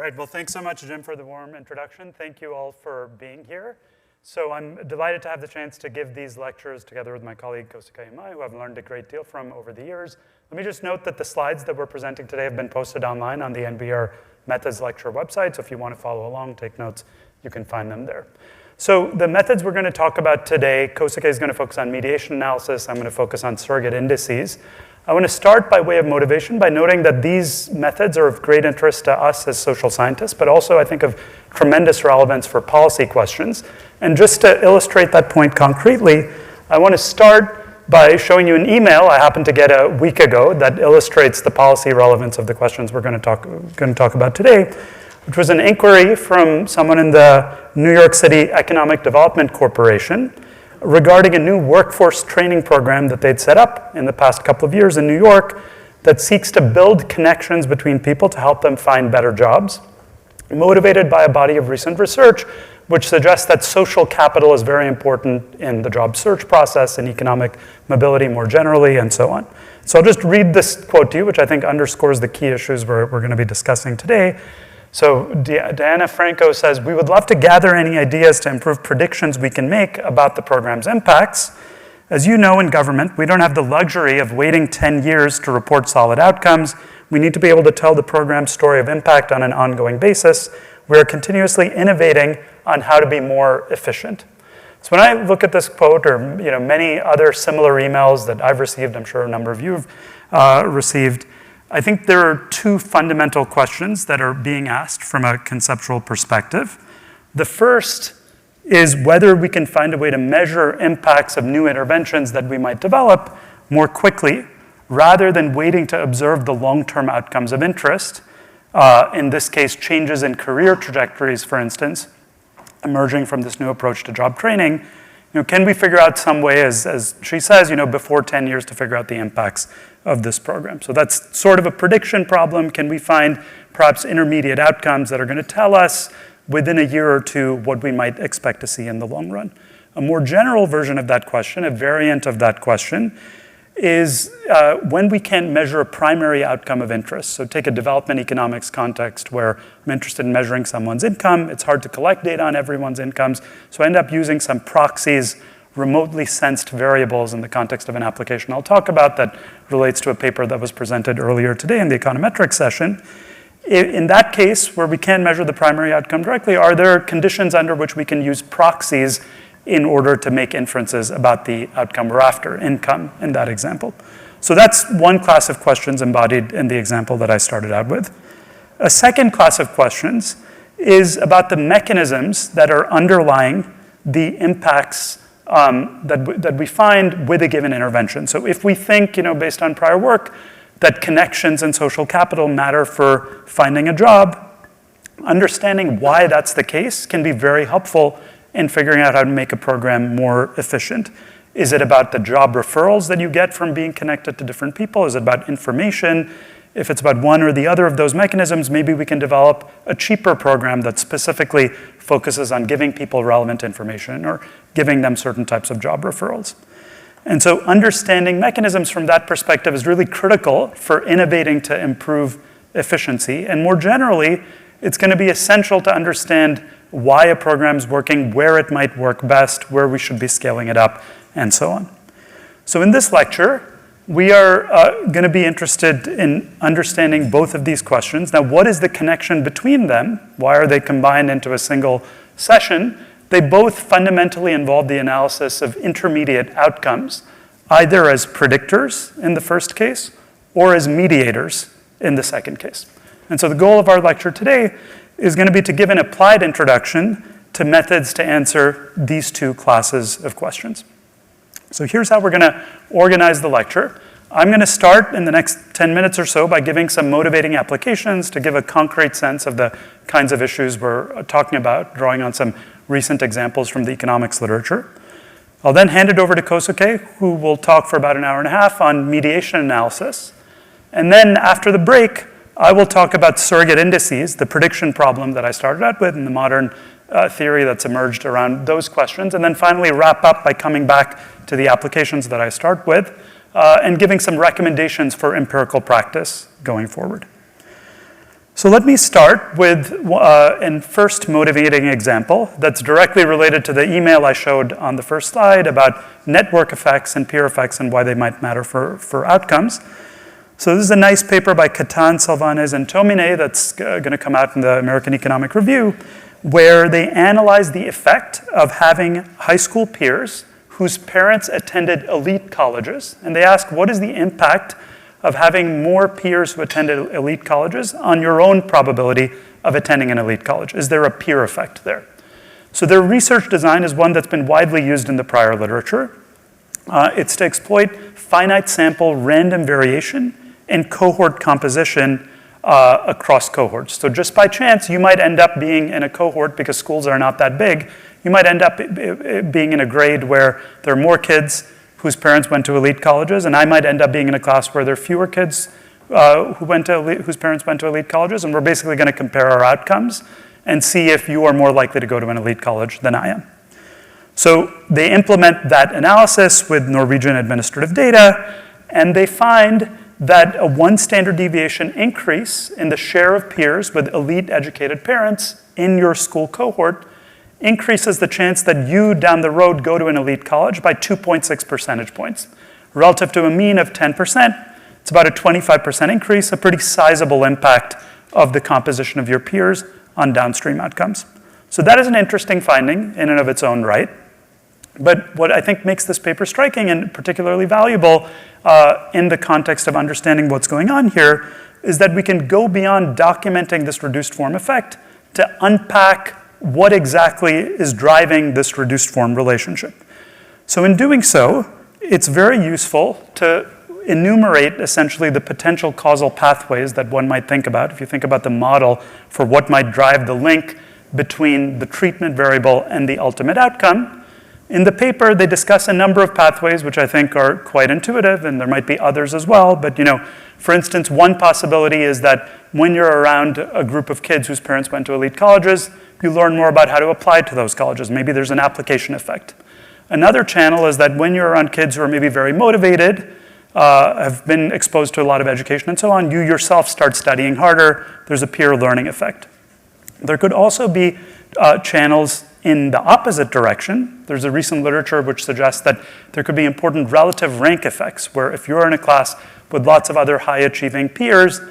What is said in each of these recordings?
All right, well, thanks so much, Jim, for the warm introduction. Thank you all for being here. So I'm delighted to have the chance to give these lectures together with my colleague, Kosuke and Imai, who I've learned a great deal from over the years. Let me just note that the slides that we're presenting today have been posted online on the NBER Methods Lecture website, so if you want to follow along, take notes, you can find them there. So the methods we're going to talk about today, Kosuke is going to focus on mediation analysis. I'm going to focus on surrogate indices. I want to start by way of motivation by noting that these methods are of great interest to us as social scientists, but also I think of tremendous relevance for policy questions. And just to illustrate that point concretely, I want to start by showing you an email I happened to get a week ago that illustrates the policy relevance of the questions we're going to talk about today, which was an inquiry from someone in the New York City Economic Development Corporation regarding a new workforce training program that they'd set up in the past couple of years in New York that seeks to build connections between people to help them find better jobs, motivated by a body of recent research which suggests that social capital is very important in the job search process and economic mobility more generally, and so on. So I'll just read this quote to you, which I think underscores the key issues we're going to be discussing today. So Diana Franco says, "We would love to gather any ideas to improve predictions we can make about the program's impacts. As you know, in government, we don't have the luxury of waiting 10 years to report solid outcomes. We need to be able to tell the program's story of impact on an ongoing basis. We are continuously innovating on how to be more efficient." So when I look at this quote, or many other similar emails that I've received, I'm sure a number of you have received, I think there are two fundamental questions that are being asked from a conceptual perspective. The first is whether we can find a way to measure impacts of new interventions that we might develop more quickly, rather than waiting to observe the long-term outcomes of interest. In this case, changes in career trajectories, for instance, emerging from this new approach to job training. Can we figure out some way, as she says, before 10 years to figure out the impacts of this program? So that's sort of a prediction problem. Can we find perhaps intermediate outcomes that are going to tell us within a year or two what we might expect to see in the long run? A more general version of that question, a variant of that question, is when we can measure a primary outcome of interest. So take a development economics context where I'm interested in measuring someone's income. It's hard to collect data on everyone's incomes, so I end up using some proxies, remotely sensed variables in the context of an application I'll talk about that relates to a paper that was presented earlier today in the econometrics session. In that case, where we can measure the primary outcome directly, are there conditions under which we can use proxies in order to make inferences about the outcome we're after, income in that example? So that's one class of questions embodied in the example that I started out with. A second class of questions is about the mechanisms that are underlying the impacts that we find with a given intervention. So if we think, based on prior work, that connections and social capital matter for finding a job, understanding why that's the case can be very helpful in figuring out how to make a program more efficient. Is it about the job referrals that you get from being connected to different people? Is it about information? If it's about one or the other of those mechanisms, maybe we can develop a cheaper program that specifically focuses on giving people relevant information or giving them certain types of job referrals. And so understanding mechanisms from that perspective is really critical for innovating to improve efficiency. And more generally, it's going to be essential to understand why a program's working, where it might work best, where we should be scaling it up, and so on. So in this lecture, we are going to be interested in understanding both of these questions. Now, what is the connection between them? Why are they combined into a single session? They both fundamentally involve the analysis of intermediate outcomes, either as predictors in the first case or as mediators in the second case. And so the goal of our lecture today is going to be to give an applied introduction to methods to answer these two classes of questions. So here's how we're going to organize the lecture. I'm going to start in the next 10 minutes or so by giving some motivating applications to give a concrete sense of the kinds of issues we're talking about, drawing on some recent examples from the economics literature. I'll then hand it over to Kosuke, who will talk for about an hour and a half on mediation analysis. And then after the break, I will talk about surrogate indices, the prediction problem that I started out with, and the modern theory that's emerged around those questions, and then finally wrap up by coming back to the applications that I start with, and giving some recommendations for empirical practice going forward. So let me start with a first motivating example that's directly related to the email I showed on the first slide about network effects and peer effects and why they might matter for outcomes. So this is a nice paper by Catan, Salvanes, and Tomine that's going to come out in the American Economic Review, where they analyze the effect of having high school peers whose parents attended elite colleges. And they ask, what is the impact of having more peers who attended elite colleges on your own probability of attending an elite college? Is there a peer effect there? So their research design is one that's been widely used in the prior literature. It's to exploit finite sample random variation and cohort composition across cohorts. So just by chance, you might end up being in a cohort, because schools are not that big, you might end up being in a grade where there are more kids whose parents went to elite colleges, and I might end up being in a class where there are fewer kids whose parents went to elite colleges, and we're basically going to compare our outcomes and see if you are more likely to go to an elite college than I am. So they implement that analysis with Norwegian administrative data, and they find that a 1 standard deviation increase in the share of peers with elite educated parents in your school cohort increases the chance that you down the road go to an elite college by 2.6 percentage points. Relative to a mean of 10%, it's about a 25% increase, a pretty sizable impact of the composition of your peers on downstream outcomes. So that is an interesting finding in and of its own right. But what I think makes this paper striking and particularly valuable in the context of understanding what's going on here is that we can go beyond documenting this reduced form effect to unpack what exactly is driving this reduced form relationship. So in doing so, it's very useful to enumerate essentially the potential causal pathways that one might think about. If you think about the model for what might drive the link between the treatment variable and the ultimate outcome, in the paper, they discuss a number of pathways, which I think are quite intuitive, and there might be others as well. But, for instance, one possibility is that when you're around a group of kids whose parents went to elite colleges, you learn more about how to apply to those colleges. Maybe there's an application effect. Another channel is that when you're around kids who are maybe very motivated, have been exposed to a lot of education and so on, you yourself start studying harder. There's a peer learning effect. There could also be channels in the opposite direction. There's a recent literature which suggests that there could be important relative rank effects, where if you're in a class with lots of other high-achieving peers,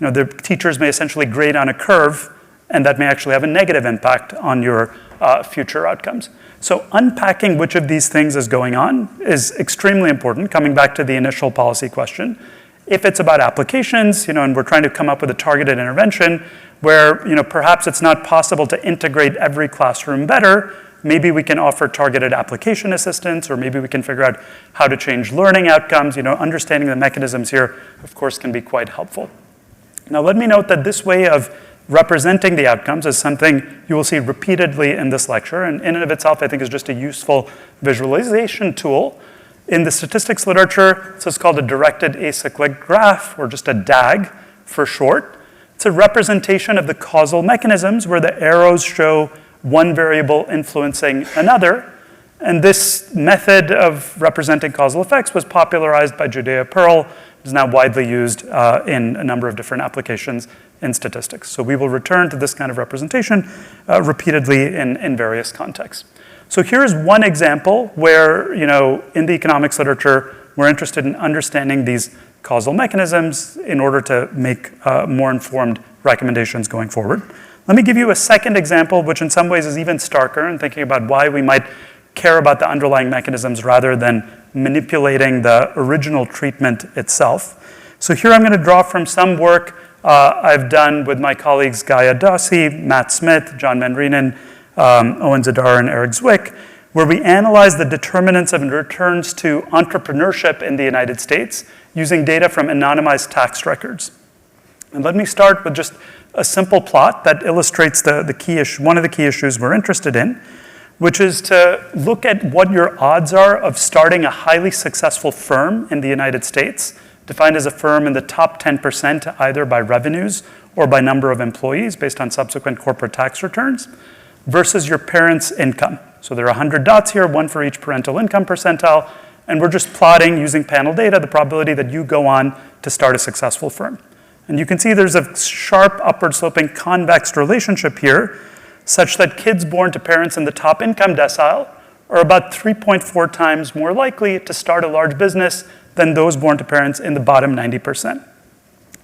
the teachers may essentially grade on a curve, and that may actually have a negative impact on your future outcomes. So unpacking which of these things is going on is extremely important, coming back to the initial policy question. If it's about applications, and we're trying to come up with a targeted intervention where, perhaps it's not possible to integrate every classroom better, maybe we can offer targeted application assistance, or maybe we can figure out how to change learning outcomes. Understanding the mechanisms here, of course, can be quite helpful. Now, let me note that this way of representing the outcomes is something you will see repeatedly in this lecture, and in and of itself, I think, is just a useful visualization tool. In the statistics literature, this is called a directed acyclic graph, or just a DAG for short. It's a representation of the causal mechanisms where the arrows show one variable influencing another. And this method of representing causal effects was popularized by Judea Pearl. It is now widely used in a number of different applications in statistics. So we will return to this kind of representation repeatedly in various contexts. So here's one example where, in the economics literature, we're interested in understanding these causal mechanisms in order to make more informed recommendations going forward. Let me give you a second example, which in some ways is even starker in thinking about why we might care about the underlying mechanisms rather than manipulating the original treatment itself. So here I'm going to draw from some work I've done with my colleagues Gaia Dossi, Matt Smith, John Manrinen, Owen Zadar, and Eric Zwick, where we analyze the determinants of returns to entrepreneurship in the United States using data from anonymized tax records. And let me start with just a simple plot that illustrates the key issue, one of the key issues we're interested in, which is to look at what your odds are of starting a highly successful firm in the United States, defined as a firm in the top 10% either by revenues or by number of employees based on subsequent corporate tax returns, versus your parents' income. So there are 100 dots here, one for each parental income percentile, and we're just plotting using panel data the probability that you go on to start a successful firm. And you can see there's a sharp upward sloping convex relationship here, such that kids born to parents in the top income decile are about 3.4 times more likely to start a large business than those born to parents in the bottom 90%.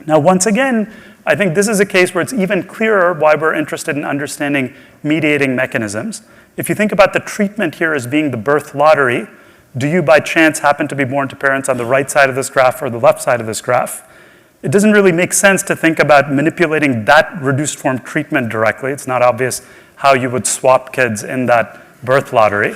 Now, once again, I think this is a case where it's even clearer why we're interested in understanding mediating mechanisms. If you think about the treatment here as being the birth lottery, do you by chance happen to be born to parents on the right side of this graph or the left side of this graph? It doesn't really make sense to think about manipulating that reduced form treatment directly. It's not obvious how you would swap kids in that birth lottery.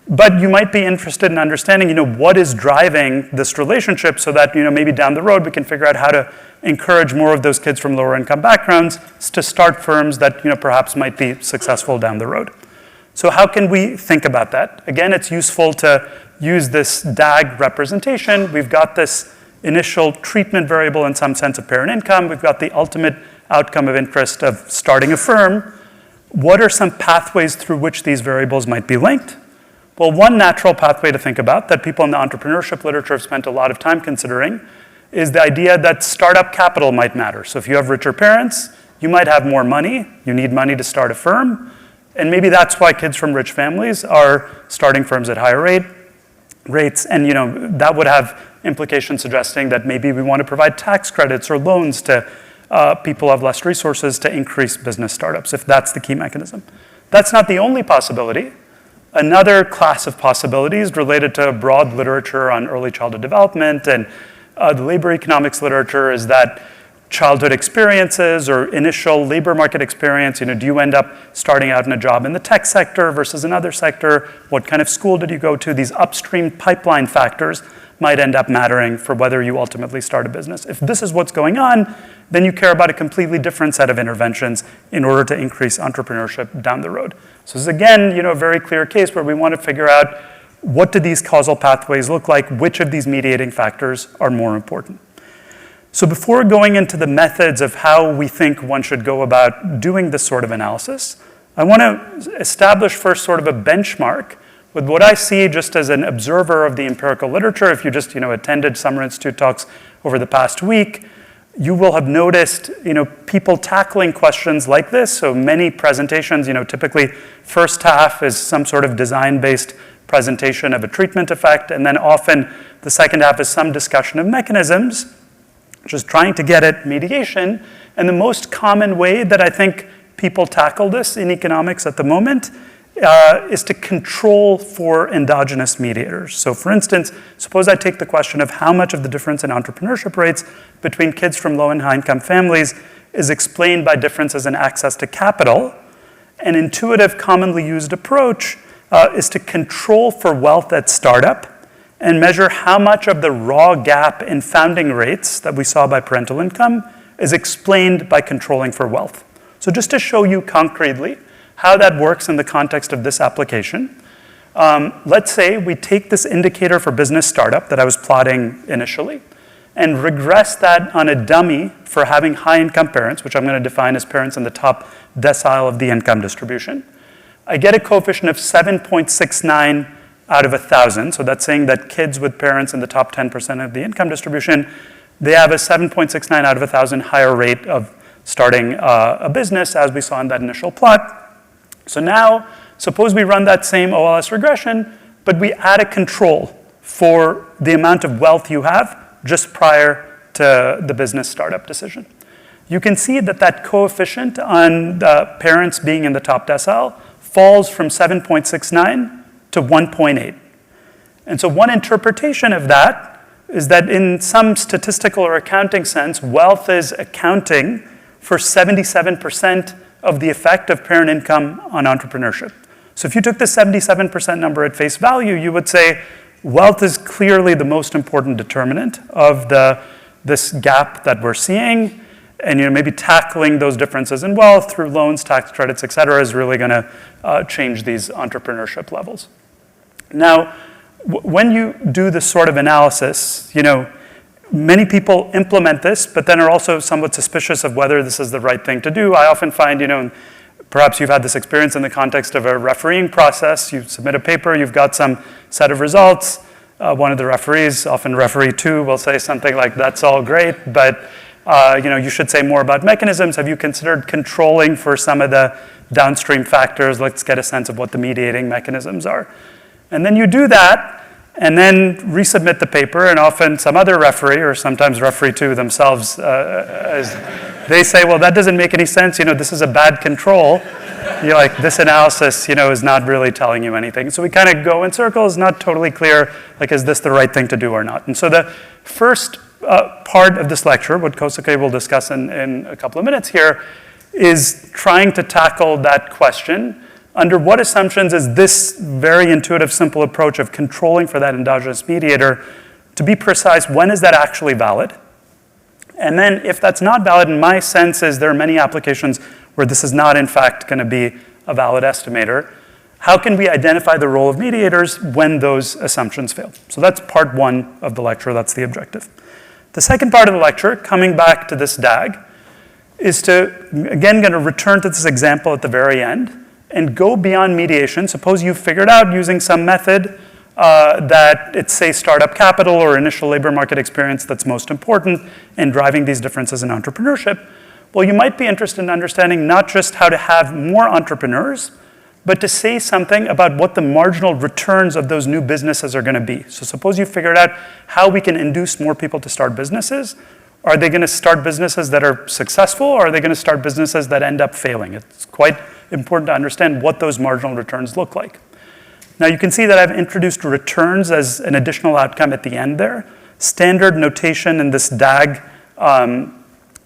But you might be interested in understanding, what is driving this relationship so that, maybe down the road we can figure out how to encourage more of those kids from lower income backgrounds to start firms that, perhaps might be successful down the road. So how can we think about that? Again, it's useful to use this DAG representation. We've got this initial treatment variable in some sense of parent income. We've got the ultimate outcome of interest of starting a firm. What are some pathways through which these variables might be linked? Well, one natural pathway to think about that people in the entrepreneurship literature have spent a lot of time considering is the idea that startup capital might matter. So if you have richer parents, you might have more money. You need money to start a firm. And maybe that's why kids from rich families are starting firms at higher rates. And that would have implications suggesting that maybe we want to provide tax credits or loans to people who have less resources to increase business startups, if that's the key mechanism. That's not the only possibility. Another class of possibilities related to broad literature on early childhood development and the labor economics literature is that childhood experiences or initial labor market experience, do you end up starting out in a job in the tech sector versus another sector? What kind of school did you go to? These upstream pipeline factors might end up mattering for whether you ultimately start a business. If this is what's going on, then you care about a completely different set of interventions in order to increase entrepreneurship down the road. So this is, again, a very clear case where we want to figure out what do these causal pathways look like, which of these mediating factors are more important. So before going into the methods of how we think one should go about doing this sort of analysis, I want to establish first sort of a benchmark with what I see just as an observer of the empirical literature. If you just attended Summer Institute talks over the past week, you will have noticed people tackling questions like this. So many presentations, typically first half is some sort of design-based presentation of a treatment effect, and then often the second half is some discussion of mechanisms, just trying to get at mediation. And the most common way that I think people tackle this in economics at the moment is to control for endogenous mediators. So for instance, suppose I take the question of how much of the difference in entrepreneurship rates between kids from low and high income families is explained by differences in access to capital. An intuitive, commonly used approach is to control for wealth at startup and measure how much of the raw gap in founding rates that we saw by parental income is explained by controlling for wealth. So just to show you concretely how that works in the context of this application, let's say we take this indicator for business startup that I was plotting initially and regress that on a dummy for having high income parents, which I'm going to define as parents in the top decile of the income distribution. I get a coefficient of 7.69 out of 1,000. So that's saying that kids with parents in the top 10% of the income distribution, they have a 7.69 out of 1,000 higher rate of starting a business, as we saw in that initial plot. So now, suppose we run that same OLS regression, but we add a control for the amount of wealth you have just prior to the business startup decision. You can see that that coefficient on the parents being in the top decile falls from 7.69 to 1.8. And so one interpretation of that is that in some statistical or accounting sense, wealth is accounting for 77% of the effect of parent income on entrepreneurship. So if you took the 77% number at face value, you would say wealth is clearly the most important determinant of this gap that we're seeing. And maybe tackling those differences in wealth through loans, tax credits, et cetera, is really going to change these entrepreneurship levels. Now, when you do this sort of analysis, many people implement this, but then are also somewhat suspicious of whether this is the right thing to do. I often find, perhaps you've had this experience in the context of a refereeing process. You submit a paper, you've got some set of results. One of the referees, often referee 2, will say something like, "That's all great, but You should say more about mechanisms. Have you considered controlling for some of the downstream factors? Let's get a sense of what the mediating mechanisms are. And then you do that, and then resubmit the paper, and often some other referee, or sometimes referee two themselves, as they say, well, that doesn't make any sense. This is a bad control. You're like, this analysis, is not really telling you anything. So we kind of go in circles, not totally clear, like, is this the right thing to do or not? And so the first part of this lecture, what Kosuke will discuss in a couple of minutes here, is trying to tackle that question. Under what assumptions is this very intuitive, simple approach of controlling for that endogenous mediator, to be precise, when is that actually valid? And then if that's not valid, in my sense is there are many applications where this is not, in fact, going to be a valid estimator. How can we identify the role of mediators when those assumptions fail? So that's part one of the lecture. That's the objective. The second part of the lecture, coming back to this DAG, is to, again, going to return to this example at the very end and go beyond mediation. Suppose you figured out using some method that it's, say, startup capital or initial labor market experience that's most important in driving these differences in entrepreneurship. Well, you might be interested in understanding not just how to have more entrepreneurs, but to say something about what the marginal returns of those new businesses are going to be. So suppose you figured out how we can induce more people to start businesses. Are they going to start businesses that are successful, or are they going to start businesses that end up failing? It's quite important to understand what those marginal returns look like. Now you can see that I've introduced returns as an additional outcome at the end there. Standard notation in this DAG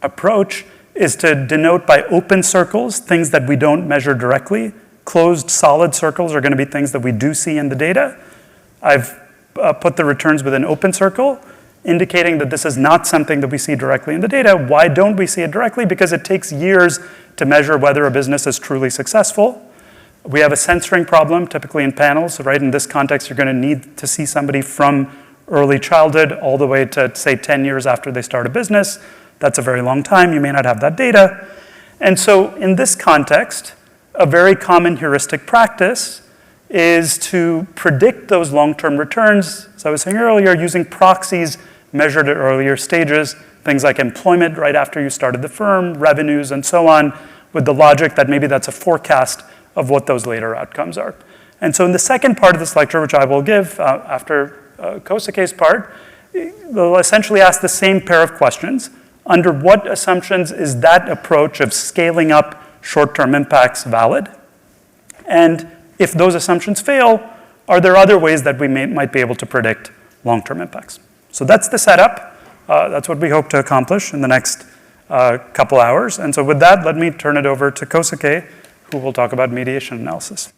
approach is to denote by open circles things that we don't measure directly. Closed solid circles are going to be things that we do see in the data. I've put the returns with an open circle, indicating that this is not something that we see directly in the data. Why don't we see it directly? Because it takes years to measure whether a business is truly successful. We have a censoring problem, typically in panels, right? In this context, you're going to need to see somebody from early childhood all the way to, say, 10 years after they start a business. That's a very long time. You may not have that data. And so in this context, a very common heuristic practice is to predict those long-term returns, as I was saying earlier, using proxies measured at earlier stages, things like employment right after you started the firm, revenues, and so on, with the logic that maybe that's a forecast of what those later outcomes are. And so in the second part of this lecture, which I will give after Kosuke's part, we'll essentially ask the same pair of questions. Under what assumptions is that approach of scaling up short-term impacts valid? And if those assumptions fail, are there other ways that we might be able to predict long-term impacts? So that's the setup. That's what we hope to accomplish in the next couple hours. And so with that, let me turn it over to Kosuke, who will talk about mediation analysis.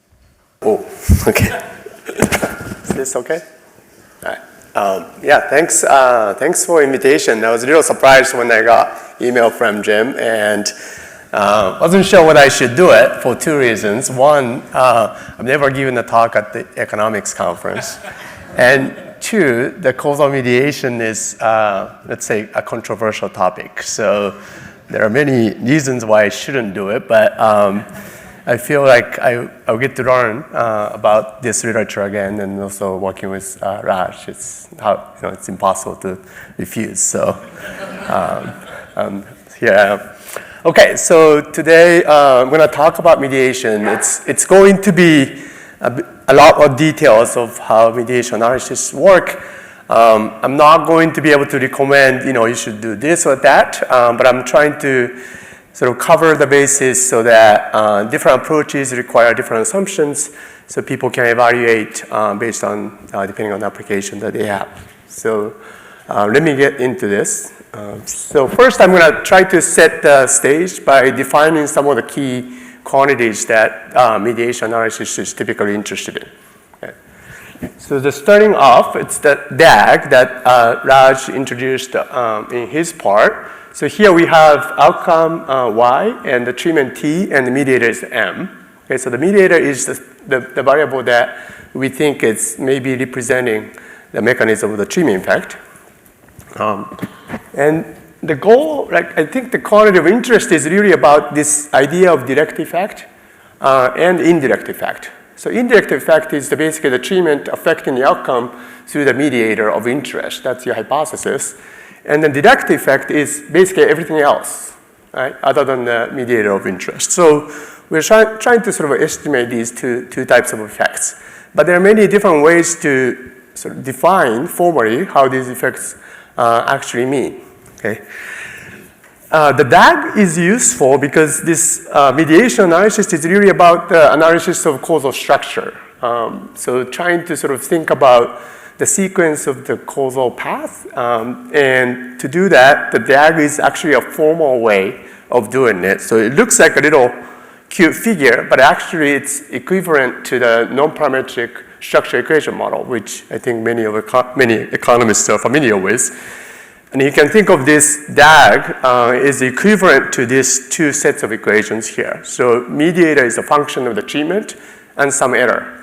Oh, okay. Is this okay? All right. Yeah, thanks for invitation. I was a little surprised when I got email from Jim, and wasn't sure what I should do it for two reasons. One, I've never given a talk at the economics conference. And two, the causal mediation is, let's say, a controversial topic. So there are many reasons why I shouldn't do it, but I feel like I'll get to learn about this literature again, and also working with Raj. It's impossible to refuse. So here I am. Okay, so today I'm going to talk about mediation. It's going to be a lot more details of how mediation analysis work. I'm not going to be able to recommend, you should do this or that, but I'm trying to sort of cover the basis so that different approaches require different assumptions, so people can evaluate based on, depending on the application that they have. So let me get into this. So first I'm going to try to set the stage by defining some of the key quantities that mediation analysis is typically interested in. Okay. So the starting off, it's the DAG that Raj introduced in his part. So here we have outcome Y and the treatment T, and the mediator is M. Okay, so the mediator is the variable that we think is maybe representing the mechanism of the treatment effect. And the goal, I think the quantity of interest is really about this idea of direct effect and indirect effect. So indirect effect is basically the treatment affecting the outcome through the mediator of interest. That's your hypothesis. And the direct effect is basically everything else, right, other than the mediator of interest. So we're trying to sort of estimate these two types of effects. But there are many different ways to sort of define formally how these effects actually mean. Okay? The DAG is useful because this mediation analysis is really about the analysis of causal structure. So trying to sort of think about the sequence of the causal path. And to do that, the DAG is actually a formal way of doing it. So it looks like a little cute figure, but actually it's equivalent to the non-parametric structure equation model, which I think many economists are familiar with. And you can think of this DAG is equivalent to these two sets of equations here. So mediator is a function of the treatment and some error.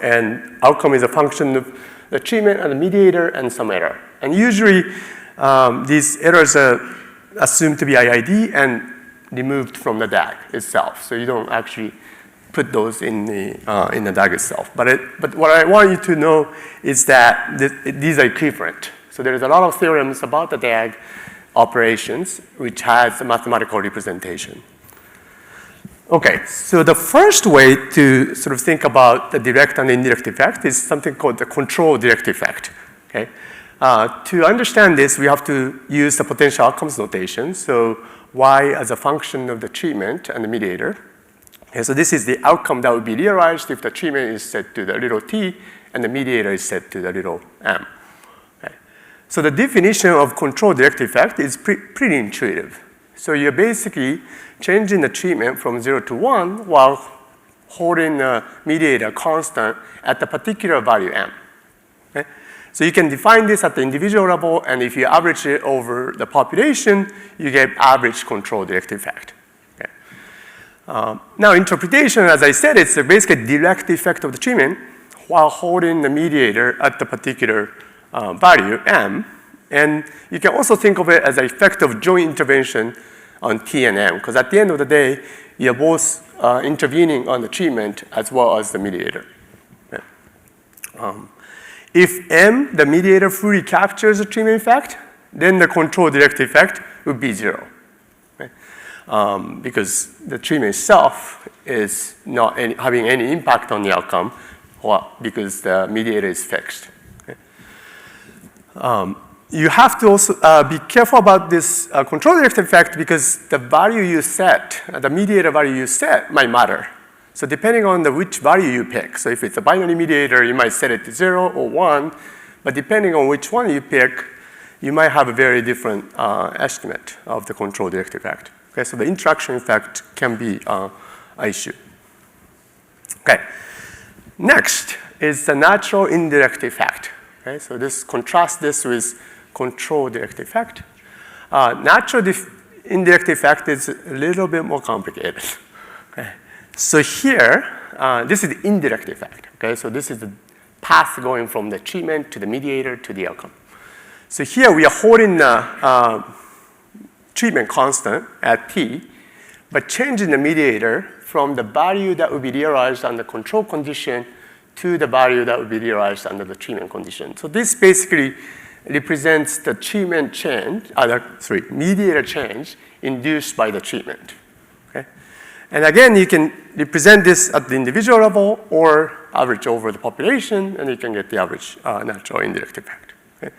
And outcome is a function of the treatment and the mediator and some error. And usually these errors are assumed to be IID and removed from the DAG itself. So you don't actually put those in the DAG itself. But what I want you to know is that these are equivalent. So there is a lot of theorems about the DAG operations which has a mathematical representation. Okay, so the first way to sort of think about the direct and indirect effect is something called the control direct effect. Okay? To understand this, we have to use the potential outcomes notation. So y as a function of the treatment and the mediator. Okay, so this is the outcome that would be realized if the treatment is set to the little t and the mediator is set to the little m. Okay. So the definition of control direct effect is pretty intuitive. So you're basically changing the treatment from 0 to 1 while holding the mediator constant at the particular value m. Okay? So you can define this at the individual level, and if you average it over the population, you get average control direct effect. Okay? Now interpretation, as I said, it's basically direct effect of the treatment while holding the mediator at the particular value m. And you can also think of it as an effect of joint intervention on T and M, because at the end of the day, you're both intervening on the treatment as well as the mediator. Okay. If M, the mediator, fully captures the treatment effect, then the control direct effect would be 0. Okay. Because the treatment itself is not having any impact on the outcome, because the mediator is fixed. Okay. You have to also be careful about this control direct effect because the value you set, the mediator value you set might matter. So depending on which value you pick, so if it's a binary mediator, you might set it to 0 or 1, but depending on which one you pick, you might have a very different estimate of the control direct effect. Okay, so the interaction effect can be an issue. Okay, next is the natural indirect effect. Okay, so this contrasts this with control direct effect. Natural indirect effect is a little bit more complicated. Okay. So here, this is the indirect effect. Okay, so this is the path going from the treatment to the mediator to the outcome. So here we are holding the treatment constant at t, but changing the mediator from the value that would be realized under control condition to the value that would be realized under the treatment condition. So this basically represents the treatment change, mediator change induced by the treatment. Okay? And again, you can represent this at the individual level or average over the population, and you can get the average natural indirect effect. Okay?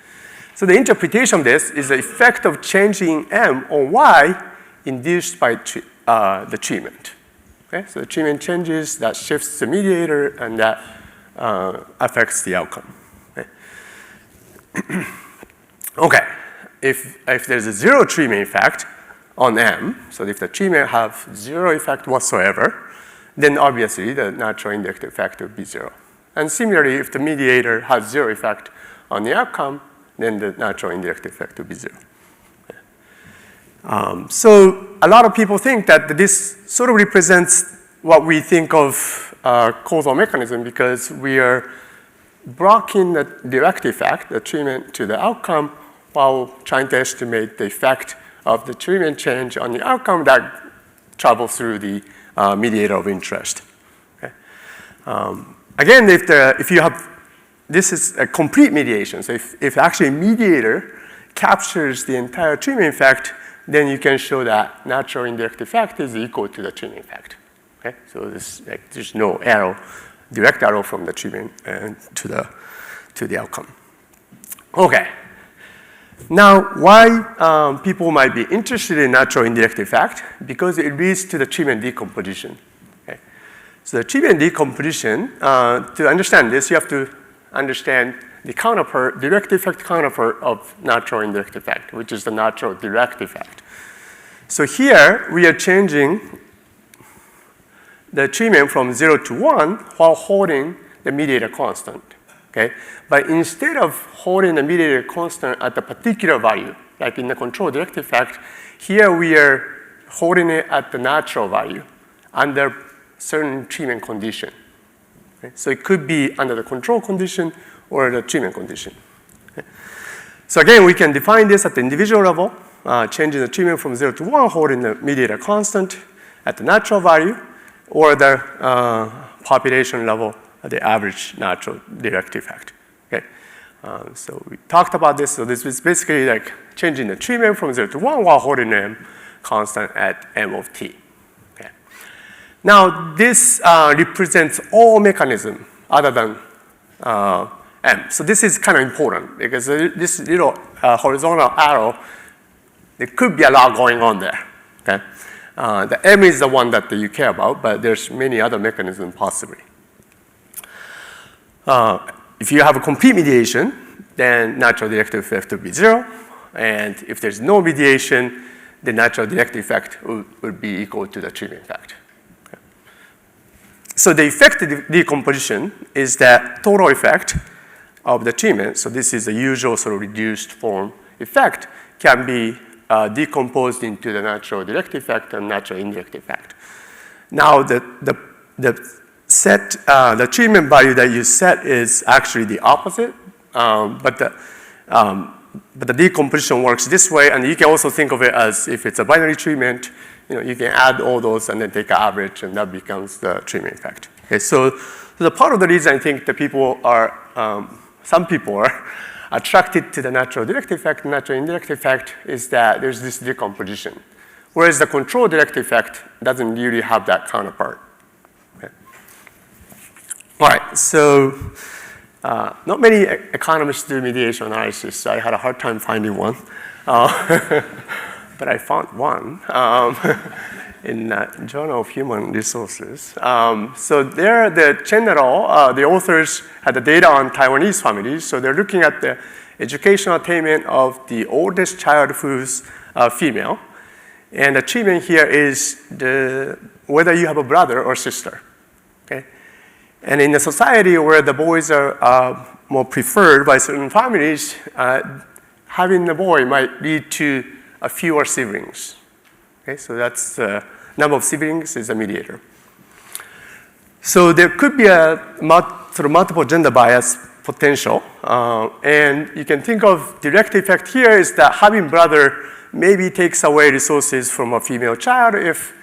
So the interpretation of this is the effect of changing M on Y induced by the treatment. Okay? So the treatment changes, that shifts the mediator, and that affects the outcome. Okay, if there's a 0 treatment effect on M, so if the treatment have 0 effect whatsoever, then obviously the natural indirect effect would be 0. And similarly, if the mediator has 0 effect on the outcome, then the natural indirect effect would be 0. So a lot of people think that this sort of represents what we think of causal mechanism, because we are blocking the direct effect, the treatment to the outcome, while trying to estimate the effect of the treatment change on the outcome that travels through the mediator of interest. Okay. Again, if you have, this is a complete mediation. So if actually mediator captures the entire treatment effect, then you can show that natural indirect effect is equal to the treatment effect. Okay? So there's no arrow, direct arrow from the treatment to the outcome. Okay. Now, why people might be interested in natural indirect effect? Because it leads to the treatment decomposition. Okay? So the treatment decomposition, to understand this, you have to understand the counterpart, direct effect counterpart of natural indirect effect, which is the natural direct effect. So here, we are changing the treatment from 0 to 1 while holding the mediator constant. Okay? But instead of holding the mediator constant at a particular value, like in the control direct effect, here we are holding it at the natural value under certain treatment condition. Okay? So it could be under the control condition or the treatment condition. Okay? So again, we can define this at the individual level, changing the treatment from 0 to 1, holding the mediator constant at the natural value, or the population level at the average natural direct effect. Okay? So we talked about this. So this is basically like changing the treatment from 0 to 1 while holding m constant at m of t. Okay? Now, this represents all mechanism other than m. So this is kind of important because this little horizontal arrow, there could be a lot going on there. Okay? The m is the one that you care about, but there's many other mechanisms possibly. If you have a complete mediation, then natural direct effect will be 0. And if there's no mediation, the natural direct effect would be equal to the treatment effect. Okay. So the effective decomposition is the total effect of the treatment. So this is the usual sort of reduced form effect can be decomposed into the natural direct effect and natural indirect effect. Now the treatment value that you set is actually the opposite, but the decomposition works this way, and you can also think of it as if it's a binary treatment, you can add all those and then take an average, and that becomes the treatment effect. Okay, so the part of the reason I think that people are, some people are attracted to the natural direct effect, natural indirect effect, is that there's this decomposition, whereas the control direct effect doesn't really have that counterpart. Okay. All right, so not many economists do mediation analysis, so I had a hard time finding one. But I found one in Journal of Human Resources. So there, the Chen et al., the authors had the data on Taiwanese families. So they're looking at the educational attainment of the oldest child who's female. And the treatment here is whether you have a brother or sister. Okay? And in a society where the boys are more preferred by certain families, having the boy might lead to fewer siblings. Okay, so that's number of siblings is a mediator. So there could be a sort of multiple gender bias potential, and you can think of direct effect here is that having brother maybe takes away resources from a female child if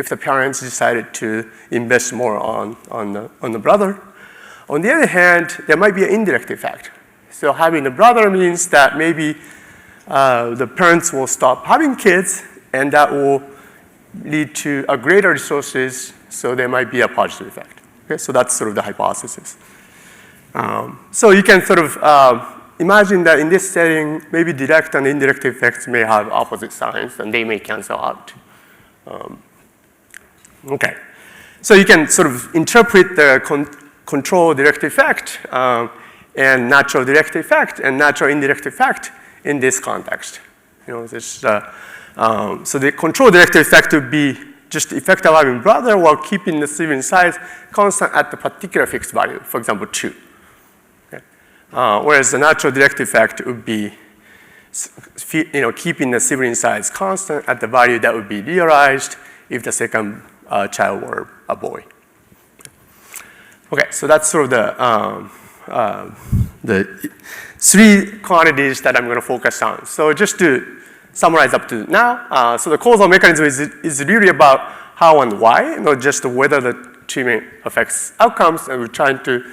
the parents decided to invest more on the brother. On the other hand, there might be an indirect effect. So having a brother means that maybe the parents will stop having kids, and that will lead to a greater resources, so there might be a positive effect. Okay, so that's sort of the hypothesis. So you can sort of imagine that in this setting, maybe direct and indirect effects may have opposite signs, and they may cancel out. Okay, so you can sort of interpret the control direct effect and natural direct effect and natural indirect effect in this context. So the control direct effect would be just the effect of having brother while keeping the sibling size constant at the particular fixed value, for example, 2. Okay. Whereas the natural direct effect would be keeping the sibling size constant at the value that would be realized if the second child were a boy. Okay, so that's sort of the three quantities that I'm going to focus on. So just to summarize up to now, so the causal mechanism is really about how and why, not just whether the treatment affects outcomes, and we're trying to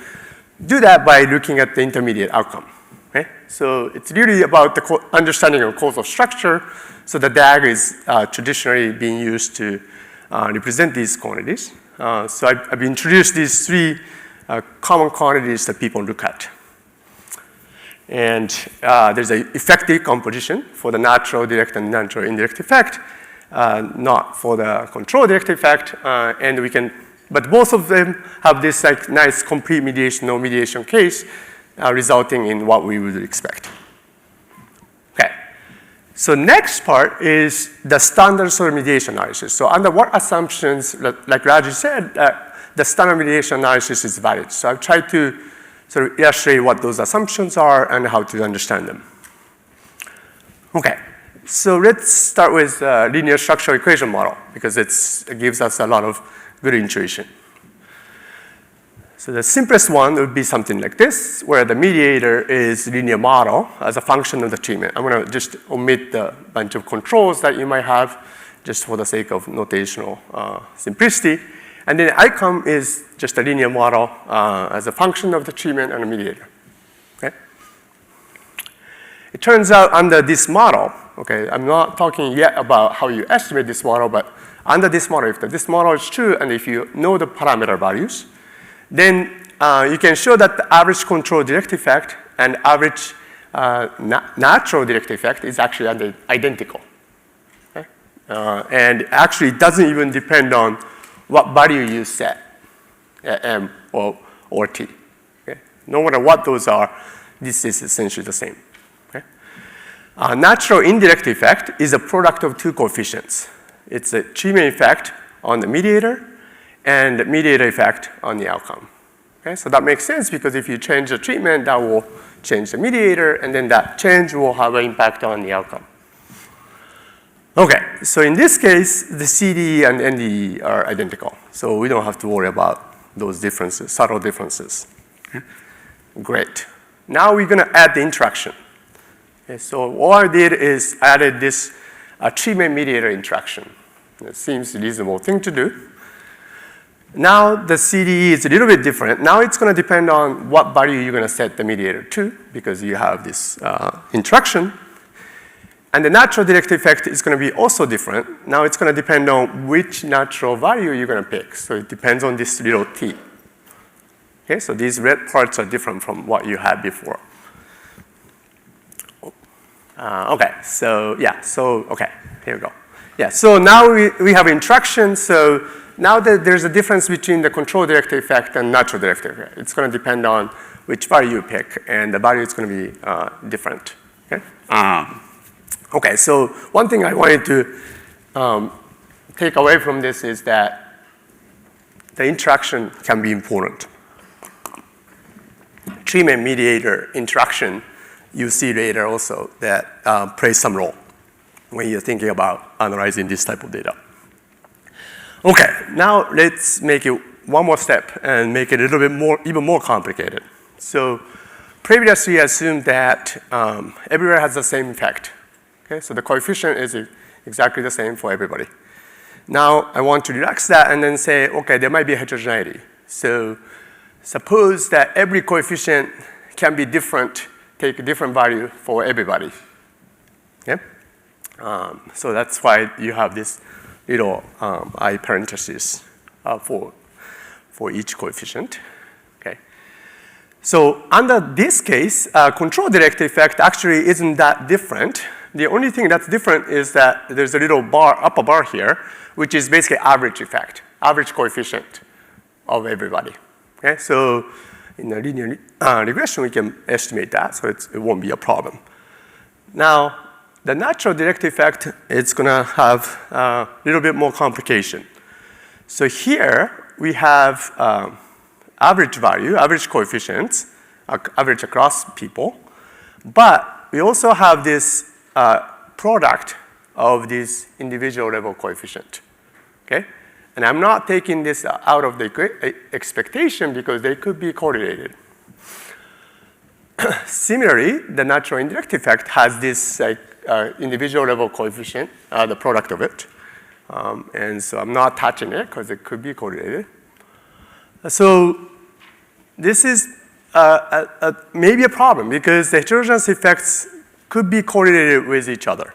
do that by looking at the intermediate outcome. Okay? So it's really about the understanding of causal structure. So the DAG is traditionally being used to represent these quantities. So I've introduced these three common quantities that people look at. And there's an effective composition for the natural direct and natural indirect effect, not for the control direct effect. And we can, but both of them have this like nice complete mediation, no mediation case, resulting in what we would expect. Okay. So next part is the standard sort of mediation analysis. So under what assumptions, like Raji said, the standard mediation analysis is valid. So I've tried to sort of illustrate what those assumptions are and how to understand them. Okay, so let's start with linear structural equation model because it gives us a lot of good intuition. So the simplest one would be something like this, where the mediator is linear model as a function of the treatment. I'm going to just omit the bunch of controls that you might have just for the sake of notational simplicity. And then outcome is just a linear model as a function of the treatment and a mediator. Okay? It turns out under this model, okay, I'm not talking yet about how you estimate this model, but under this model, if this model is true and if you know the parameter values, then you can show that the average control direct effect and average natural direct effect is actually identical. Okay? And actually it doesn't even depend on what value you set, M or T. Okay? No matter what those are, this is essentially the same. Okay? Natural indirect effect is a product of two coefficients. It's a treatment effect on the mediator and the mediator effect on the outcome. Okay? So that makes sense because if you change the treatment, that will change the mediator, and then that change will have an impact on the outcome. Okay, so in this case, the CDE and NDE are identical. So we don't have to worry about those differences, subtle differences. Okay. Great. Now we're going to add the interaction. Okay, so what I did is added this treatment mediator interaction. It seems a reasonable thing to do. Now the CDE is a little bit different. Now it's going to depend on what value you're going to set the mediator to because you have this interaction. And the natural direct effect is going to be also different. Now it's going to depend on which natural value you're going to pick. So it depends on this little t. Okay, so these red parts are different from what you had before. Okay, so yeah, so okay, here we go. Yeah, so now we have interaction. So now that there's a difference between the control direct effect and natural direct effect. It's going to depend on which value you pick, and the value is going to be different. Okay. Okay, so one thing I wanted to take away from this is that the interaction can be important. Treatment mediator interaction, you see later also that plays some role when you're thinking about analyzing this type of data. Okay, now let's make it one more step and make it a little bit more, even more complicated. So previously I assumed that everywhere has the same effect. Okay, so the coefficient is exactly the same for everybody. Now I want to relax that and then say, okay, there might be heterogeneity. So suppose that every coefficient can be different, take a different value for everybody. Okay? So that's why you have this little I parenthesis for each coefficient. Okay. So under this case, control direct effect actually isn't that different. The only thing that's different is that there's a little bar, upper bar here, which is basically average effect, average coefficient of everybody. Okay, so in a linear regression, we can estimate that, so it won't be a problem. Now, the natural direct effect, it's going to have a little bit more complication. So here, we have average value, average coefficients, average across people, but we also have this product of this individual level coefficient, okay? And I'm not taking this out of the expectation because they could be correlated. Similarly, the natural indirect effect has this individual level coefficient, the product of it. And so I'm not touching it because it could be correlated. So this is maybe a problem because the heterogeneous effects could be correlated with each other.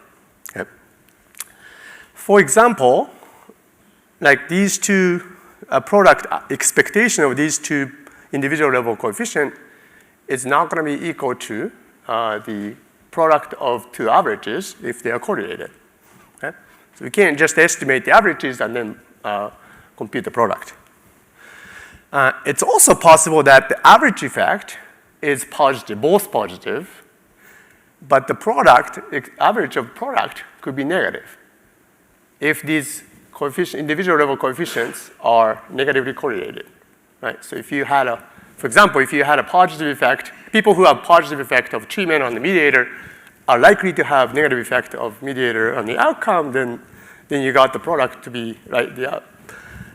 Okay. For example, like these two product expectation of these two individual level coefficient is not going to be equal to the product of two averages if they are correlated. Okay? So we can't just estimate the averages and then compute the product. It's also possible that the average effect is positive, both positive, but the product, average of product could be negative if these individual level coefficients are negatively correlated, right? So if you had for example, if you had a positive effect, people who have positive effect of treatment on the mediator are likely to have negative effect of mediator on the outcome, then you got the product to be, right, the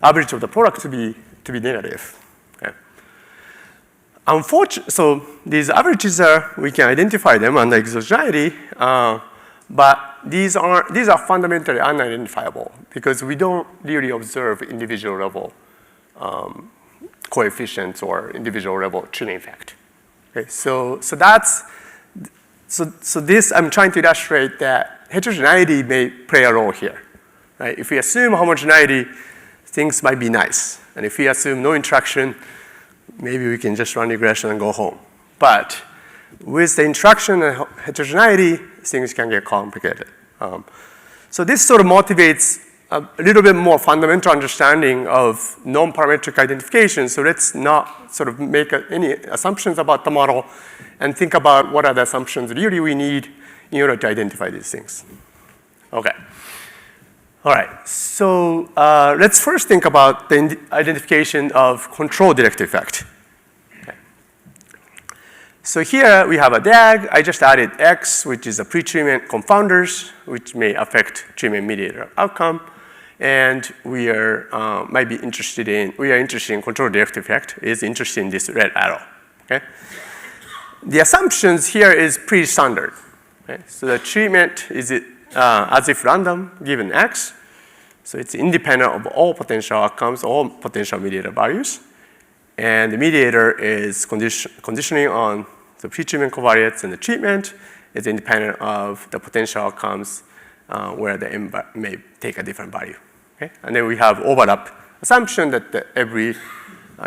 average of the product to be negative. Okay. Unfortunately, so these averages we can identify them under exogeneity, but these are fundamentally unidentifiable because we don't really observe individual level coefficients or individual level tuning effect. Okay, so this I'm trying to illustrate that heterogeneity may play a role here. Right? If we assume homogeneity, things might be nice, and if we assume no interaction, maybe we can just run regression and go home. But with the interaction and heterogeneity, things can get complicated. So this sort of motivates a little bit more fundamental understanding of non-parametric identification. So let's not sort of make any assumptions about the model and think about what are the assumptions really we need in order to identify these things. Okay. All right. So let's first think about the identification of control direct effect. Okay. So here we have a DAG. I just added X, which is a pre-treatment confounders, which may affect treatment mediator outcome. And we are interested in control direct effect, is interested in this red arrow. Okay? The assumptions here is pretty standard. Okay? So the treatment is as if random given X. So it's independent of all potential outcomes, all potential mediator values. And the mediator is conditioning on the pre-treatment covariates, and the treatment is independent of the potential outcomes where the M may take a different value. Okay? And then we have overlap assumption that every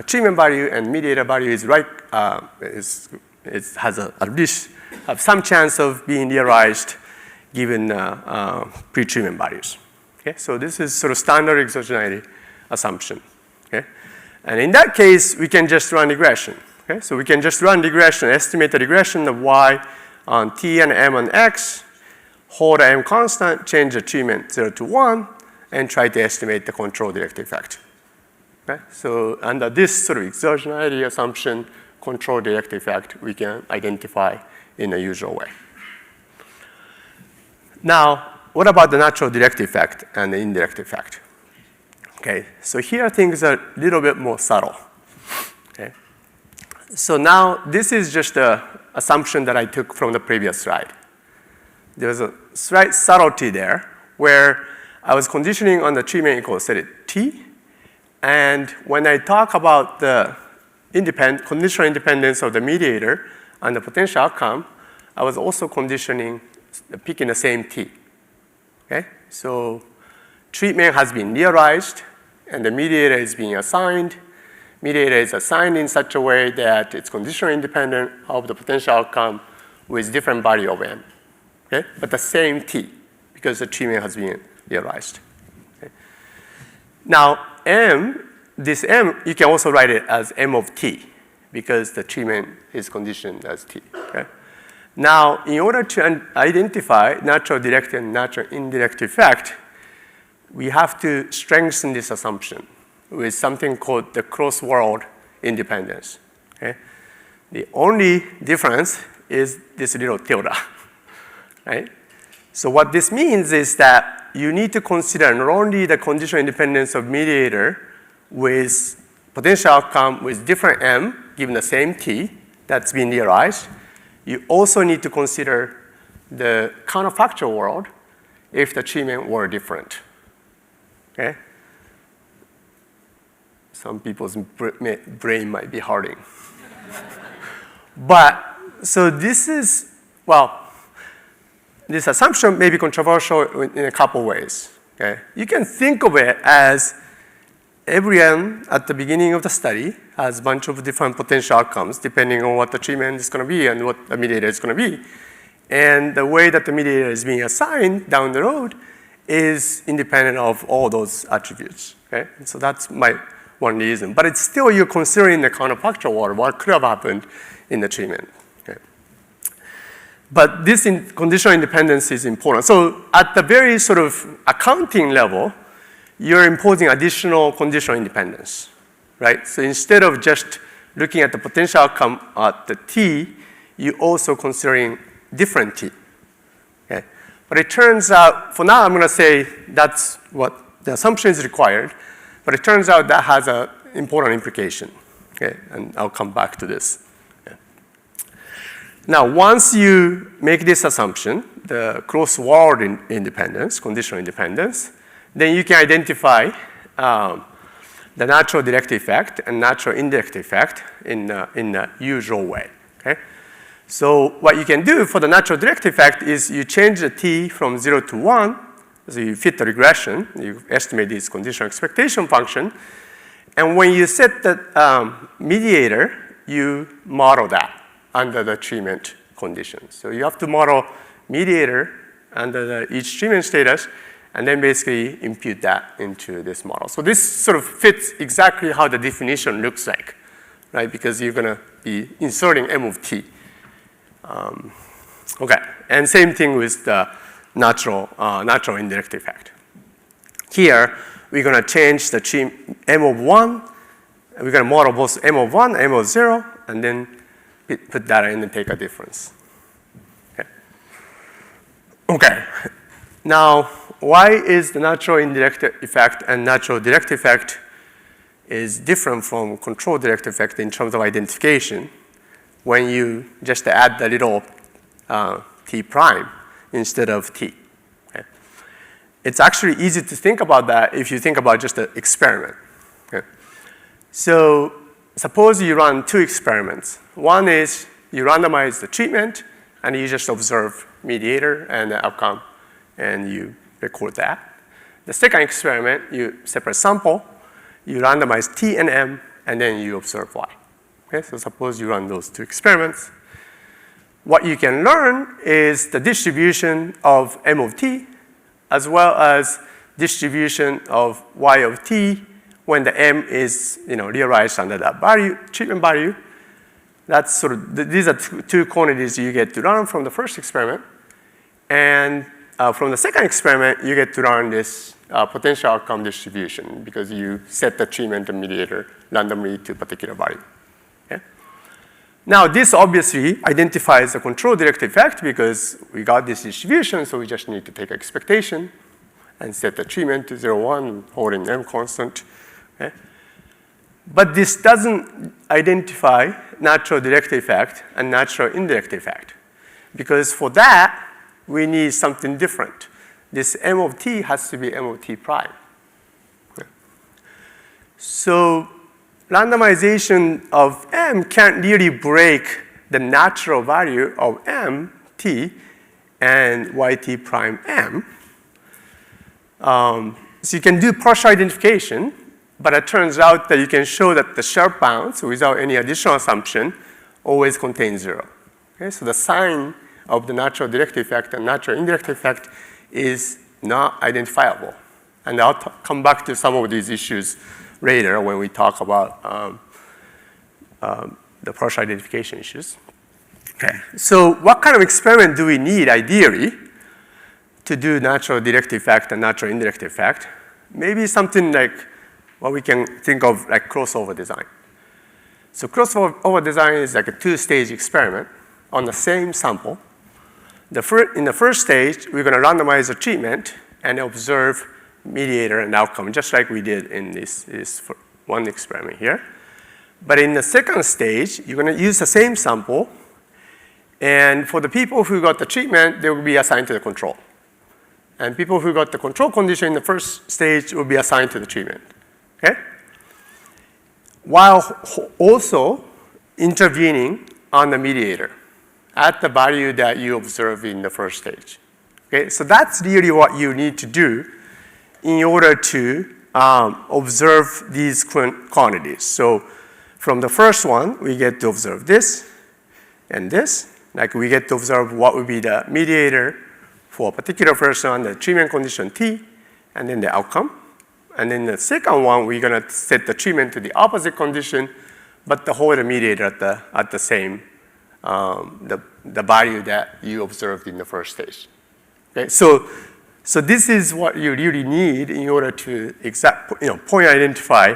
treatment value and mediator value is right, has at least have some chance of being realized given pre-treatment values. Okay? So this is sort of standard exogeneity assumption. Okay? And in that case, we can just run regression. Okay? So we can just run regression, estimate the regression of Y on T and M on X, hold M constant, change the treatment 0 to 1, and try to estimate the control direct effect. Okay? So under this sort of exogeneity assumption, control direct effect, we can identify in the usual way. Now, what about the natural direct effect and the indirect effect? Okay, so here things are a little bit more subtle. Okay? So now this is just an assumption that I took from the previous slide. There's a slight subtlety there where I was conditioning on the treatment equals set T, and when I talk about the conditional independence of the mediator and the potential outcome, I was also conditioning picking the same T. Okay? So treatment has been realized, and the mediator is being assigned. Mediator is assigned in such a way that it's conditionally independent of the potential outcome with different value of M. Okay? But the same T, because the treatment has been realized. Okay? Now, this M, you can also write it as M of T, because the treatment is conditioned as T. Okay? Now, in order to identify natural direct and natural indirect effect, we have to strengthen this assumption with something called the cross-world independence. Okay? The only difference is this little tilde. Right? So what this means is that you need to consider not only the conditional independence of mediator with potential outcome with different M given the same T that's been realized, you also need to consider the counterfactual world if the treatment were different. Okay? Some people's brain might be hurting. But, so this is, well, this assumption may be controversial in a couple ways. Okay? You can think of it as every M at the beginning of the study has a bunch of different potential outcomes depending on what the treatment is going to be and what the mediator is going to be. And the way that the mediator is being assigned down the road is independent of all those attributes. Okay? So that's one reason. But it's still you're considering the counterfactual order, what could have happened in the treatment. Okay? But this conditional independence is important. So at the very sort of accounting level, you're imposing additional conditional independence, right? So instead of just looking at the potential outcome at the t, you're also considering different t. Okay? But it turns out, for now I'm going to say that's what the assumption is required, but it turns out that has an important implication. Okay? And I'll come back to this. Okay. Now, once you make this assumption, the cross-word independence, conditional independence, then you can identify the natural direct effect and natural indirect effect in the usual way. Okay? So what you can do for the natural direct effect is you change the t from 0 to 1, so you fit the regression, you estimate this conditional expectation function, and when you set the mediator, you model that under the treatment conditions. So you have to model mediator under each treatment status, and then basically impute that into this model. So this sort of fits exactly how the definition looks like, right? Because you're going to be inserting m of t. Okay, and same thing with the natural indirect effect. Here, we're going to change the m of 1. We're going to model both m of 1, m of 0, and then put that in and take a difference. Okay. Now, why is the natural indirect effect and natural direct effect is different from control direct effect in terms of identification when you just add the little t prime instead of t? Okay. It's actually easy to think about that if you think about just an experiment. Okay. So suppose you run 2 experiments. One is you randomize the treatment and you just observe mediator and the outcome and you record that. The second experiment, you separate sample, you randomize t and m, and then you observe y. Okay, so suppose you run those 2 experiments. What you can learn is the distribution of m of t, as well as distribution of y of t when the m is realized under that value, treatment value. That's sort of, these are 2 quantities you get to learn from the first experiment. And from the second experiment, you get to learn this potential outcome distribution because you set the treatment and mediator randomly to a particular value. Okay? Now, this obviously identifies the control direct effect because we got this distribution, so we just need to take expectation and set the treatment to 0, 1, holding m constant. Okay? But this doesn't identify natural direct effect and natural indirect effect because for that, we need something different. This m of t has to be m of t prime. Okay. So randomization of m can't really break the natural value of m, t, and yt prime m. So you can do partial identification, but it turns out that you can show that the sharp bounds without any additional assumption always contain 0. Okay, so the sign of the natural direct effect and natural indirect effect is not identifiable. And I'll come back to some of these issues later when we talk about the partial identification issues. Okay. So what kind of experiment do we need, ideally, to do natural direct effect and natural indirect effect? Maybe something like what we can think of like crossover design. So crossover design is like a 2-stage experiment on the same sample. In the first stage, we're going to randomize the treatment and observe mediator and outcome, just like we did in this one experiment here. But in the second stage, you're going to use the same sample, and for the people who got the treatment, they will be assigned to the control. And people who got the control condition in the first stage will be assigned to the treatment. Okay? While also intervening on the mediator at the value that you observe in the first stage. Okay, so that's really what you need to do in order to observe these quantities. So from the first one, we get to observe this and this. Like we get to observe what would be the mediator for a particular person on the treatment condition T, and then the outcome. And then the second one, we're going to set the treatment to the opposite condition, but the whole mediator at the same, the value that you observed in the first stage. Okay, so this is what you really need in order to point identify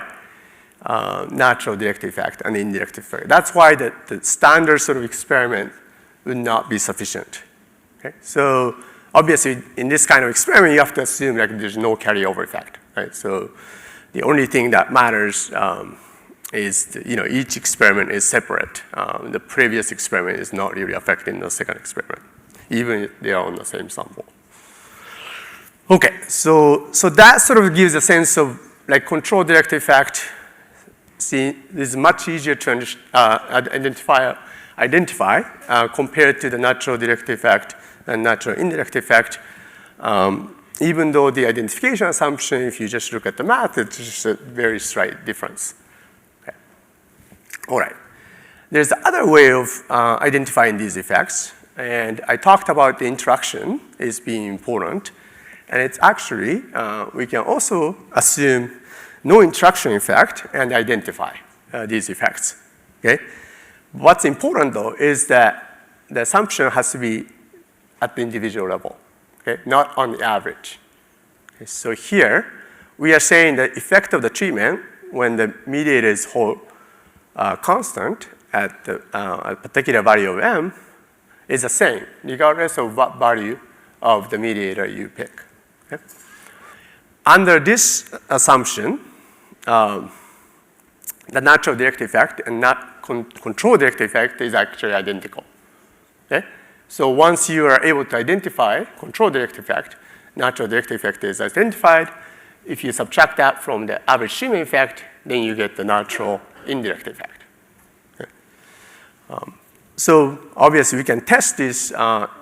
natural direct effect and indirect effect. That's why the standard sort of experiment would not be sufficient. Okay, so obviously in this kind of experiment, you have to assume like there's no carryover effect, right? So the only thing that matters is each experiment is separate. The previous experiment is not really affecting the second experiment, even if they are on the same sample. Okay, so that sort of gives a sense of like control direct effect. See, this is much easier to identify compared to the natural direct effect and natural indirect effect. Even though the identification assumption, if you just look at the math, it's just a very slight difference. Okay. All right. There's the other way of identifying these effects, and I talked about the interaction as being important. And it's actually, we can also assume no interaction effect and identify these effects, okay? What's important though is that the assumption has to be at the individual level, okay? Not on the average. Okay, so here, we are saying the effect of the treatment when the mediator is whole constant at a particular value of m is the same, regardless of what value of the mediator you pick. Okay? Under this assumption, the natural direct effect and not control direct effect is actually identical. Okay? So once you are able to identify control direct effect, natural direct effect is identified. If you subtract that from the average treatment effect, then you get the natural indirect effect. Okay? So obviously we can test this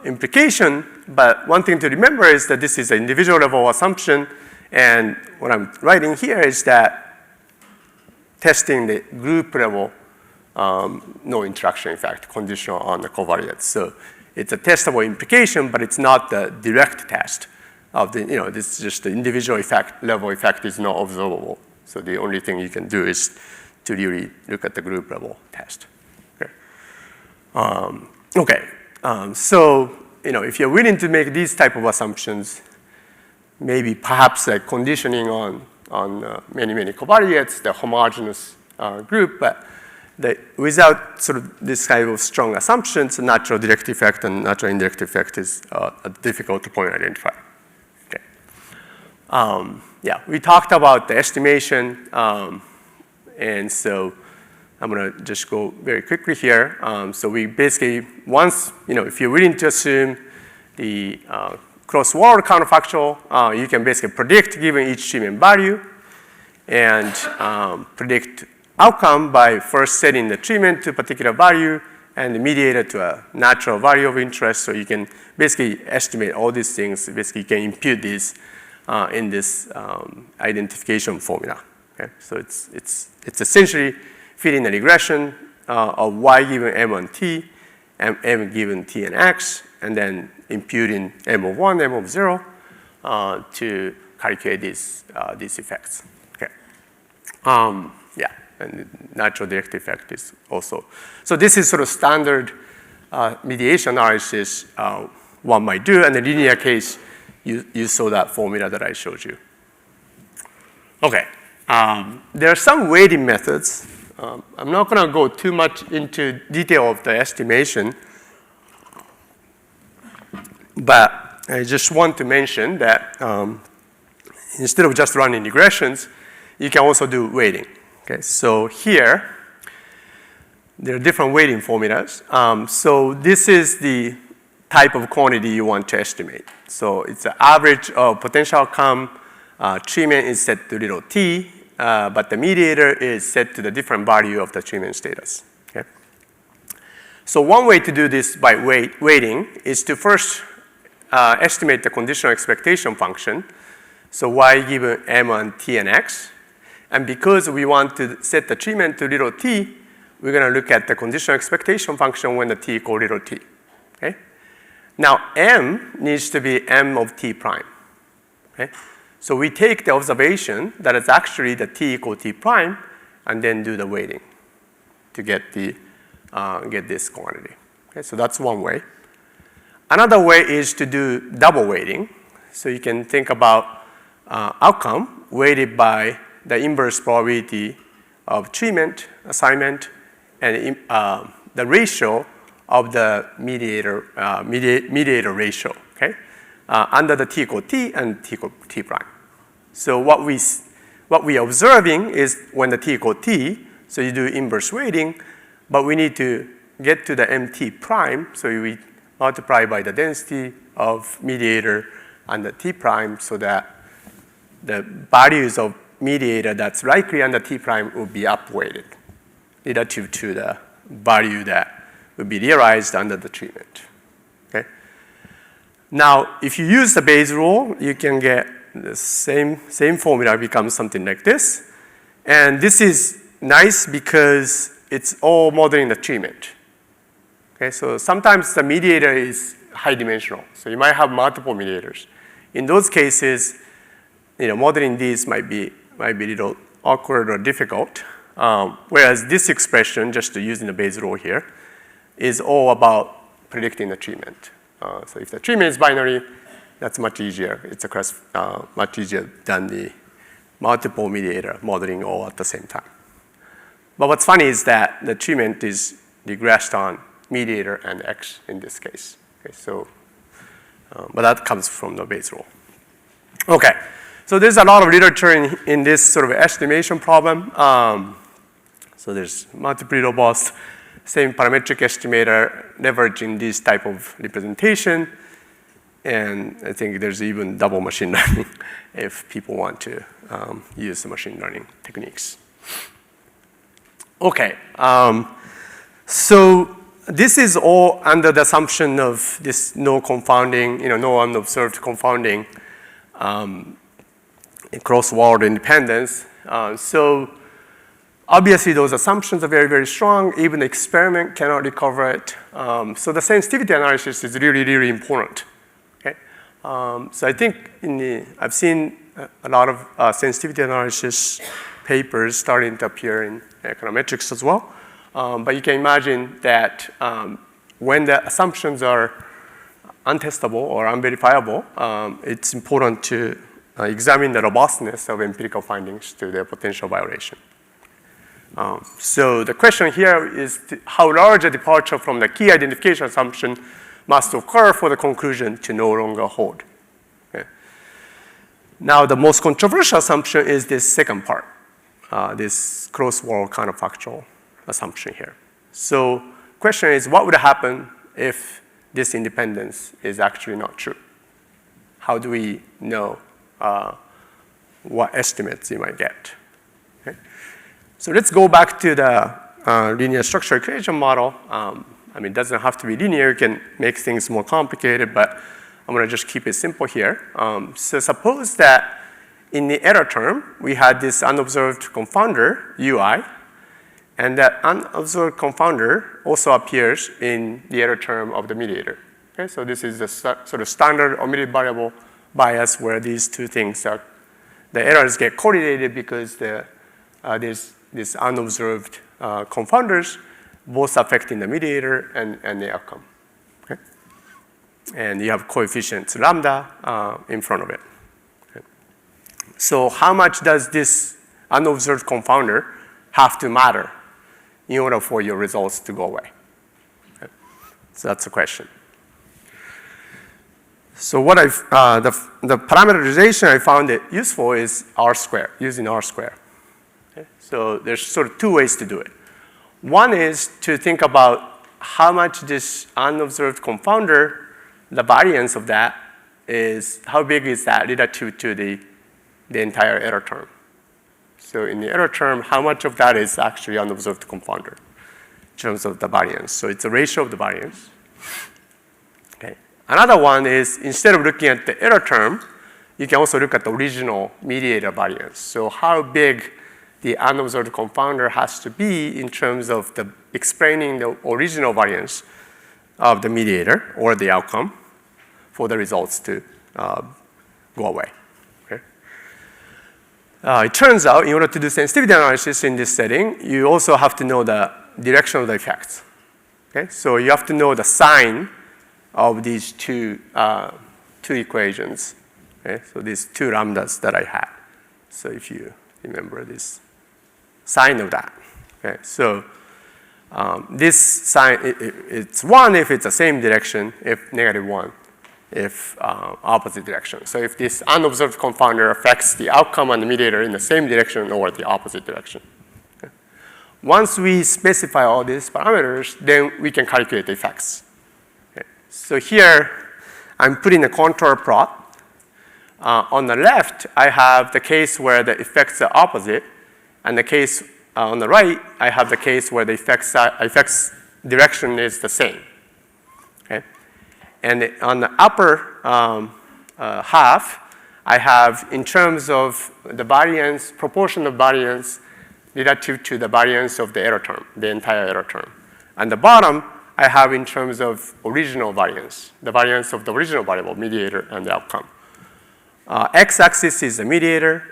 implication, but one thing to remember is that this is an individual level assumption, and what I'm writing here is that testing the group level no interaction effect conditional on the covariance. So it's a testable implication, but it's not the direct test of the, this is just the individual effect, level effect is not observable. So the only thing you can do is to really look at the group level test. So if you're willing to make these type of assumptions, maybe perhaps like conditioning on many covariates, the homogeneous group, but without sort of this kind of strong assumptions, natural direct effect and natural indirect effect is difficult to point identify. Okay. We talked about the estimation, and so I'm going to just go very quickly here. So we basically, once, if you're willing to assume the cross-wall counterfactual, you can basically predict given each treatment value and predict outcome by first setting the treatment to a particular value and the mediator to a natural value of interest. So you can basically estimate all these things. Basically, you can impute these in this identification formula. Okay? So it's essentially fitting the regression of y given m on t, and m given t and x, and then imputing m of 1, m of 0 to calculate these effects. Okay. And natural direct effect is also. So this is sort of standard mediation analysis one might do, and the linear case, you saw that formula that I showed you. Okay. There are some weighting methods. I'm not going to go too much into detail of the estimation, but I just want to mention that instead of just running regressions, you can also do weighting. Okay, so here, there are different weighting formulas. So this is the type of quantity you want to estimate. So it's the average of potential outcome. Treatment is set to little t. But the mediator is set to the different value of the treatment status. Okay? So one way to do this by weighting is to first estimate the conditional expectation function. So y given m on t and x. And because we want to set the treatment to little t, we're going to look at the conditional expectation function when the t equals little t. Okay? Now, m needs to be m of t prime. Okay? So we take the observation that it's actually the t equal t prime, and then do the weighting to get this quantity. Okay? So that's one way. Another way is to do double weighting. So you can think about outcome weighted by the inverse probability of treatment, assignment, and the ratio of the mediator ratio, okay? Under the t equal t and t equal t prime. So what we are observing is when the t equal t, so you do inverse weighting, but we need to get to the mt prime, so we multiply by the density of mediator and the t prime so that the values of mediator that's likely under t prime will be upweighted relative to the value that will be realized under the treatment. Okay? Now, if you use the Bayes rule, you can get the same formula becomes something like this. And this is nice because it's all modeling the treatment. Okay, so sometimes the mediator is high dimensional. So you might have multiple mediators. In those cases, modeling these might be a little awkward or difficult. Whereas this expression, just using the Bayes rule here, is all about predicting the treatment. So if the treatment is binary, that's much easier. It's much easier than the multiple mediator modeling all at the same time. But what's funny is that the treatment is regressed on mediator and x in this case. Okay, so, but that comes from the Bayes rule. Okay, so there's a lot of literature in this sort of estimation problem. So there's multiply robust, same parametric estimator leveraging this type of representation. And I think there's even double machine learning if people want to use the machine learning techniques. Okay, so this is all under the assumption of this no confounding, no unobserved confounding cross-world independence. So obviously those assumptions are very, very strong. Even the experiment cannot recover it. So the sensitivity analysis is really, really important. Okay? So I think I've seen a lot of sensitivity analysis papers starting to appear in econometrics as well. But you can imagine that when the assumptions are untestable or unverifiable, it's important to examine the robustness of empirical findings to their potential violation. So the question here is how large a departure from the key identification assumption must occur for the conclusion to no longer hold. Okay. Now the most controversial assumption is this second part, this cross-world counterfactual assumption here. So question is, what would happen if this independence is actually not true? How do we know what estimates you might get? Okay. So let's go back to the linear structure equation model. It doesn't have to be linear. You can make things more complicated, but I'm going to just keep it simple here. So suppose that in the error term, we had this unobserved confounder, ui, and that unobserved confounder also appears in the error term of the mediator. Okay, so this is the sort of standard omitted variable bias where these two things are, the errors get correlated because there's this unobserved confounders, both affecting the mediator and the outcome. Okay? And you have coefficients lambda in front of it. Okay? So how much does this unobserved confounder have to matter in order for your results to go away? Okay? So that's the question. So what the parameterization I found it useful is R square, using R square. Okay? So there's sort of two ways to do it. One is to think about how much this unobserved confounder, the variance of that is, how big is that relative to the entire error term. So in the error term, how much of that is actually unobserved confounder? terms of the variance. So it's a ratio of the variance. Okay. Another one is, instead of looking at the error term, you can also look at the original mediator variance. So how big the unobserved confounder has to be in terms of the explaining the original variance of the mediator or the outcome for the results to go away. Okay? It turns out, in order to do sensitivity analysis in this setting, you also have to know the direction of the effects. Okay? So you have to know the sign of these two equations. Okay? So these two lambdas that I had. So if you remember this sign of that. Okay? So this sign, it's 1 if it's the same direction, if negative 1 if opposite direction. So if this unobserved confounder affects the outcome and the mediator in the same direction or the opposite direction. Okay. Once we specify all these parameters, then we can calculate the effects. Okay. So here, I'm putting a contour plot. On the left, I have the case where the effects are opposite, and the case on the right, I have the case where the effects direction is the same. Okay? And on the upper half, I have, in terms of the variance, proportion of variance relative to the variance of the error term, the entire error term. And the bottom, I have in terms of original variance, the variance of the original variable, mediator, and the outcome. X-axis is the mediator,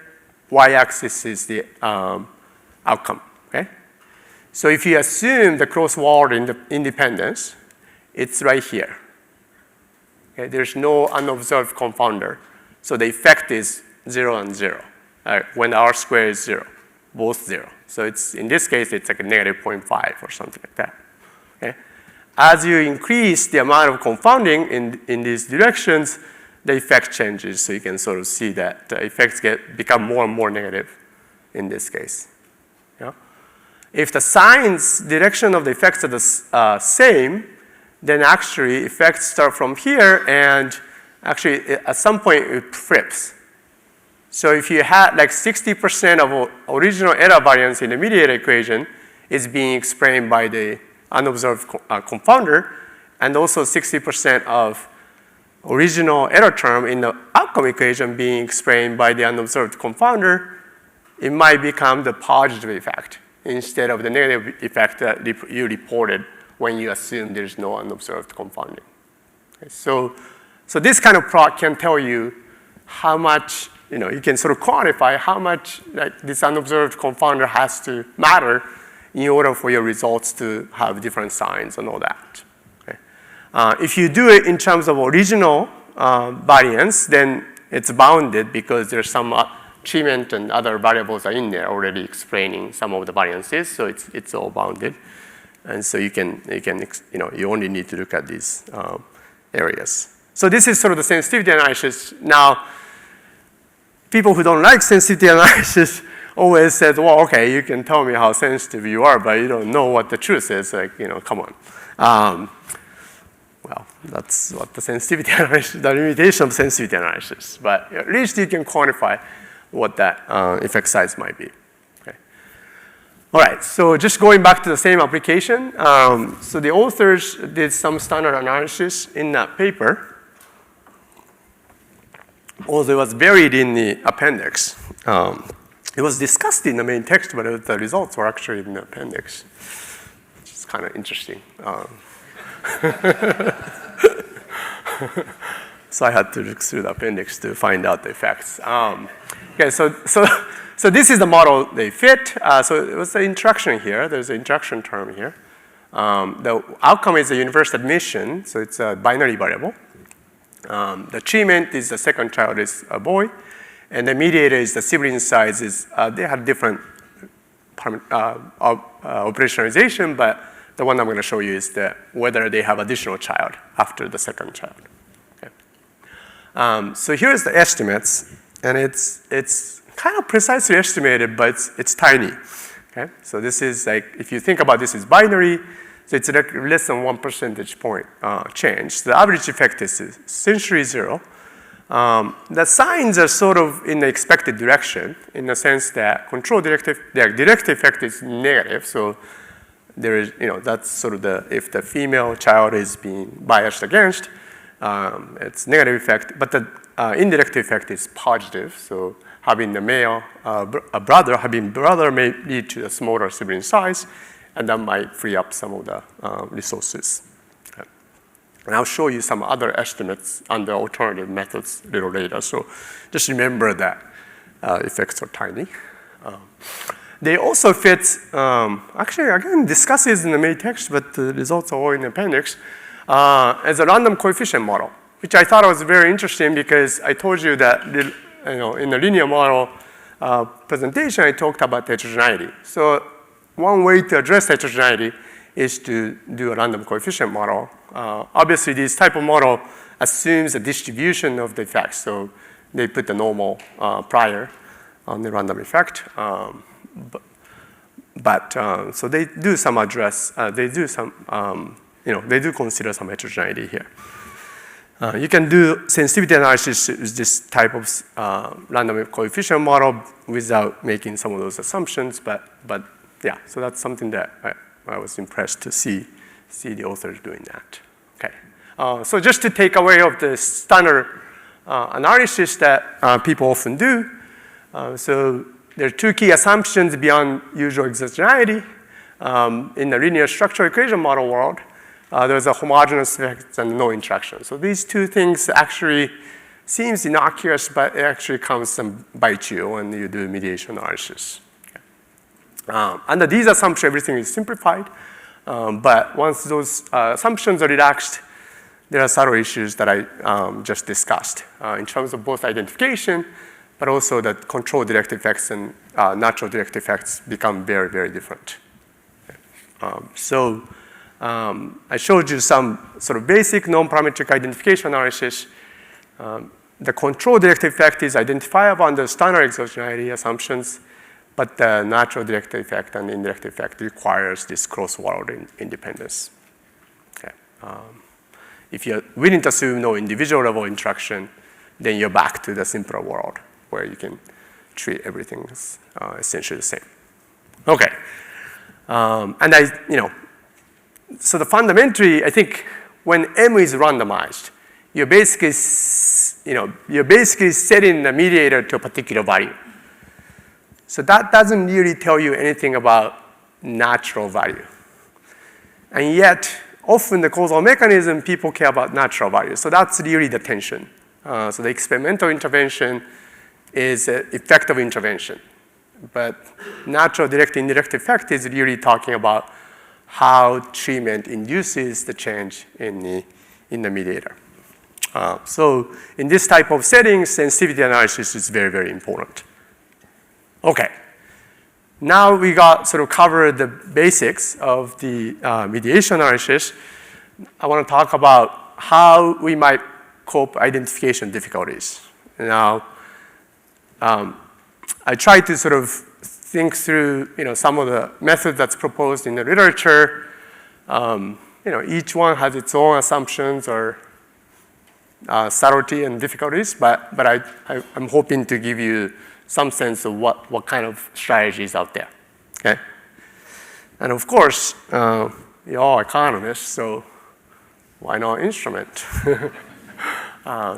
y-axis is the outcome. Okay? So if you assume the cross-word independence, it's right here. Okay? There's no unobserved confounder. So the effect is 0 and 0. When R squared is 0, both 0. So it's, in this case, it's like a negative 0.5 or something like that. Okay? As you increase the amount of confounding in these directions, the effect changes. So you can sort of see that the effects become more and more negative in this case. Yeah? If the signs, direction of the effects are the same, then actually effects start from here, and actually at some point it flips. So if you had like 60% of original error variance in the mediator equation is being explained by the unobserved confounder, and also 60% of original error term in the outcome equation being explained by the unobserved confounder, it might become the positive effect instead of the negative effect that you reported when you assume there's no unobserved confounding. Okay, so this kind of plot can tell you how much, you can sort of quantify how much this unobserved confounder has to matter in order for your results to have different signs and all that. If you do it in terms of original variance, then it's bounded because there's some treatment and other variables are in there already explaining some of the variances, so it's all bounded. And so you only need to look at these areas. So this is sort of the sensitivity analysis. Now, people who don't like sensitivity analysis always said, well, okay, you can tell me how sensitive you are, but you don't know what the truth is. Like, come on. Well, that's what the sensitivity analysis, the limitation of sensitivity analysis. But at least you can quantify what that effect size might be. Okay. All right, so just going back to the same application. So the authors did some standard analysis in that paper. Although it was buried in the appendix. It was discussed in the main text, but the results were actually in the appendix, which is kind of interesting. So I had to look through the appendix to find out the effects. Okay, so this is the model they fit. So it was the interaction here. There's an interaction term here. The outcome is a universal admission, so it's a binary variable. The treatment is the second child is a boy, and the mediator is the sibling size is, they have different operationalization, but the one I'm going to show you is whether they have additional child after the second child. Okay. So here's the estimates, and it's kind of precisely estimated, but it's tiny. Okay. So this is like, if you think about this as binary, so it's like less than 1 percentage point change. The average effect is essentially 0. The signs are sort of in the expected direction in the sense that the direct effect is negative, so there is, that's sort of if the female child is being biased against, it's negative effect, but the indirect effect is positive. So having the male, having brother may lead to a smaller sibling size, and that might free up some of the resources. Okay. And I'll show you some other estimates under alternative methods a little later. So just remember that effects are tiny. They also fit, actually, I can discuss this in the main text, but the results are all in the appendix, as a random coefficient model, which I thought was very interesting because I told you that in the linear model presentation, I talked about heterogeneity. So one way to address heterogeneity is to do a random coefficient model. Obviously, this type of model assumes a distribution of the effects. So they put the normal prior on the random effect. So they do some address, they do consider some heterogeneity here. You can do sensitivity analysis with this type of random coefficient model without making some of those assumptions, but yeah, so that's something that I was impressed to see the authors doing that. Okay, so just to take away of the standard analysis that people often do, so there are two key assumptions beyond usual exogeneity. In the linear structural equation model world, there's a homogeneous effect and no interaction. So these two things actually seems innocuous, but it actually comes and bite you when you do mediation analysis. Okay. Under these assumptions, everything is simplified. But once those assumptions are relaxed, there are subtle issues that I just discussed in terms of both identification, but also that control direct effects and natural direct effects become very, very different. Okay. I showed you some sort of basic non-parametric identification analysis. The control direct effect is identifiable under standard exogeneity assumptions, but the natural direct effect and indirect effect requires this cross-world independence. Okay. If you're willing to assume no individual level interaction, then you're back to the simpler world where you can treat everything as essentially the same. Okay. So the fundamentally, I think when M is randomized, you're basically setting the mediator to a particular value. So that doesn't really tell you anything about natural value. And yet, often the causal mechanism, people care about natural value. So that's really the tension. So the experimental intervention is an effective intervention. But natural direct indirect effect is really talking about how treatment induces the change in the mediator. So in this type of setting, sensitivity analysis is very, very important. Okay. Now we got sort of covered the basics of the mediation analysis. I want to talk about how we might cope identification difficulties. Now, I try to sort of think through, some of the methods that's proposed in the literature. Each one has its own assumptions or subtlety and difficulties, but I'm hoping to give you some sense of what kind of strategies out there. Okay, and of course, you're all economists, so why not instrument?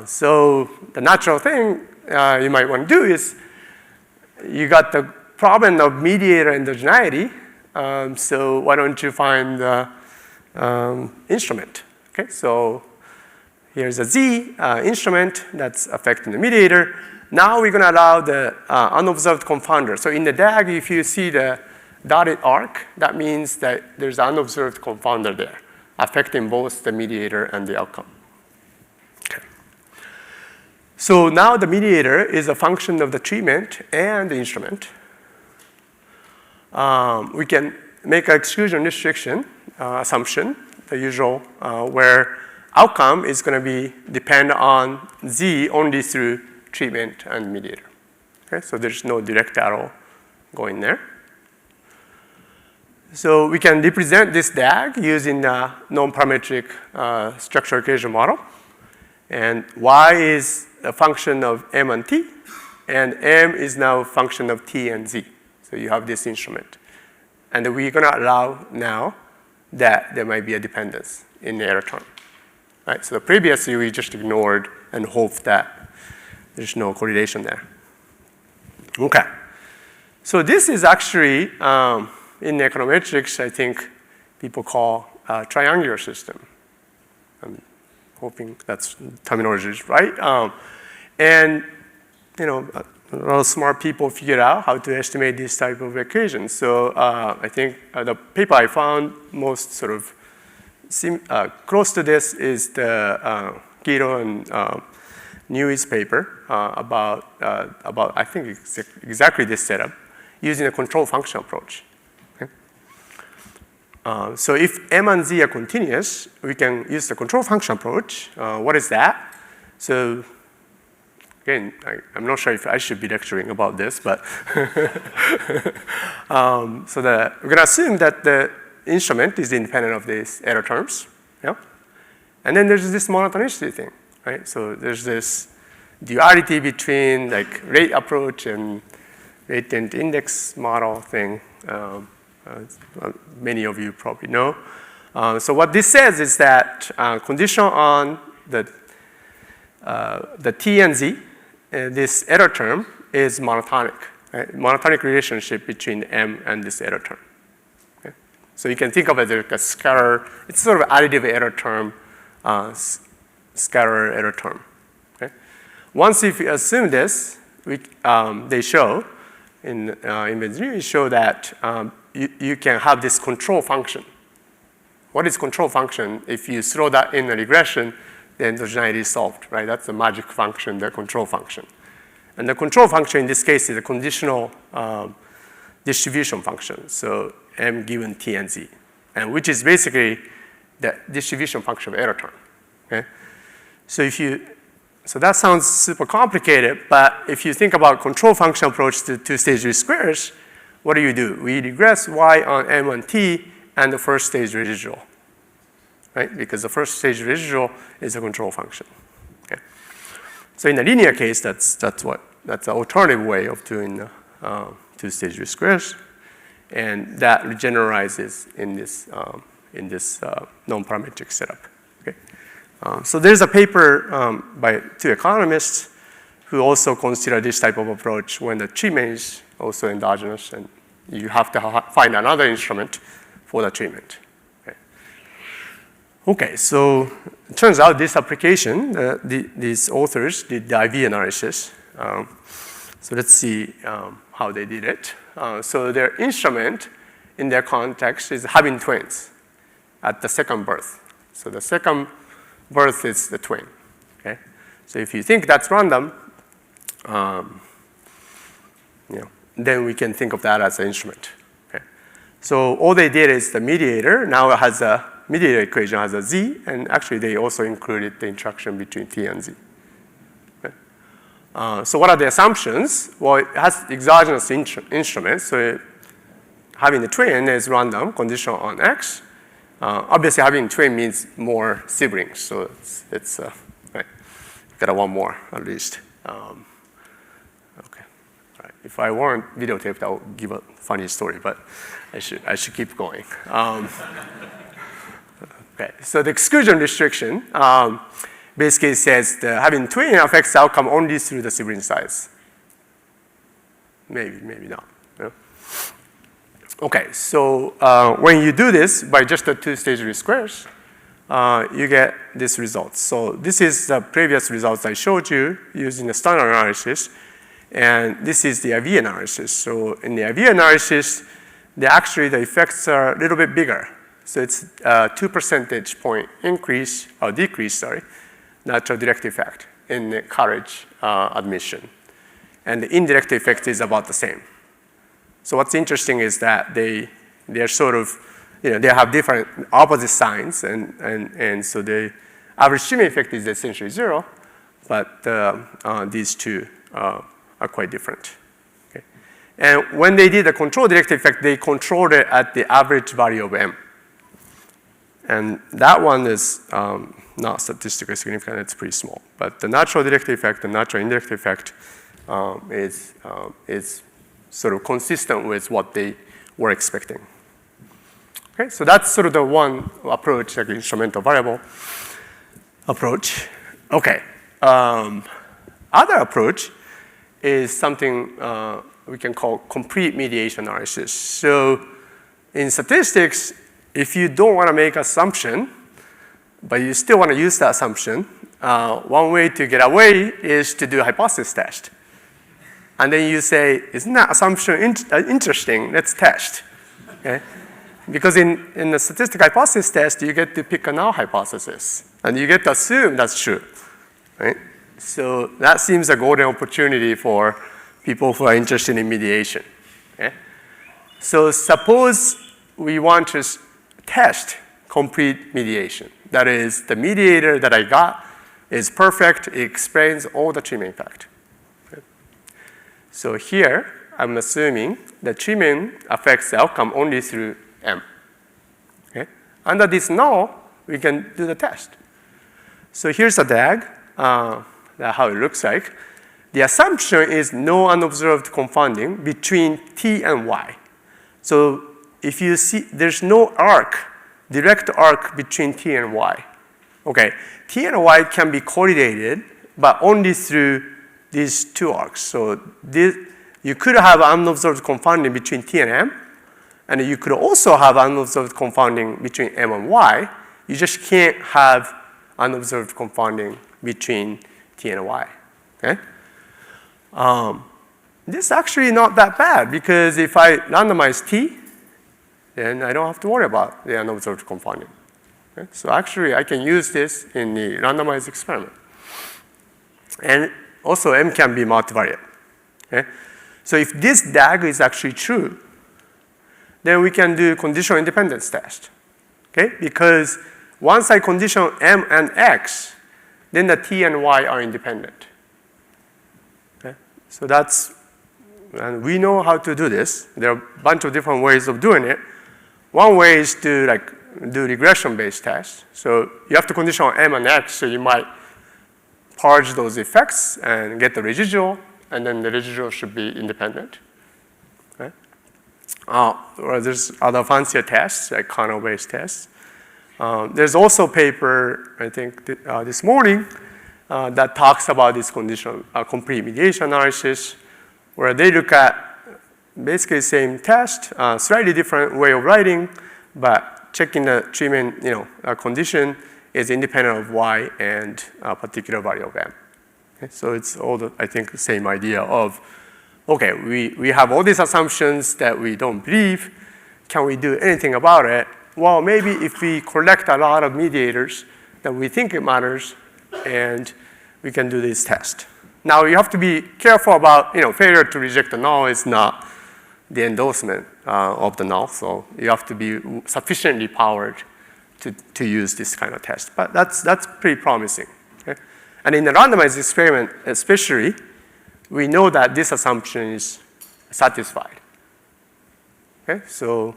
So the natural thing you might want to do is you got the problem of mediator endogeneity, so why don't you find the instrument? Okay, so here's a Z instrument that's affecting the mediator. Now we're going to allow the unobserved confounder. So in the DAG, if you see the dotted arc, that means that there's an unobserved confounder there, affecting both the mediator and the outcome. Okay. So now the mediator is a function of the treatment and the instrument. We can make an exclusion restriction assumption, the usual, where outcome is going to depend on Z only through treatment and mediator. Okay, so there's no direct arrow going there. So we can represent this DAG using the non-parametric structural equation model. And Y is a function of M and T, and M is now a function of T and Z. So you have this instrument. And we're going to allow now that there might be a dependence in the error term. Right? So previously, we just ignored and hoped that there's no correlation there. Okay. So this is actually, in econometrics, I think people call a triangular system. I'm hoping that's terminology is right. And a lot of smart people figured out how to estimate this type of equations. So I think the paper I found most sort of close to this is the Giro and Newey's paper about I think exactly this setup using a control function approach. Okay? So if M and Z are continuous, we can use the control function approach. What is that? So again, I'm not sure if I should be lecturing about this, but so we're going to assume that the instrument is independent of these error terms. Yeah? And then there's this monotonicity thing, right? So there's this duality between like rate approach and latent index model thing. Many of you probably know. So what this says is that condition on the T and Z, this error term is monotonic, right? Monotonic relationship between M and this error term. Okay? So you can think of it as like a scalar, it's sort of additive error term, scalar error term. Okay? Once if you assume this, they show, in engineering, show that you can have this control function. What is control function? If you throw that in a regression, the endogeneity is solved, right? That's the magic function, the control function. And the control function in this case is a conditional distribution function. So M given T and Z, and which is basically the distribution function of error term. Okay? So that sounds super complicated, but if you think about control function approach to two-stage least squares, what do? We regress Y on M and T and the first stage residual. Right? Because the first stage residual is a control function. Okay? So in the linear case, that's an alternative way of doing two-stage least squares, and that regenerizes in this non-parametric setup. Okay? So there's a paper by two economists who also consider this type of approach when the treatment is also endogenous, and you have to find another instrument for the treatment. Okay, so it turns out this application, these authors did the IV analysis. So let's see how they did it. So their instrument in their context is having twins at the second birth. So the second birth is the twin. Okay? So if you think that's random, then we can think of that as an instrument. Okay? So all they did is the mediator now has a mediator equation has a Z, and actually they also included the interaction between T and Z. Okay? So what are the assumptions? Well, it has exogenous instruments, so having the twin is random, conditional on X. Obviously, having twin means more siblings, so it's right. Got one more at least. Okay, all right. If I weren't videotaped, I would give a funny story, but I should keep going. Okay, so the exclusion restriction basically says that having twin affects the outcome only through the sibling size. Maybe not. Yeah. Okay, so when you do this by just the two-stage least squares, you get this result. So this is the previous results I showed you using the standard analysis, and this is the IV analysis. So in the IV analysis, actually the effects are a little bit bigger. So it's 2 percentage point increase, or decrease, sorry, natural direct effect in the college admission. And the indirect effect is about the same. So what's interesting is that they're sort of, they have different opposite signs, and so the average treatment effect is essentially 0, but these two are quite different. Okay? And when they did the control direct effect, they controlled it at the average value of M. And that one is not statistically significant, it's pretty small. But the natural direct effect and natural indirect effect is sort of consistent with what they were expecting. Okay, so that's sort of the one approach, like instrumental variable approach. Okay, other approach is something we can call complete mediation analysis. So in statistics, if you don't want to make assumption, but you still want to use the assumption, one way to get away is to do a hypothesis test. And then you say, isn't that assumption interesting? Let's test. Okay? Because in the statistical hypothesis test, you get to pick a null hypothesis. And you get to assume that's true. Right? So that seems a golden opportunity for people who are interested in mediation. Okay? So suppose we want to test complete mediation. That is, the mediator that I got is perfect. It explains all the treatment effect. Okay? So here, I'm assuming the treatment affects the outcome only through M. Okay? Under this null, we can do the test. So here's a DAG, that's how it looks like. The assumption is no unobserved confounding between T and Y. So if you see, there's no arc, direct arc between T and Y. Okay, T and Y can be correlated, but only through these two arcs. So you could have unobserved confounding between T and M, and you could also have unobserved confounding between M and Y. You just can't have unobserved confounding between T and Y. Okay? This is actually not that bad, because if I randomize T, then I don't have to worry about the unobserved confounding. Okay? So actually, I can use this in the randomized experiment. And also, M can be multivariate. Okay? So if this DAG is actually true, then we can do conditional independence test. Okay? Because once I condition M and X, then the T and Y are independent. Okay? So and we know how to do this. There are a bunch of different ways of doing it. One way is to do regression-based tests. So you have to condition M and X, so you might purge those effects and get the residual, and then the residual should be independent. Okay? Or there's other fancier tests, like kernel-based tests. There's also a paper, I think, this morning that talks about this condition, complete mediation analysis, where they look at basically the same test, slightly different way of writing, but checking the treatment condition is independent of Y and a particular value of M. Okay? So it's all, I think, the same idea of, okay, we have all these assumptions that we don't believe. Can we do anything about it? Well, maybe if we collect a lot of mediators that we think it matters, and we can do this test. Now, you have to be careful about, failure to reject the null is not the endorsement of the null, so you have to be sufficiently powered to use this kind of test. But that's pretty promising. Okay? And in the randomized experiment, especially, we know that this assumption is satisfied. Okay? So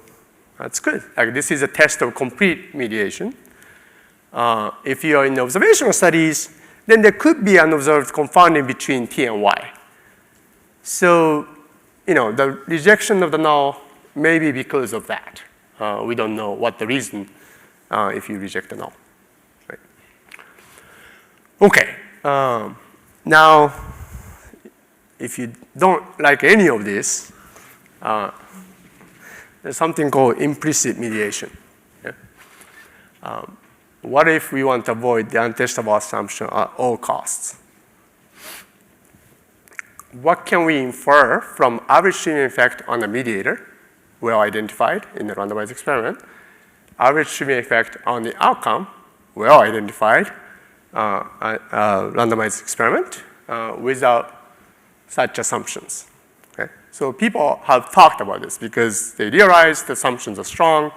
that's good. Like, this is a test of complete mediation. If you are in observational studies, then there could be an observed confounding between T and Y. So, the rejection of the null may be because of that. We don't know what the reason if you reject the null. Right. Okay. Now, if you don't like any of this, there's something called implicit mediation. Yeah? What if we want to avoid the untestable assumption at all costs? What can we infer from average treatment effect on the mediator, well identified in the randomized experiment, average treatment effect on the outcome, well identified, randomized experiment, without such assumptions? Okay? So people have talked about this because they realize the assumptions are strong,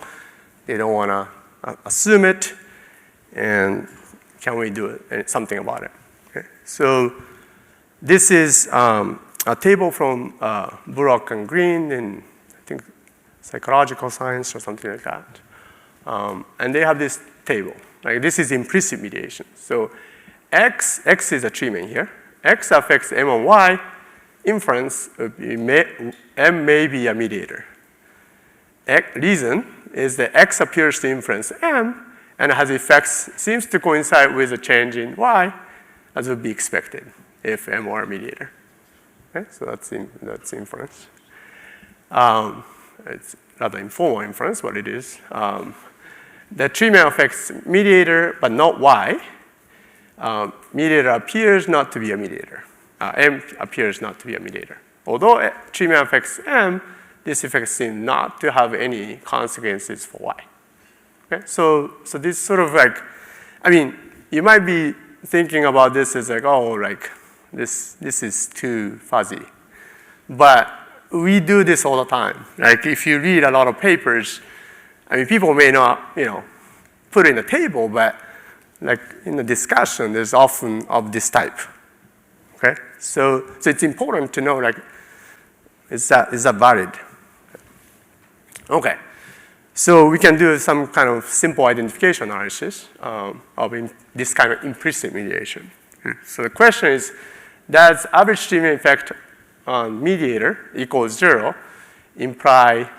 they don't want to assume it, and can we do something about it? Okay? So this is a table from Bullock and Green in, I think, psychological science or something like that. And they have this table. Like, this is implicit mediation. So X is a treatment here. X affects M and Y. Inference, M may be a mediator. Reason, is that X appears to influence M and has effects, seems to coincide with a change in Y, as would be expected if M were a mediator. Okay, so that's inference. It's rather informal inference, but it is. The treatment affects mediator, but not Y. Mediator appears not to be a mediator. M appears not to be a mediator. Although treatment affects M, this effect seems not to have any consequences for Y. Okay? So this sort of like, I mean, you might be thinking about this as like, oh, like this is too fuzzy. But we do this all the time. Like if you read a lot of papers, I mean, people may not, put it in a table, but like in the discussion, there's often of this type. Okay? So it's important to know, like, is that valid? Okay. So we can do some kind of simple identification analysis of this kind of implicit mediation. So the question is, does average treatment effect on mediator equals 0 imply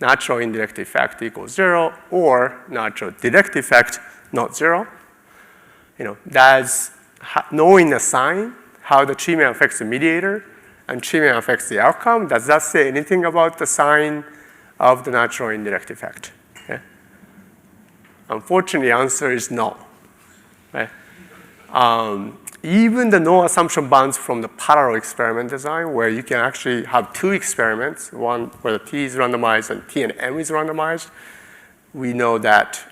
natural indirect effect equals 0 or natural direct effect not 0? Does knowing the sign, how the treatment affects the mediator and treatment affects the outcome, does that say anything about the sign of the natural indirect effect? Okay? Unfortunately, the answer is no. Okay? Even the no assumption bounds from the parallel experiment design, where you can actually have two experiments, one where the T is randomized and T and M is randomized, we know that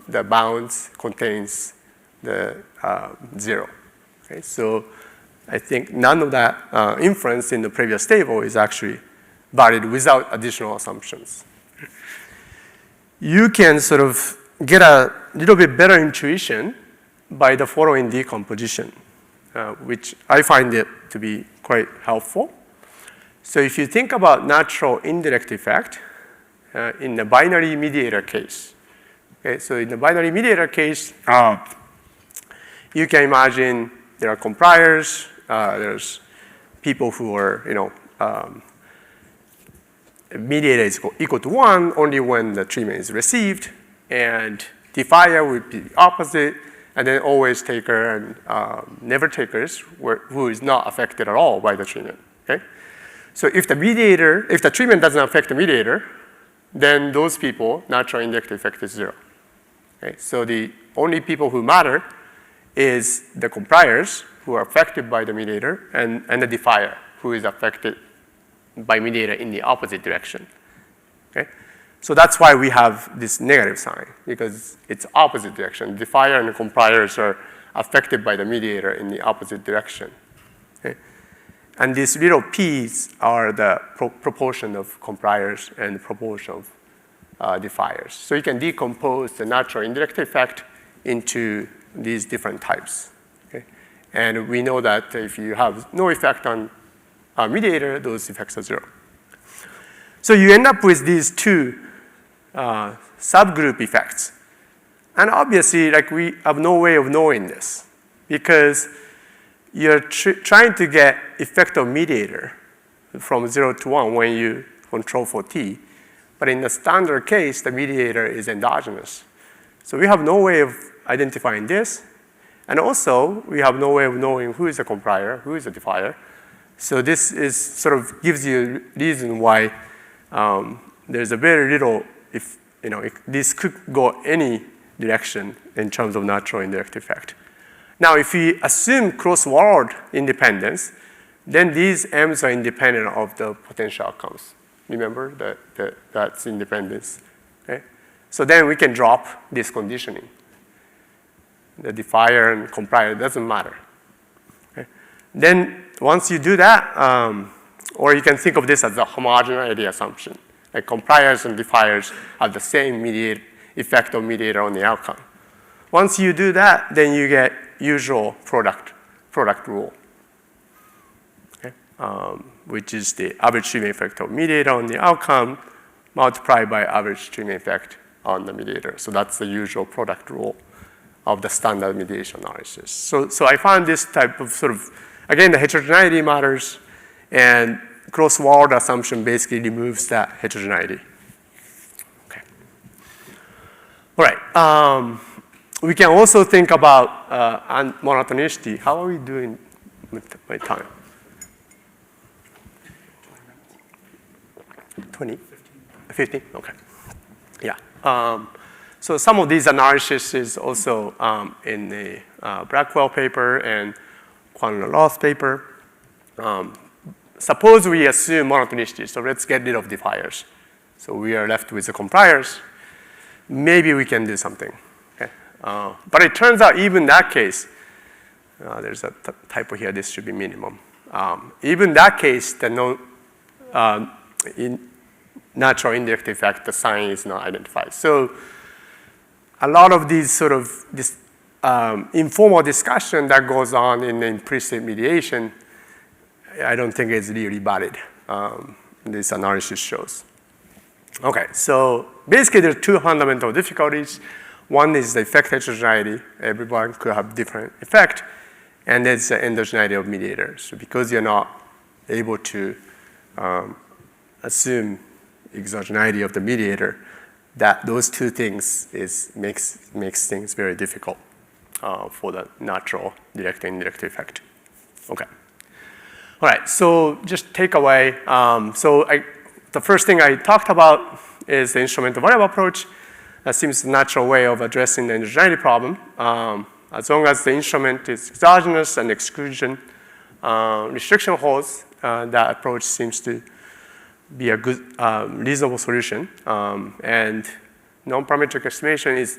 the bounds contains the 0. Okay? So I think none of that inference in the previous table is actually valid without additional assumptions. You can sort of get a little bit better intuition by the following decomposition, which I find it to be quite helpful. So if you think about natural indirect effect in the binary mediator case, okay, so in the binary mediator case, you can imagine there are compliers, there's people who are, mediator is equal to 1 only when the treatment is received, and defier would be the opposite, and then always taker and never takers who is not affected at all by the treatment. Okay? So if the treatment doesn't affect the mediator, then those people, natural indirect effect is 0. Okay? So the only people who matter is the compliers who are affected by the mediator and the defier who is affected by mediator in the opposite direction. Okay? So that's why we have this negative sign, because it's opposite direction. Defier and the compliers are affected by the mediator in the opposite direction. Okay? And these little p's are the proportion of compliers and the proportion of defiers. So you can decompose the natural indirect effect into these different types. Okay? And we know that if you have no effect on a mediator, those effects are 0. So you end up with these two subgroup effects. And obviously, like, we have no way of knowing this, because you're trying to get effect of mediator from 0 to 1 when you control for T. But in the standard case, the mediator is endogenous. So we have no way of identifying this. And also, we have no way of knowing who is a complier, who is a defier. So this is sort of gives you a reason why there's a very little, if this could go any direction in terms of natural indirect effect. Now, if we assume cross-word independence, then these M's are independent of the potential outcomes. Remember that that's independence. Okay? So then we can drop this conditioning. The defier and complier doesn't matter. Okay? Then once you do that, or you can think of this as a homogeneity assumption. Like compliers and defiers have the same effect of mediator on the outcome. Once you do that, then you get usual product rule, okay? Which is the average treatment effect of mediator on the outcome multiplied by average treatment effect on the mediator. So that's the usual product rule of the standard mediation analysis. So I found this type of sort of, again, the heterogeneity matters, and cross-word assumption basically removes that heterogeneity. All right. We can also think about monotonicity. How are we doing with my time? 20? 15? Okay. Yeah. So some of these analysis is also in the Blackwell paper and Kwan-Roth paper. Suppose we assume monotonicity, so let's get rid of the fires. So we are left with the compliers. Maybe we can do something. Okay? But it turns out even in that case, there's a typo here, this should be minimum. Even in that case, the natural indirect effect, the sign is not identified. So a lot of these sort of this informal discussion that goes on in implicit mediation, I don't think is really valid. This analysis shows. Okay, so basically there are two fundamental difficulties. One is the effect heterogeneity. Everyone could have different effect. And there's the endogeneity of mediators. So because you're not able to assume exogeneity of the mediator, that those two things makes things very difficult for the natural direct and indirect effect. Okay. All right, so just take away. The first thing I talked about is the instrumental variable approach. That seems the natural way of addressing the endogeneity problem. As long as the instrument is exogenous and exclusion restriction holds, that approach seems to be a good, reasonable solution. And non-parametric estimation is,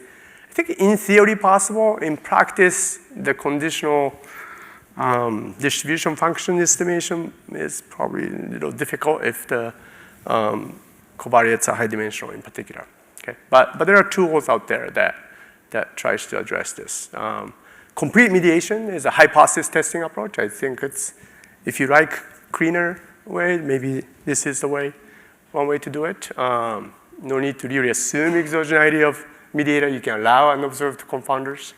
I think, in theory possible. In practice, the conditional distribution function estimation is probably a little difficult if the covariates are high dimensional in particular. Okay? But there are tools out there that tries to address this. Complete mediation is a hypothesis testing approach. I think it's, if you like cleaner way, maybe this is the way, one way to do it. No need to really assume exogeneity of mediator. You can allow unobserved confounders.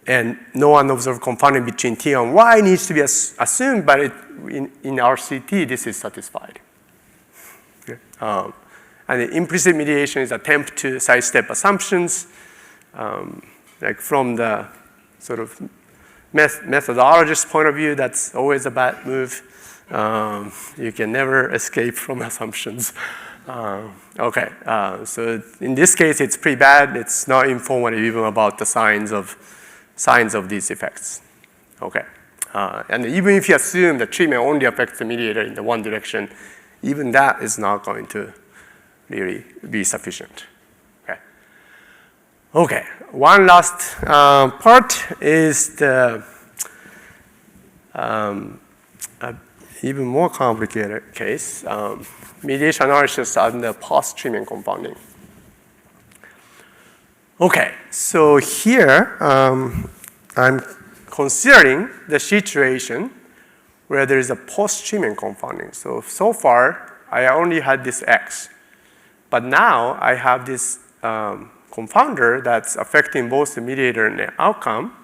And no unobserved confounding between T and Y needs to be assumed, but in RCT, this is satisfied. Okay. And the implicit mediation is attempt to sidestep assumptions, like from the sort of methodologist point of view, that's always a bad move. You can never escape from assumptions. Okay, so in this case, it's pretty bad. It's not informative even about the signs of these effects. Okay, and even if you assume the treatment only affects the mediator in the one direction, even that is not going to really be sufficient. Okay. Okay. One last part is the even more complicated case, mediation analysis under post-treatment confounding. Okay, so here I'm considering the situation where there is a post-treatment confounding. So far, I only had this X. But now I have this confounder that's affecting both the mediator and the outcome,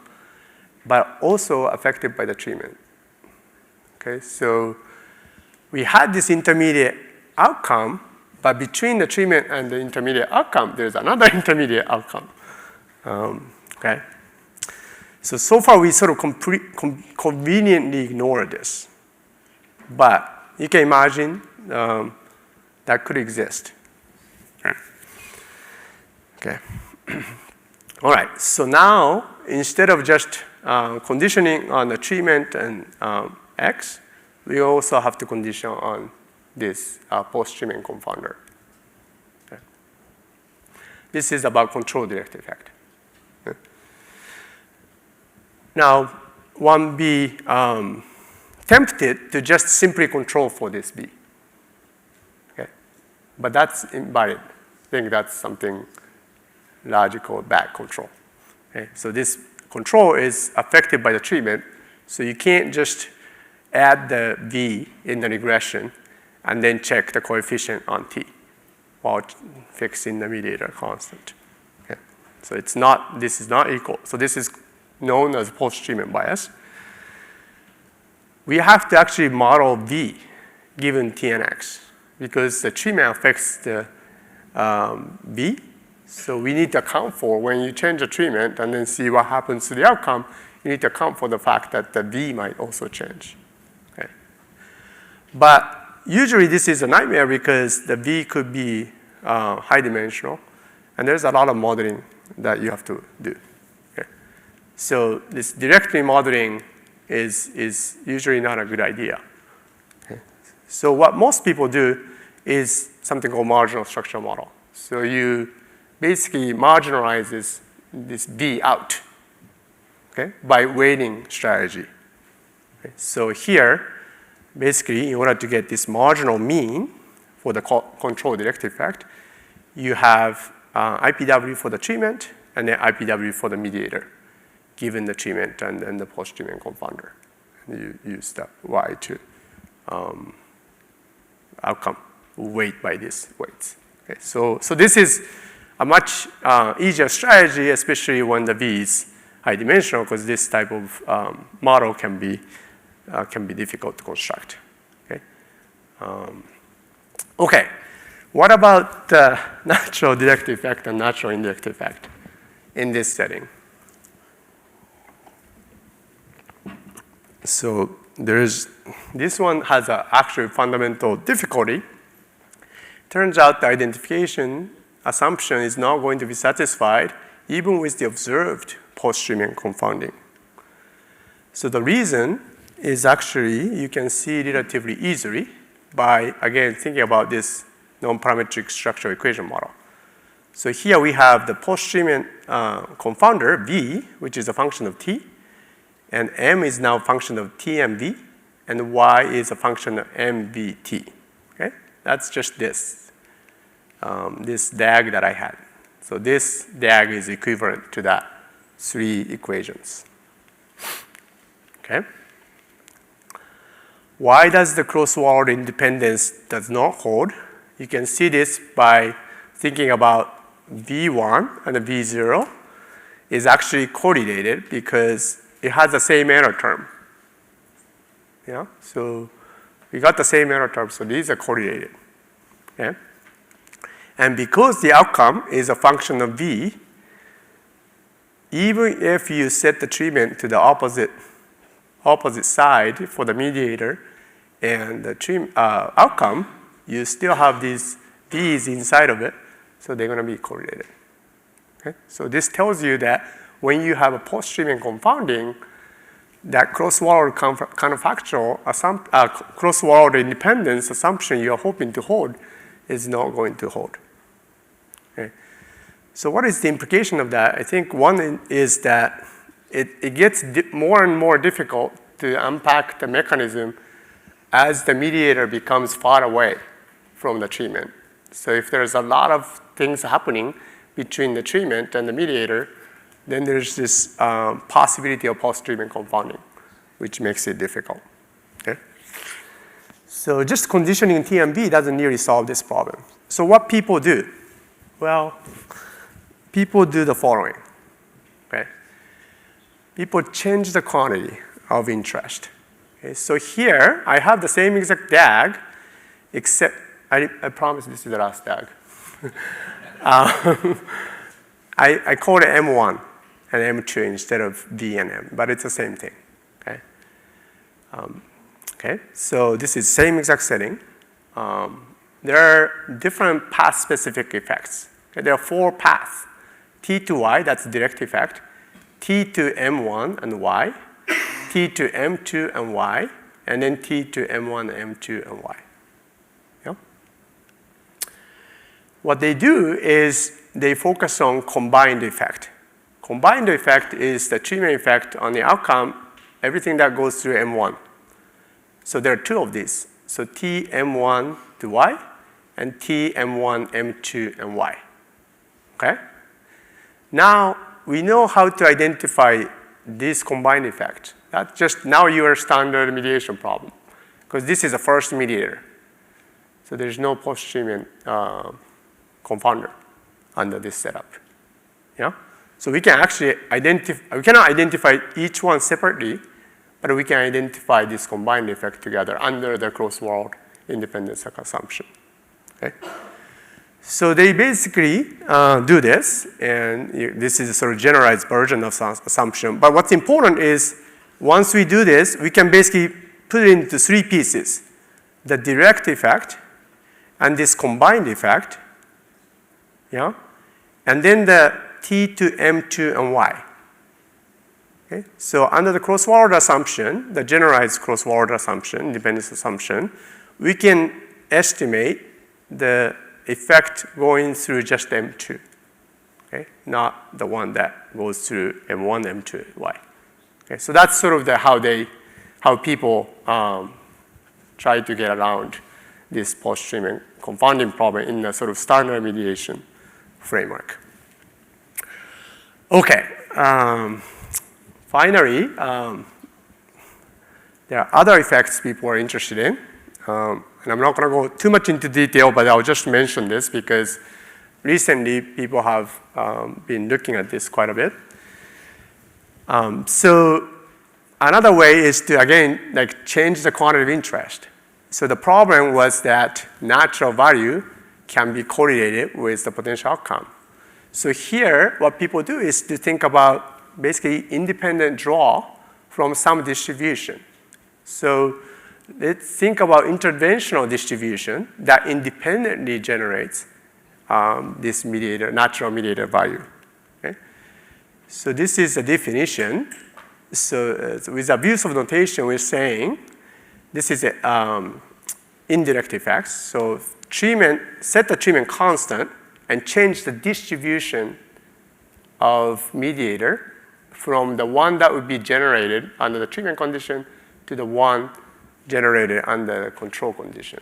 but also affected by the treatment. Okay, so we had this intermediate outcome, but between the treatment and the intermediate outcome, there's another intermediate outcome. Okay, so far we sort of conveniently ignore this, but you can imagine that could exist. Okay. All right. So now, instead of just conditioning on the treatment and X, we also have to condition on this post-treatment confounder. Okay. This is about control direct effect. Okay. Now, one be tempted to just simply control for this B. Okay. But that's invalid. I think that's something logical bad control. Okay? So this control is affected by the treatment, so you can't just add the V in the regression and then check the coefficient on T while fixing the mediator constant. Okay? So this is not equal. So this is known as post-treatment bias. We have to actually model V given T and X because the treatment affects the V. So we need to account for when you change the treatment and then see what happens to the outcome, you need to account for the fact that the V might also change. Okay. But usually this is a nightmare because the V could be high dimensional, and there's a lot of modeling that you have to do. Okay. So this directly modeling is usually not a good idea. Okay. So what most people do is something called marginal structural model. So you basically marginalize this V out, okay, by weighting strategy. Okay. So here, basically, in order to get this marginal mean for the control direct effect, you have IPW for the treatment and then IPW for the mediator, given the treatment and then the post-treatment confounder. And you use the Y to outcome weight by these weights. Okay. So this is a much easier strategy, especially when the V is high dimensional, because this type of model can be difficult to construct. Okay. Okay. What about the natural direct effect and natural indirect effect in this setting? So this one has an actual fundamental difficulty. Turns out the identification assumption is not going to be satisfied even with the observed post-treatment confounding. So the reason is actually you can see relatively easily by, again, thinking about this non-parametric structural equation model. So here we have the post-treatment confounder, V, which is a function of T, and M is now a function of TMV, and Y is a function of MVT. Okay? That's just this DAG that I had. So this DAG is equivalent to that 3 equations. Okay? Why does the cross-word independence does not hold? You can see this by thinking about V1 and the V0 is actually correlated because it has the same error term. Yeah? So we got the same error term, so these are correlated. Okay? And because the outcome is a function of V, even if you set the treatment to the opposite side for the mediator and the outcome, you still have these V's inside of it, so they're going to be correlated. Okay? So this tells you that when you have a post-treatment confounding, that cross-word counterfactual cross-word independence assumption you're hoping to hold is not going to hold. Okay? So what is the implication of that? I think one is that it gets more and more difficult to unpack the mechanism as the mediator becomes far away from the treatment. So if there's a lot of things happening between the treatment and the mediator, then there's this possibility of post-treatment confounding, which makes it difficult. Okay? So just conditioning TMV doesn't really solve this problem. So what people do? Well, people do the following. Okay? People change the quantity of interest. Okay? So here, I have the same exact DAG, except I promise this is the last DAG. I call it M1 and M2 instead of V and M, but it's the same thing. Okay? Okay, so this is same exact setting. There are different path-specific effects. Okay? There are 4 paths. T to Y, that's direct effect. T to M1 and Y. T to M2 and Y. And then T to M1, M2, and Y. Yeah? What they do is they focus on combined effect. Combined effect is the treatment effect on the outcome, everything that goes through M1. So there are 2 of these. So T M1 to Y and T M1, M2, and Y. Okay? Now, we know how to identify this combined effect. That's just now your standard mediation problem, because this is the first mediator. So there's no post-treatment confounder under this setup. Yeah? So we can actually we cannot identify each one separately, but we can identify this combined effect together under the cross-word independence assumption. Okay? So they basically do this, and this is a sort of generalized version of assumption. But what's important is once we do this, we can basically put it into three pieces: the direct effect, and this combined effect, yeah, and then the T to M2 and Y. Okay? So under the cross-forward assumption, the generalized cross-forward assumption, independence assumption, we can estimate the effect going through just M2, okay? Not the one that goes through M1, M2, Y. Okay? So that's sort of how people try to get around this post-treatment confounding problem in a sort of standard mediation framework. Okay. Finally, there are other effects people are interested in. And I'm not going to go too much into detail, but I'll just mention this because recently people have been looking at this quite a bit. So another way is to, again, like change the quantitative interest. So the problem was that natural value can be correlated with the potential outcome. So here, what people do is to think about basically independent draw from some distribution. So let's think about interventional distribution that independently generates this mediator, natural mediator value. Okay? So this is a definition. So with abuse of notation, we're saying this is indirect effects. So set the treatment constant and change the distribution of mediator from the one that would be generated under the treatment condition to the one generated under the control condition.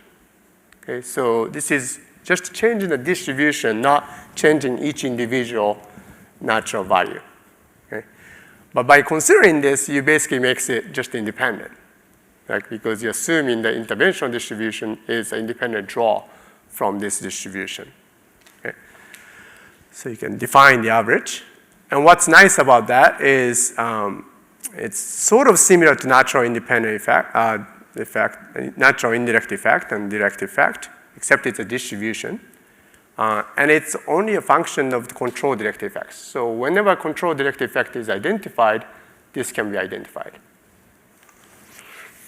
Okay, so this is just changing the distribution, not changing each individual natural value. Okay? But by considering this, you basically makes it just independent, like because you're assuming the interventional distribution is an independent draw from this distribution. Okay? So you can define the average. And what's nice about that is it's sort of similar to natural independent effect, natural indirect effect and direct effect, except it's a distribution. And it's only a function of the control direct effects. So whenever control direct effect is identified, this can be identified.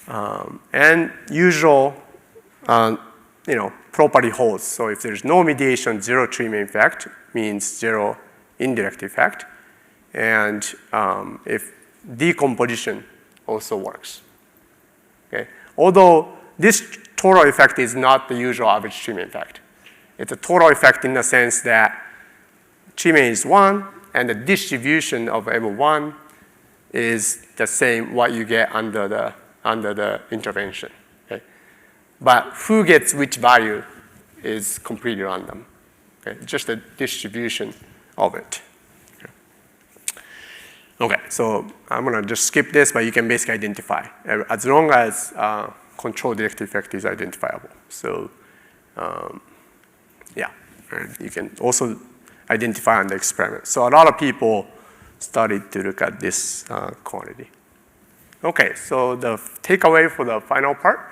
And usual property holds. So if there's no mediation, zero treatment effect means zero indirect effect. And if decomposition also works. Okay? Although this total effect is not the usual average treatment effect. It's a total effect in the sense that treatment is 1, and the distribution of M1 is the same what you get under the intervention. Okay? But who gets which value is completely random. Okay? Just the distribution of it. Okay, so I'm going to just skip this, but you can basically identify as long as control direct effect is identifiable. So, yeah, and you can also identify on the experiment. So a lot of people started to look at this quantity. Okay, so the takeaway for the final part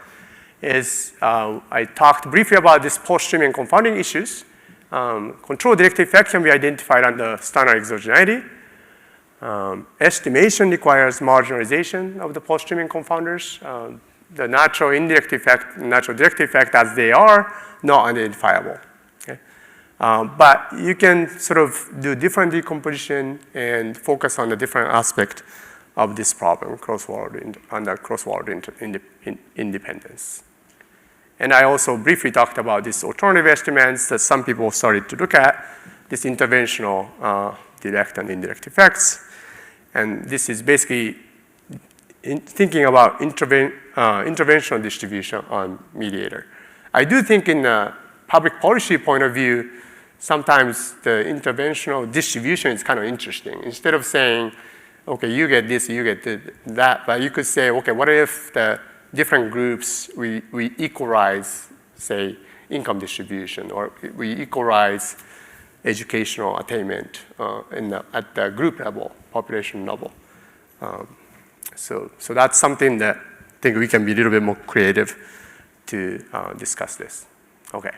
is I talked briefly about this post-treatment confounding issues. Control direct effect can be identified under standard exogeneity. Estimation requires marginalization of the post-treatment confounders. The natural indirect effect, natural direct effect as they are, not identifiable. Okay? But you can sort of do different decomposition and focus on the different aspect of this problem, under cross-forward independence. And I also briefly talked about these alternative estimates that some people started to look at, this interventional direct and indirect effects. And this is basically thinking about interventional distribution on mediator. I do think in a public policy point of view, sometimes the interventional distribution is kind of interesting. Instead of saying, okay, you get this, you get that, but you could say, okay, what if the different groups, we equalize, say, income distribution, or we equalize educational attainment at the group level, population level. So that's something that I think we can be a little bit more creative to discuss this. Okay.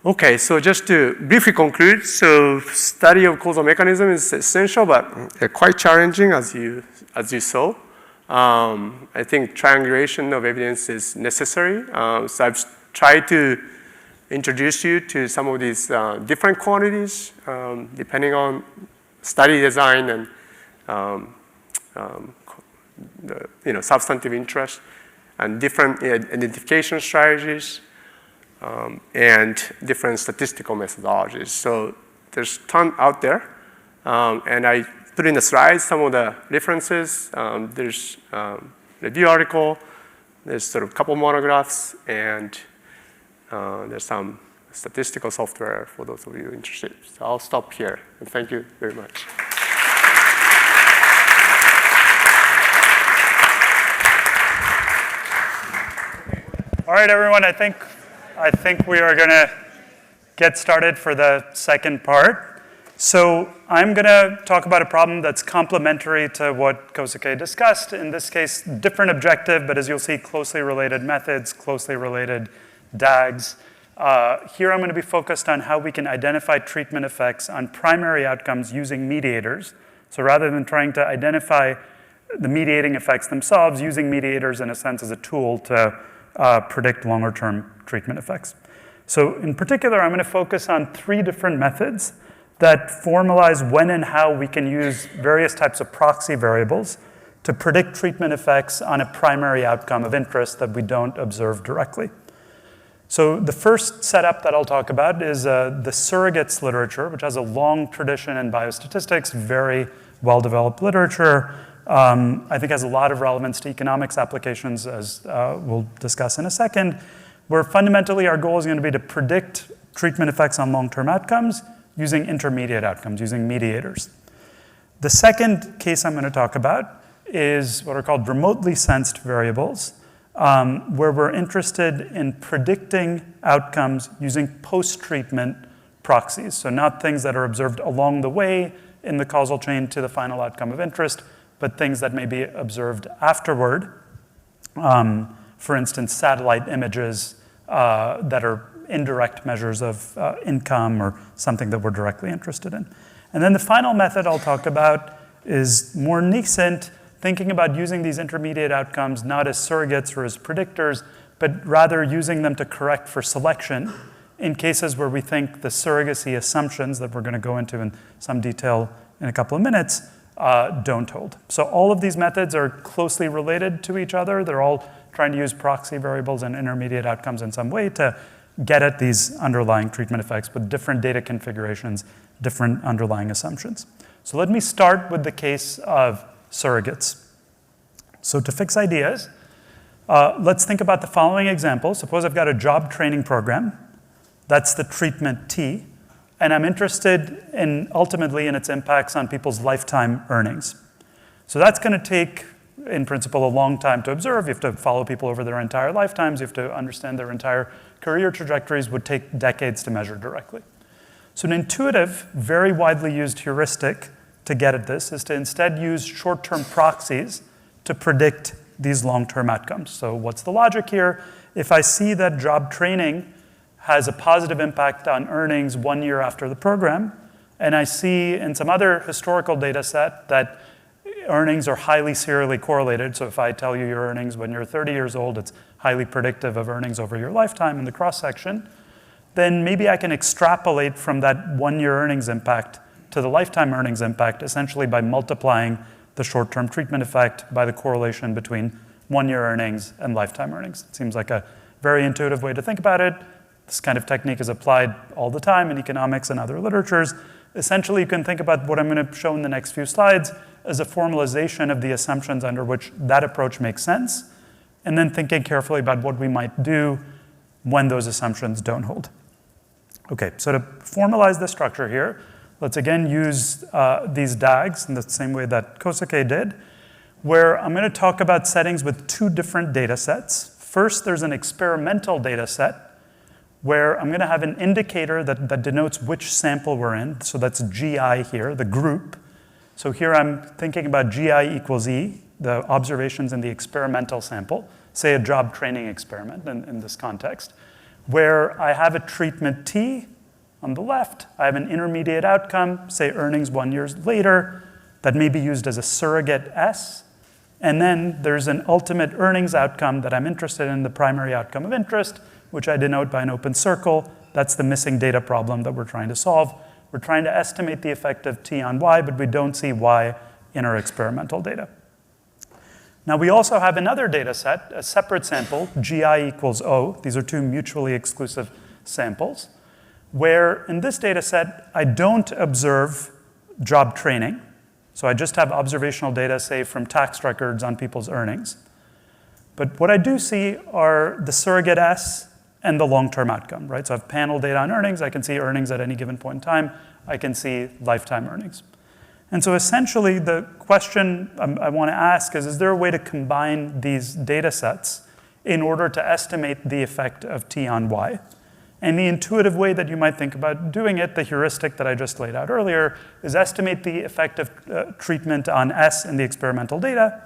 Okay, so just to briefly conclude, so study of causal mechanism is essential, but quite challenging as you saw. I think triangulation of evidence is necessary. So I've tried to introduce you to some of these different quantities, depending on study design and the substantive interest, and different identification strategies, and different statistical methodologies. So there's a ton out there, and I put in the slides some of the references. There's a review article, there's sort of a couple monographs, and there's some statistical software for those of you interested. So I'll stop here, and thank you very much. All right, everyone, I think we are going to get started for the second part. So I'm going to talk about a problem that's complementary to what Kosuke discussed. In this case, different objective, but as you'll see, closely related methods, closely related DAGs. Here I'm going to be focused on how we can identify treatment effects on primary outcomes using mediators. So rather than trying to identify the mediating effects themselves, using mediators in a sense as a tool to predict longer-term treatment effects. So in particular, I'm going to focus on 3 different methods that formalize when and how we can use various types of proxy variables to predict treatment effects on a primary outcome of interest that we don't observe directly. So the first setup that I'll talk about is the surrogates literature, which has a long tradition in biostatistics, very well-developed literature. I think has a lot of relevance to economics applications, as we'll discuss in a second, where fundamentally our goal is going to be to predict treatment effects on long-term outcomes using intermediate outcomes, using mediators. The second case I'm going to talk about is what are called remotely sensed variables, where we're interested in predicting outcomes using post-treatment proxies. So not things that are observed along the way in the causal chain to the final outcome of interest, but things that may be observed afterward. For instance, satellite images that are indirect measures of income or something that we're directly interested in. And then the final method I'll talk about is more nascent, thinking about using these intermediate outcomes not as surrogates or as predictors, but rather using them to correct for selection in cases where we think the surrogacy assumptions that we're going to go into in some detail in a couple of minutes don't hold. So all of these methods are closely related to each other. They're all trying to use proxy variables and intermediate outcomes in some way to get at these underlying treatment effects with different data configurations, different underlying assumptions. So let me start with the case of surrogates. So to fix ideas, let's think about the following example. Suppose I've got a job training program. That's the treatment T. And I'm interested in ultimately in its impacts on people's lifetime earnings. So that's going to take, in principle, a long time to observe. You have to follow people over their entire lifetimes. You have to understand their entire career trajectories. Would take decades to measure directly. So an intuitive, very widely used heuristic to get at this is to instead use short-term proxies to predict these long-term outcomes. So what's the logic here? If I see that job training has a positive impact on earnings 1 year after the program, and I see in some other historical data set that earnings are highly serially correlated. So if I tell you your earnings when you're 30 years old, it's highly predictive of earnings over your lifetime in the cross-section, then maybe I can extrapolate from that 1 year earnings impact to the lifetime earnings impact, essentially by multiplying the short-term treatment effect by the correlation between 1 year earnings and lifetime earnings. It seems like a very intuitive way to think about it. This kind of technique is applied all the time in economics and other literatures. Essentially, you can think about what I'm going to show in the next few slides as a formalization of the assumptions under which that approach makes sense, and then thinking carefully about what we might do when those assumptions don't hold. Okay, so to formalize the structure here, let's again use these DAGs in the same way that Kosuke did, where I'm going to talk about settings with 2 different data sets. First, there's an experimental data set where I'm going to have an indicator that denotes which sample we're in. So that's GI here, the group. So here I'm thinking about GI equals E, the observations in the experimental sample, say a job training experiment in this context, where I have a treatment T on the left. I have an intermediate outcome, say earnings 1 year later, that may be used as a surrogate S. And then there's an ultimate earnings outcome that I'm interested in, the primary outcome of interest, which I denote by an open circle. That's the missing data problem that we're trying to solve. We're trying to estimate the effect of T on Y, but we don't see Y in our experimental data. Now we also have another data set, a separate sample, GI equals O. These are two mutually exclusive samples, where in this data set, I don't observe job training. So I just have observational data, say, from tax records on people's earnings. But what I do see are the surrogate S and the long-term outcome, right? So I have panel data on earnings. I can see earnings at any given point in time. I can see lifetime earnings. And so essentially, the question I want to ask is there a way to combine these data sets in order to estimate the effect of T on Y? And the intuitive way that you might think about doing it, the heuristic that I just laid out earlier, is estimate the effect of treatment on S in the experimental data,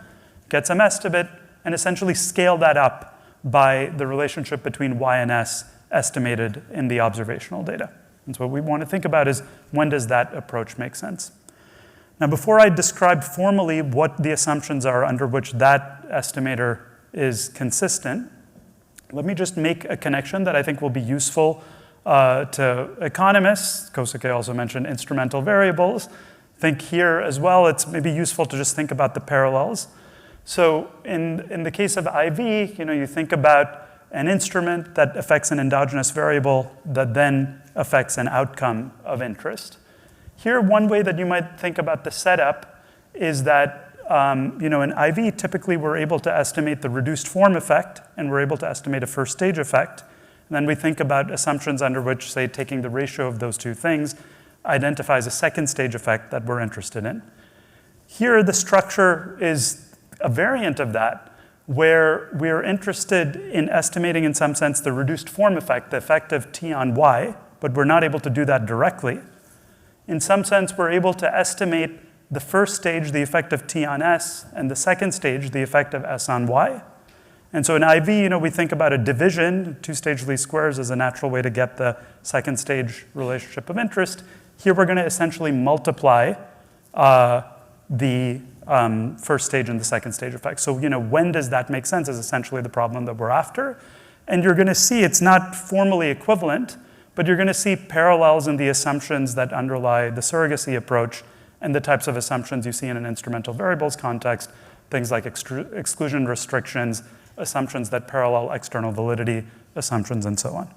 get some estimate, and essentially scale that up by the relationship between Y and S estimated in the observational data. And so what we want to think about is, when does that approach make sense? Now, before I describe formally what the assumptions are under which that estimator is consistent, let me just make a connection that I think will be useful to economists. Kosuke also mentioned instrumental variables. Think here as well, it's maybe useful to just think about the parallels. So in the case of IV, you think about an instrument that affects an endogenous variable that then affects an outcome of interest. Here, one way that you might think about the setup is that in IV, typically we're able to estimate the reduced form effect, and we're able to estimate a first stage effect. And then we think about assumptions under which, say, taking the ratio of those two things identifies a second stage effect that we're interested in. Here, the structure is a variant of that, where we're interested in estimating, in some sense, the reduced form effect, the effect of T on Y, but we're not able to do that directly. In some sense, we're able to estimate the first stage, the effect of T on S, and the second stage, the effect of S on Y. And so in IV, we think about a division, two-stage least squares as a natural way to get the second stage relationship of interest. Here we're going to essentially multiply the first stage and the second stage effect. So when does that make sense is essentially the problem that we're after. And you're going to see it's not formally equivalent, but you're going to see parallels in the assumptions that underlie the surrogacy approach and the types of assumptions you see in an instrumental variables context, things like exclusion restrictions, assumptions that parallel external validity assumptions, and so on.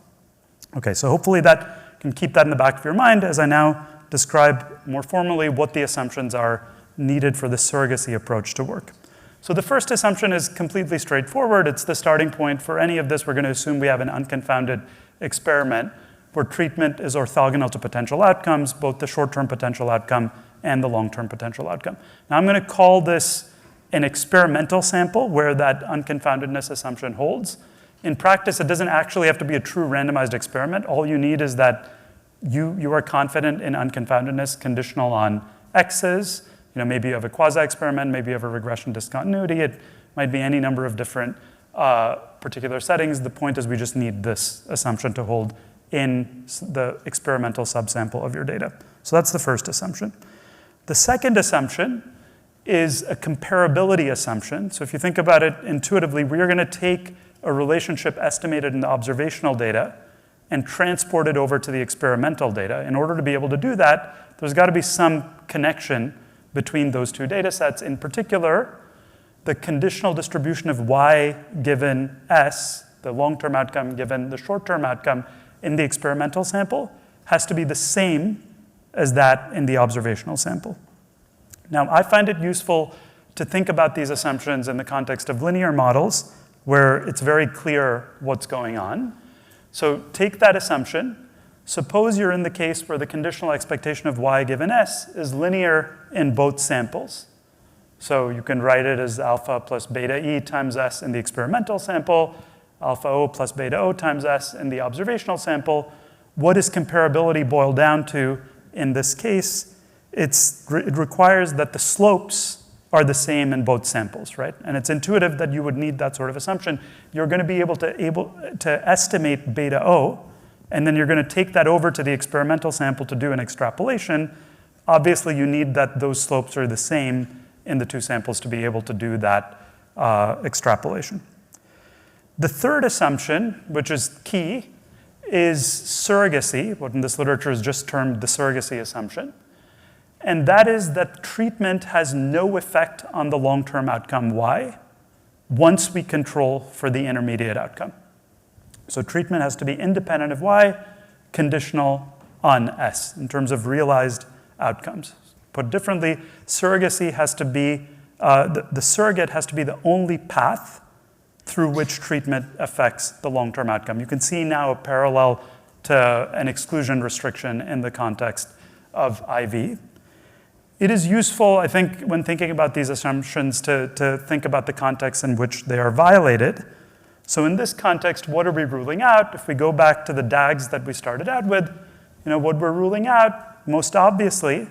Okay, so hopefully that can keep that in the back of your mind as I now describe more formally what the assumptions are needed for the surrogacy approach to work. So the first assumption is completely straightforward. It's the starting point for any of this. We're going to assume we have an unconfounded experiment where treatment is orthogonal to potential outcomes, both the short-term potential outcome and the long-term potential outcome. Now I'm going to call this an experimental sample where that unconfoundedness assumption holds. In practice, it doesn't actually have to be a true randomized experiment. All you need is that you are confident in unconfoundedness conditional on X's. Maybe you have a quasi-experiment, maybe you have a regression discontinuity. It might be any number of different particular settings. The point is we just need this assumption to hold in the experimental subsample of your data. So that's the first assumption. The second assumption is a comparability assumption. So if you think about it intuitively, we are going to take a relationship estimated in the observational data and transport it over to the experimental data. In order to be able to do that, there's got to be some connection between those two data sets. In particular, the conditional distribution of Y given S, the long-term outcome given the short-term outcome in the experimental sample, has to be the same as that in the observational sample. Now, I find it useful to think about these assumptions in the context of linear models, where it's very clear what's going on. So take that assumption. Suppose you're in the case where the conditional expectation of Y given S is linear in both samples. So you can write it as alpha plus beta E times S in the experimental sample, alpha O plus beta O times S in the observational sample. What does comparability boil down to in this case? It requires that the slopes are the same in both samples, right? And it's intuitive that you would need that sort of assumption. You're going to be able to estimate beta O, and then you're going to take that over to the experimental sample to do an extrapolation. Obviously, you need that those slopes are the same in the two samples to be able to do that extrapolation. The third assumption, which is key, is surrogacy, what in this literature is just termed the surrogacy assumption. And that is that treatment has no effect on the long-term outcome Y once we control for the intermediate outcome. So treatment has to be independent of Y, conditional on S in terms of realized outcomes. Put differently, surrogacy has to be, the surrogate has to be the only path through which treatment affects the long-term outcome. You can see now a parallel to an exclusion restriction in the context of IV. It is useful, I think, when thinking about these assumptions to think about the context in which they are violated. So in this context, what are we ruling out? If we go back to the DAGs that we started out with, what we're ruling out, most obviously,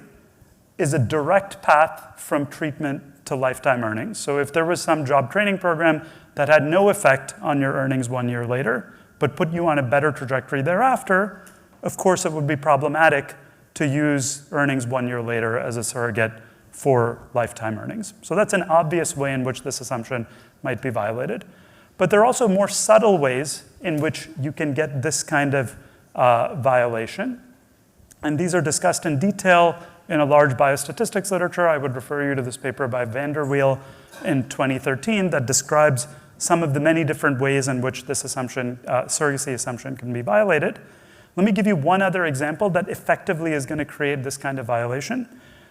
is a direct path from treatment to lifetime earnings. So if there was some job training program that had no effect on your earnings 1 year later, but put you on a better trajectory thereafter, of course it would be problematic to use earnings 1 year later as a surrogate for lifetime earnings. So that's an obvious way in which this assumption might be violated. But there are also more subtle ways in which you can get this kind of violation. And these are discussed in detail in a large biostatistics literature. I would refer you to this paper by Vanderweel in 2013 that describes some of the many different ways in which this assumption, surrogacy assumption, can be violated. Let me give you one other example that effectively is going to create this kind of violation.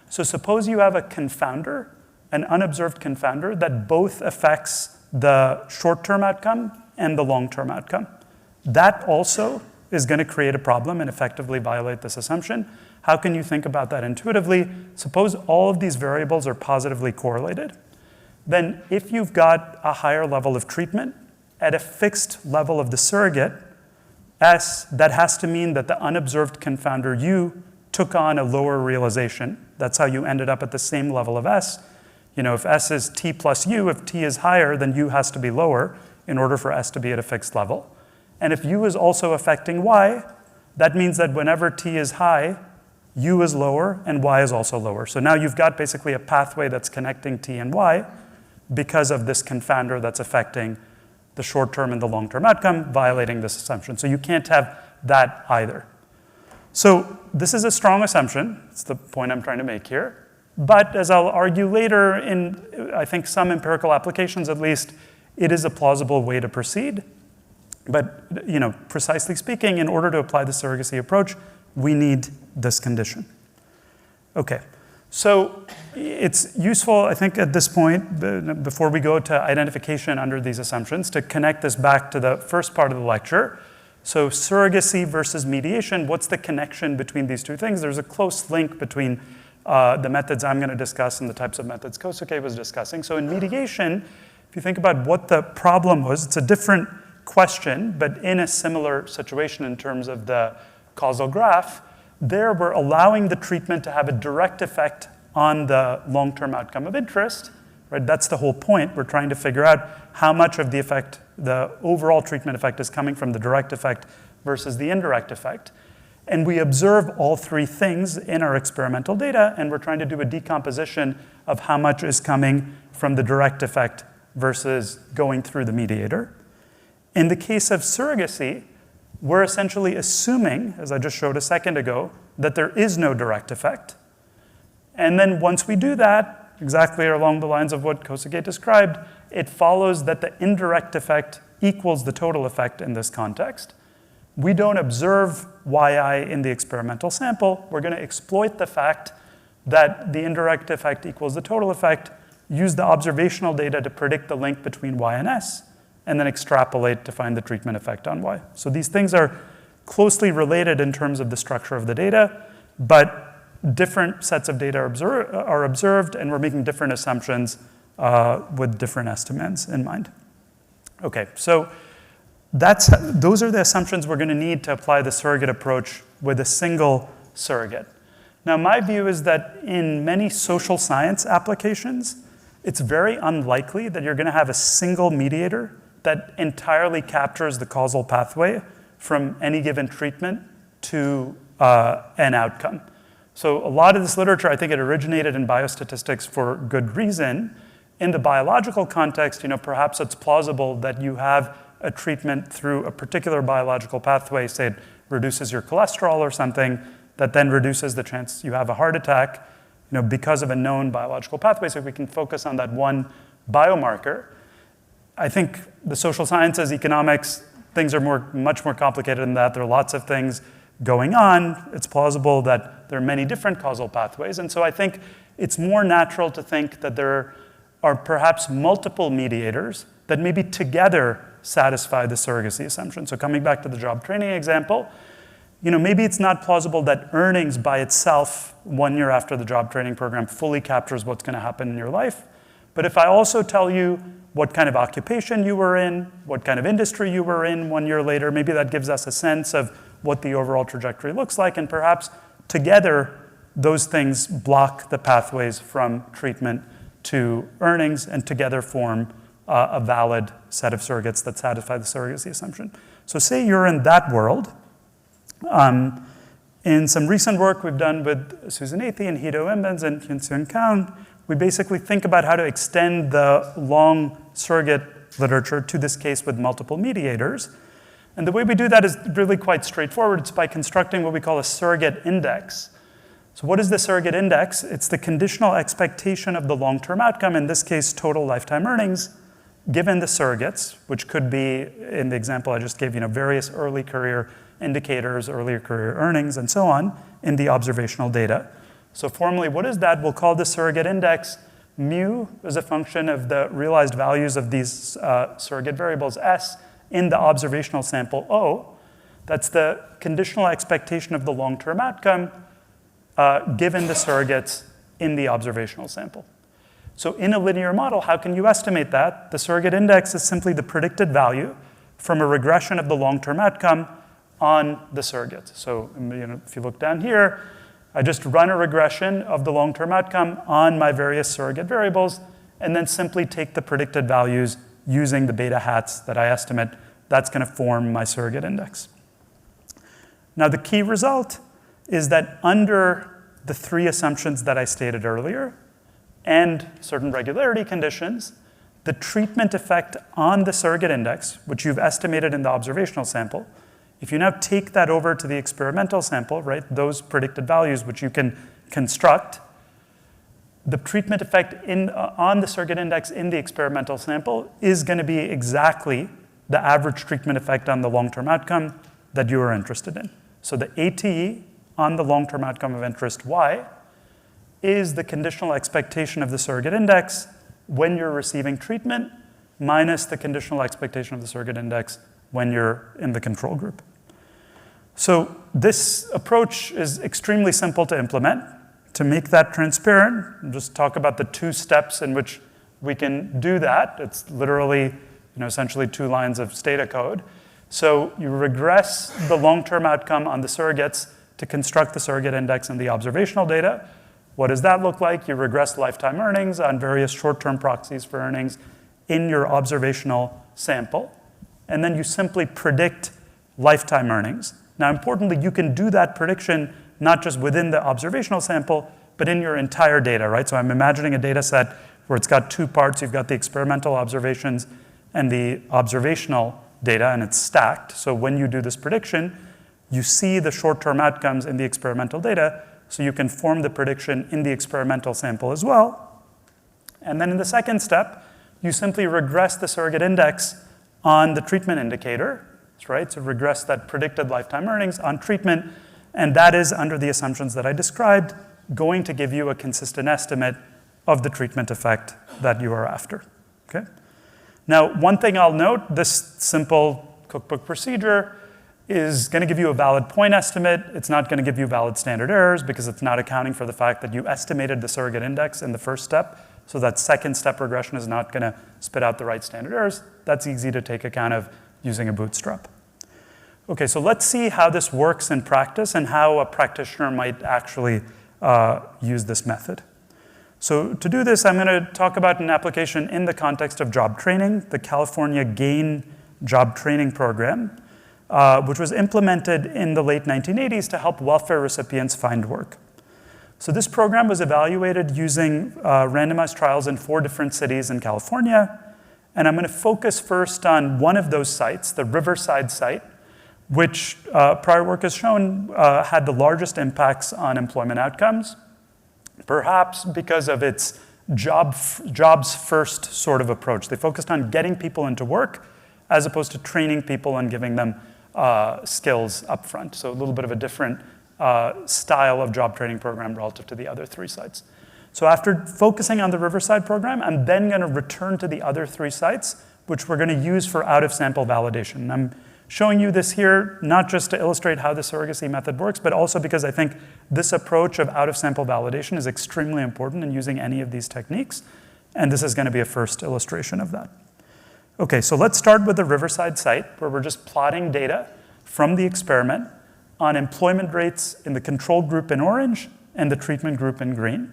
So suppose you have a confounder, an unobserved confounder that both affects the short-term outcome and the long-term outcome. That also is going to create a problem and effectively violate this assumption. How can you think about that intuitively? Suppose all of these variables are positively correlated. Then if you've got a higher level of treatment at a fixed level of the surrogate, S, that has to mean that the unobserved confounder U took on a lower realization. That's how you ended up at the same level of S. If S is T plus U, if T is higher, then U has to be lower in order for S to be at a fixed level. And if U is also affecting Y, that means that whenever T is high, U is lower and Y is also lower. So now you've got basically a pathway that's connecting T and Y because of this confounder that's affecting the short-term and the long-term outcome, violating this assumption. So you can't have that either. So this is a strong assumption. It's the point I'm trying to make here. But as I'll argue later in, I think, some empirical applications at least, it is a plausible way to proceed. But precisely speaking, in order to apply the surrogacy approach, we need this condition. Okay, so it's useful, I think, at this point, before we go to identification under these assumptions, to connect this back to the first part of the lecture. So surrogacy versus mediation, what's the connection between these two things? There's a close link between the methods I'm going to discuss and the types of methods Kosuke was discussing. So in mediation, if you think about what the problem was, it's a different question, but in a similar situation in terms of the causal graph. There, we're allowing the treatment to have a direct effect on the long-term outcome of interest, right? That's the whole point. We're trying to figure out how much of the effect, the overall treatment effect, is coming from the direct effect versus the indirect effect. And we observe all three things in our experimental data, and we're trying to do a decomposition of how much is coming from the direct effect versus going through the mediator. In the case of surrogacy, we're essentially assuming, as I just showed a second ago, that there is no direct effect. And then once we do that, exactly along the lines of what Kosuke described, it follows that the indirect effect equals the total effect in this context. We don't observe yi in the experimental sample. We're going to exploit the fact that the indirect effect equals the total effect, use the observational data to predict the link between y and s, and then extrapolate to find the treatment effect on y. So these things are closely related in terms of the structure of the data, but different sets of data are observed, and we're making different assumptions with different estimates in mind. Okay, so those are the assumptions we're going to need to apply the surrogate approach with a single surrogate. Now, my view is that in many social science applications, it's very unlikely that you're going to have a single mediator that entirely captures the causal pathway from any given treatment to an outcome. So a lot of this literature, I think it originated in biostatistics for good reason. In the biological context, perhaps it's plausible that you have a treatment through a particular biological pathway, say it reduces your cholesterol or something, that then reduces the chance you have a heart attack, because of a known biological pathway, so we can focus on that one biomarker. I think the social sciences, economics, things are much more complicated than that. There are lots of things going on. It's plausible that there are many different causal pathways, and so I think it's more natural to think that there are perhaps multiple mediators that maybe together satisfy the surrogacy assumption. So coming back to the job training example, maybe it's not plausible that earnings by itself 1 year after the job training program fully captures what's going to happen in your life. But if I also tell you what kind of occupation you were in, what kind of industry you were in 1 year later, maybe that gives us a sense of what the overall trajectory looks like, and perhaps together those things block the pathways from treatment to earnings and together form a valid set of surrogates that satisfy the surrogacy assumption. So say you're in that world. In some recent work we've done with Susan Athey and Hito Imbens and Hyun-Seung Kang, we basically think about how to extend the long surrogate literature to this case with multiple mediators. And the way we do that is really quite straightforward. It's by constructing what we call a surrogate index. So what is the surrogate index? It's the conditional expectation of the long-term outcome, in this case, total lifetime earnings, given the surrogates, which could be, in the example I just gave, various early career indicators, earlier career earnings, and so on, in the observational data. So formally, what is that? We'll call the surrogate index mu as a function of the realized values of these surrogate variables S in the observational sample O. That's the conditional expectation of the long-term outcome given the surrogates in the observational sample. So in a linear model, how can you estimate that? The surrogate index is simply the predicted value from a regression of the long-term outcome on the surrogates. So if you look down here, I just run a regression of the long-term outcome on my various surrogate variables, and then simply take the predicted values using the beta hats that I estimate. That's going to form my surrogate index. Now the key result is that under the 3 assumptions that I stated earlier, and certain regularity conditions, the treatment effect on the surrogate index, which you've estimated in the observational sample, if you now take that over to the experimental sample, right, those predicted values which you can construct, the treatment effect on the surrogate index in the experimental sample is going to be exactly the average treatment effect on the long-term outcome that you are interested in. So the ATE on the long-term outcome of interest Y is the conditional expectation of the surrogate index when you're receiving treatment minus the conditional expectation of the surrogate index when you're in the control group. So this approach is extremely simple to implement. To make that transparent, I'll just talk about the 2 steps in which we can do that. It's literally, essentially 2 lines of stata code. So you regress the long-term outcome on the surrogates to construct the surrogate index in the observational data. What does that look like? You regress lifetime earnings on various short-term proxies for earnings in your observational sample. And then you simply predict lifetime earnings. Now, importantly, you can do that prediction not just within the observational sample, but in your entire data, right? So I'm imagining a data set where it's got 2 parts. You've got the experimental observations and the observational data, and it's stacked. So when you do this prediction, you see the short-term outcomes in the experimental data, so you can form the prediction in the experimental sample as well. And then in the second step, you simply regress the surrogate index on the treatment indicator, right? So regress that predicted lifetime earnings on treatment, and that is, under the assumptions that I described, going to give you a consistent estimate of the treatment effect that you are after, okay? Now, one thing I'll note, this simple cookbook procedure is going to give you a valid point estimate. It's not going to give you valid standard errors because it's not accounting for the fact that you estimated the surrogate index in the first step. So that second step regression is not going to spit out the right standard errors. That's easy to take account of using a bootstrap. Okay, so let's see how this works in practice and how a practitioner might actually use this method. So to do this, I'm going to talk about an application in the context of job training, the California GAIN job training program, which was implemented in the late 1980s to help welfare recipients find work. So this program was evaluated using randomized trials in 4 different cities in California. And I'm going to focus first on one of those sites, the Riverside site, which prior work has shown had the largest impacts on employment outcomes, perhaps because of its jobs first sort of approach. They focused on getting people into work as opposed to training people and giving them skills up front. So a little bit of a different style of job training program relative to the other 3 sites. So after focusing on the Riverside program, I'm then going to return to the other 3 sites, which we're going to use for out-of-sample validation. I'm showing you this here not just to illustrate how the surrogacy method works, but also because I think this approach of out-of-sample validation is extremely important in using any of these techniques, and this is going to be a first illustration of that. Okay, so let's start with the Riverside site, where we're just plotting data from the experiment on employment rates in the control group in orange and the treatment group in green.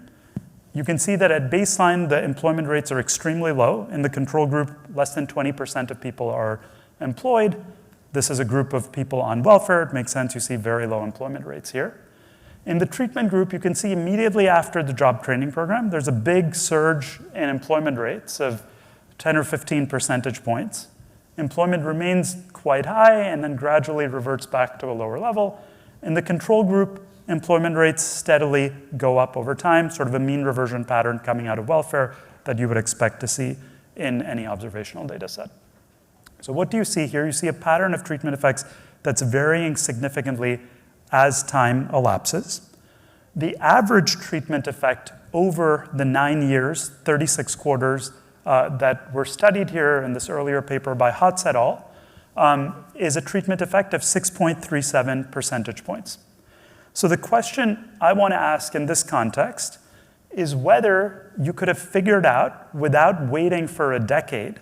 You can see that at baseline, the employment rates are extremely low. In the control group, less than 20% of people are employed. This is a group of people on welfare. It makes sense you see very low employment rates here. In the treatment group, you can see immediately after the job training program, there's a big surge in employment rates of 10 or 15 percentage points. Employment remains quite high and then gradually reverts back to a lower level. In the control group, employment rates steadily go up over time, sort of a mean reversion pattern coming out of welfare that you would expect to see in any observational data set. So what do you see here? You see a pattern of treatment effects that's varying significantly as time elapses. The average treatment effect over the 9 years, 36 quarters, that were studied here in this earlier paper by Hotz et al., is a treatment effect of 6.37 percentage points. So the question I want to ask in this context is whether you could have figured out, without waiting for a decade,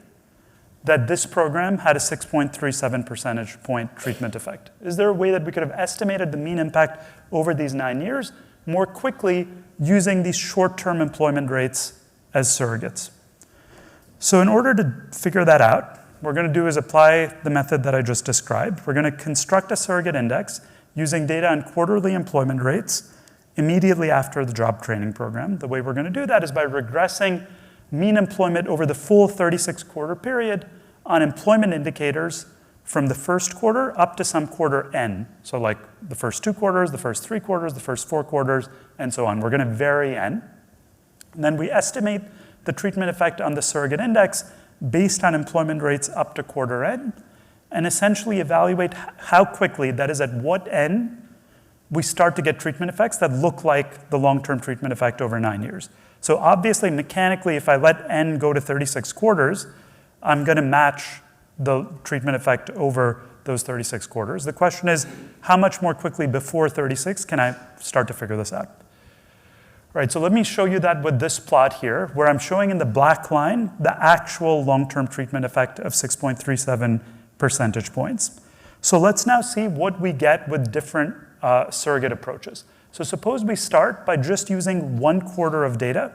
that this program had a 6.37 percentage point treatment effect. Is there a way that we could have estimated the mean impact over these 9 years more quickly using these short-term employment rates as surrogates? So in order to figure that out, what we're going to do is apply the method that I just described. We're going to construct a surrogate index using data on quarterly employment rates immediately after the job training program. The way we're going to do that is by regressing mean employment over the full 36-quarter period on employment indicators from the first quarter up to some quarter n. So like the first 2 quarters, the first 3 quarters, the first 4 quarters, and so on. We're going to vary n. And then we estimate the treatment effect on the surrogate index based on employment rates up to quarter n, and essentially evaluate how quickly, that is at what n, we start to get treatment effects that look like the long-term treatment effect over 9 years. So obviously, mechanically, if I let n go to 36 quarters, I'm going to match the treatment effect over those 36 quarters. The question is, how much more quickly before 36 can I start to figure this out? Right, so let me show you that with this plot here, where I'm showing in the black line the actual long-term treatment effect of 6.37 percentage points. So let's now see what we get with different surrogate approaches. So suppose we start by just using 1 quarter of data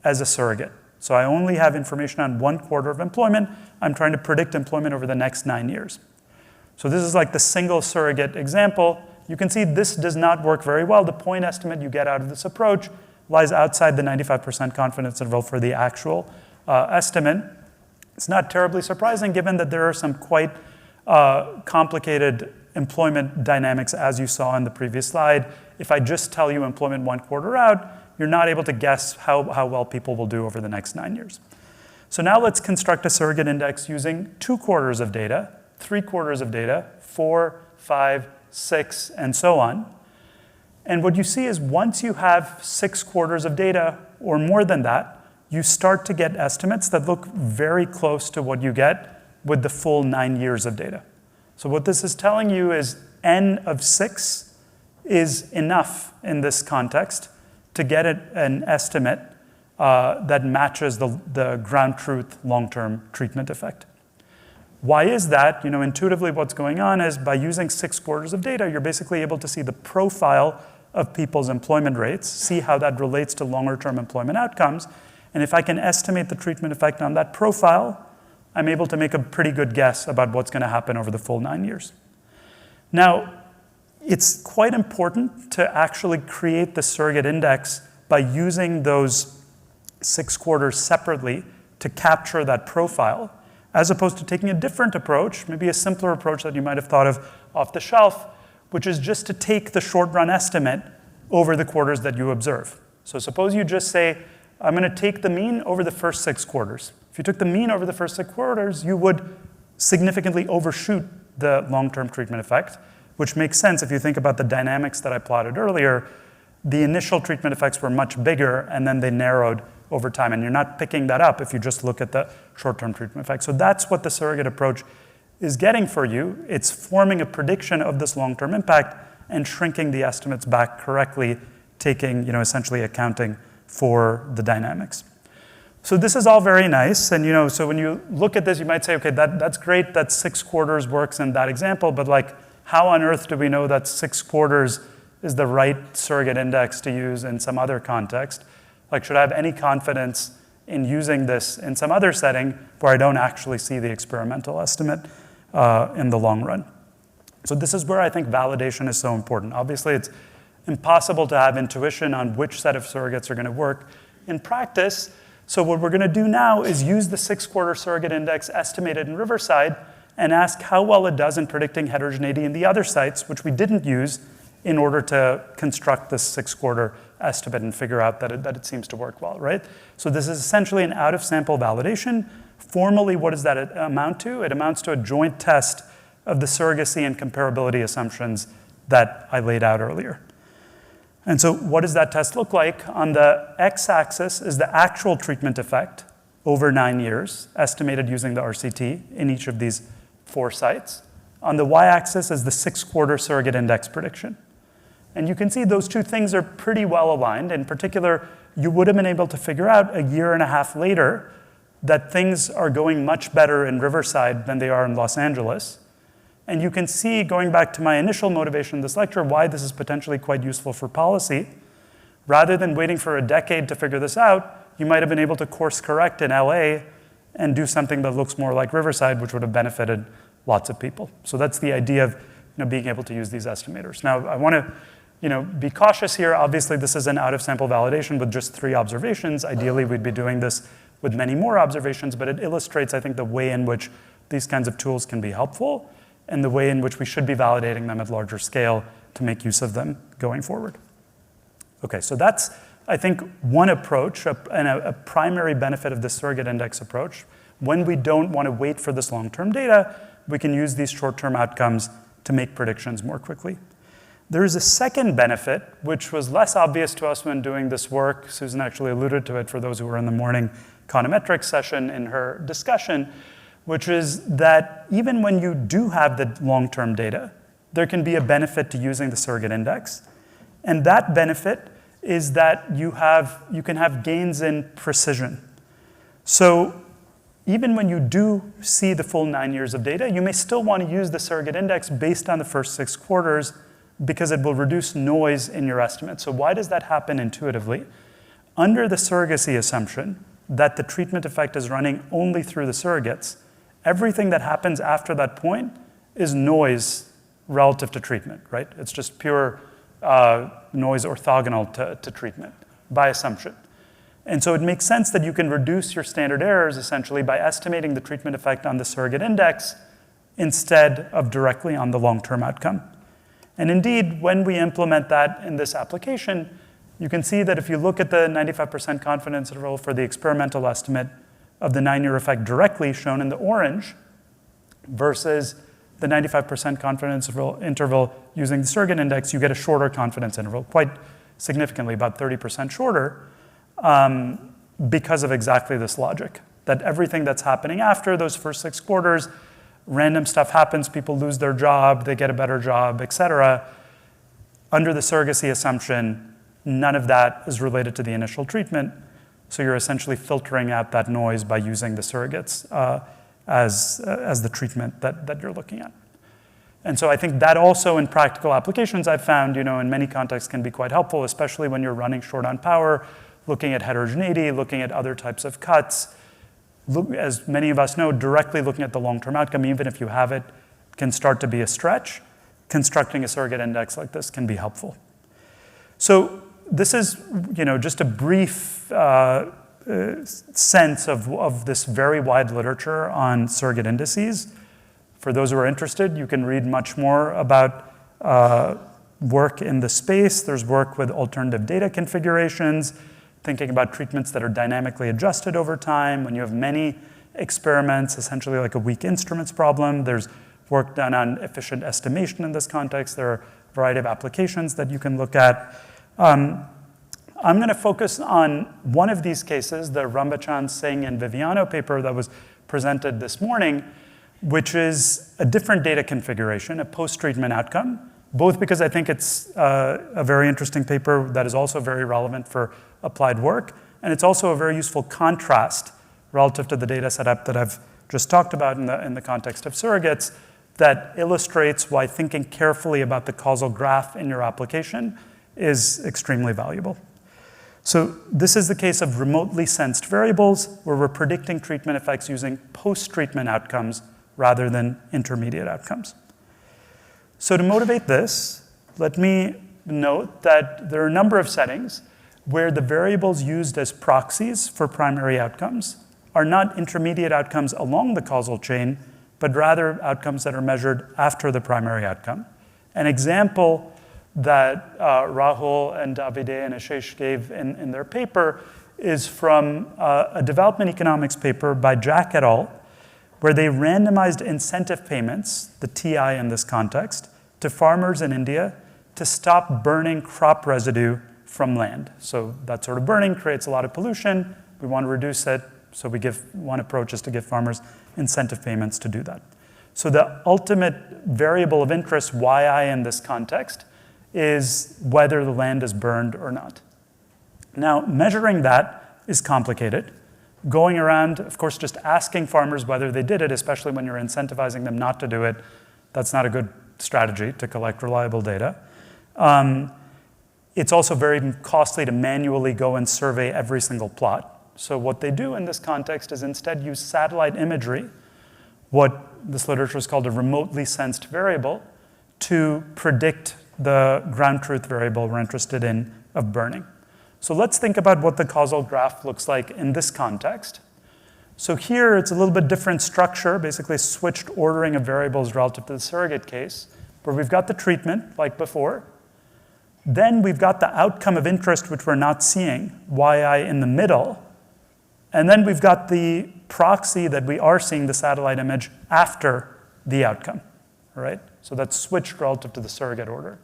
as a surrogate. So I only have information on 1 quarter of employment. I'm trying to predict employment over the next 9 years. So this is like the single surrogate example. You can see this does not work very well. The point estimate you get out of this approach lies outside the 95% confidence interval for the actual estimate. It's not terribly surprising given that there are some quite complicated employment dynamics as you saw in the previous slide. If I just tell you employment 1 quarter out, you're not able to guess how well people will do over the next 9 years. So now let's construct a surrogate index using 2 quarters of data, 3 quarters of data, 4, 5, 6, and so on. And what you see is once you have 6 quarters of data or more than that, you start to get estimates that look very close to what you get with the full 9 years of data. So what this is telling you is n of 6 is enough in this context to get an estimate that matches the ground truth long-term treatment effect. Why is that? Intuitively what's going on is by using 6 quarters of data, you're basically able to see the profile of people's employment rates, see how that relates to longer-term employment outcomes, and if I can estimate the treatment effect on that profile, I'm able to make a pretty good guess about what's going to happen over the full 9 years. Now, it's quite important to actually create the surrogate index by using those 6 quarters separately to capture that profile, as opposed to taking a different approach, maybe a simpler approach that you might have thought of off the shelf, which is just to take the short-run estimate over the quarters that you observe. So suppose you just say, I'm going to take the mean over the first 6 quarters. If you took the mean over the first 6 quarters, you would significantly overshoot the long-term treatment effect, which makes sense if you think about the dynamics that I plotted earlier. The initial treatment effects were much bigger, and then they narrowed over time, and you're not picking that up if you just look at the short-term treatment effect. So that's what the surrogate approach is getting for you. It's forming a prediction of this long-term impact and shrinking the estimates back correctly, taking, essentially accounting for the dynamics. So this is all very nice, and so when you look at this, you might say, okay, that's great that 6 quarters works in that example, but like, how on earth do we know that 6 quarters is the right surrogate index to use in some other context? Like, should I have any confidence in using this in some other setting where I don't actually see the experimental estimate in the long run? So this is where I think validation is so important. Obviously, it's impossible to have intuition on which set of surrogates are going to work in practice. So what we're going to do now is use the 6-quarter surrogate index estimated in Riverside and ask how well it does in predicting heterogeneity in the other sites, which we didn't use in order to construct this 6-quarter estimate and figure out that it seems to work well, right? So this is essentially an out-of-sample validation. Formally, what does that amount to? It amounts to a joint test of the surrogacy and comparability assumptions that I laid out earlier. And so what does that test look like? On the x-axis is the actual treatment effect over 9 years, estimated using the RCT in each of these 4 sites. On the y-axis is the 6-quarter surrogate index prediction. And you can see those two things are pretty well aligned. In particular, you would have been able to figure out 1.5 years later that things are going much better in Riverside than they are in Los Angeles. And you can see, going back to my initial motivation in this lecture, why this is potentially quite useful for policy. Rather than waiting for a decade to figure this out, you might have been able to course correct in LA and do something that looks more like Riverside, which would have benefited lots of people. So that's the idea of being able to use these estimators. Now, I want to be cautious here. Obviously, this is an out-of-sample validation with just 3 observations. Ideally, we'd be doing this with many more observations, but it illustrates, I think, the way in which these kinds of tools can be helpful and the way in which we should be validating them at larger scale to make use of them going forward. Okay, so that's, I think, one approach and a primary benefit of the surrogate index approach. When we don't want to wait for this long-term data, we can use these short-term outcomes to make predictions more quickly. There is a second benefit, which was less obvious to us when doing this work. Susan actually alluded to it for those who were in the morning econometrics session in her discussion, which is that even when you do have the long-term data, there can be a benefit to using the surrogate index. And that benefit is that you can have gains in precision. So even when you do see the full 9 years of data, you may still want to use the surrogate index based on the first 6 quarters because it will reduce noise in your estimate. So why does that happen intuitively? Under the surrogacy assumption that the treatment effect is running only through the surrogates, everything that happens after that point is noise relative to treatment, right? It's just pure noise orthogonal to treatment by assumption. And so it makes sense that you can reduce your standard errors essentially by estimating the treatment effect on the surrogate index instead of directly on the long-term outcome. And indeed, when we implement that in this application, you can see that if you look at the 95% confidence interval for the experimental estimate of the 9-year effect directly shown in the orange versus the 95% confidence interval using the surrogate index, you get a shorter confidence interval, quite significantly, about 30% shorter, because of exactly this logic, that everything that's happening after those first 6 quarters, random stuff happens, people lose their job, they get a better job, et cetera. Under the surrogacy assumption, none of that is related to the initial treatment. So you're essentially filtering out that noise by using the surrogates as the treatment that you're looking at. And so I think that also in practical applications I've found, in many contexts can be quite helpful, especially when you're running short on power, looking at heterogeneity, looking at other types of cuts. As many of us know, directly looking at the long-term outcome, even if you have it, can start to be a stretch. Constructing a surrogate index like this can be helpful. So this is, just a brief sense of this very wide literature on surrogate indices. For those who are interested, you can read much more about work in the space. There's work with alternative data configurations, thinking about treatments that are dynamically adjusted over time. When you have many experiments, essentially like a weak instruments problem, there's work done on efficient estimation in this context. There are a variety of applications that you can look at. I'm going to focus on one of these cases, the Rambachan, Singh, and Viviano paper that was presented this morning, which is a different data configuration, a post-treatment outcome, both because I think it's a very interesting paper that is also very relevant for applied work, and it's also a very useful contrast relative to the data setup that I've just talked about in the context of surrogates that illustrates why thinking carefully about the causal graph in your application is extremely valuable. So this is the case of remotely sensed variables where we're predicting treatment effects using post-treatment outcomes rather than intermediate outcomes. So to motivate this, let me note that there are a number of settings where the variables used as proxies for primary outcomes are not intermediate outcomes along the causal chain, but rather outcomes that are measured after the primary outcome. An example that Rahul and Davide and Ashish gave in their paper is from a development economics paper by Jack et al., where they randomized incentive payments, the TI in this context, to farmers in India to stop burning crop residue from land. So that sort of burning creates a lot of pollution. We want to reduce it, so we give one approach is to give farmers incentive payments to do that. So the ultimate variable of interest, yi in this context, is whether the land is burned or not. Now, measuring that is complicated. Going around, of course, just asking farmers whether they did it, especially when you're incentivizing them not to do it, that's not a good strategy to collect reliable data. It's also very costly to manually go and survey every single plot. So what they do in this context is instead use satellite imagery, what this literature is called a remotely sensed variable, to predict the ground truth variable we're interested in of burning. So let's think about what the causal graph looks like in this context. So here it's a little bit different structure, basically switched ordering of variables relative to the surrogate case, where we've got the treatment like before. Then we've got the outcome of interest, which we're not seeing, yi in the middle. And then we've got the proxy that we are seeing the satellite image after the outcome, right? So that's switched relative to the surrogate order.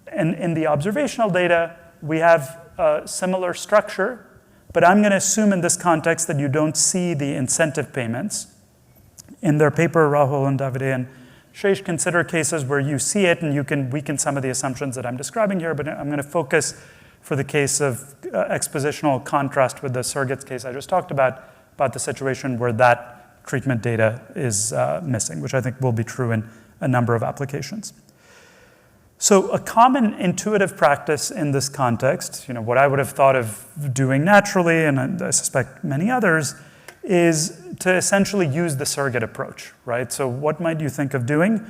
And in the observational data, we have a similar structure, but I'm going to assume in this context that you don't see the incentive payments. In their paper, Rahul and Davide and Shesh consider cases where you see it and you can weaken some of the assumptions that I'm describing here, but I'm going to focus for the case of expositional contrast with the surrogates case I just talked about the situation where that treatment data is missing, which I think will be true in a number of applications. So a common intuitive practice in this context, what I would have thought of doing naturally, and I suspect many others, is to essentially use the surrogate approach, right? So what might you think of doing?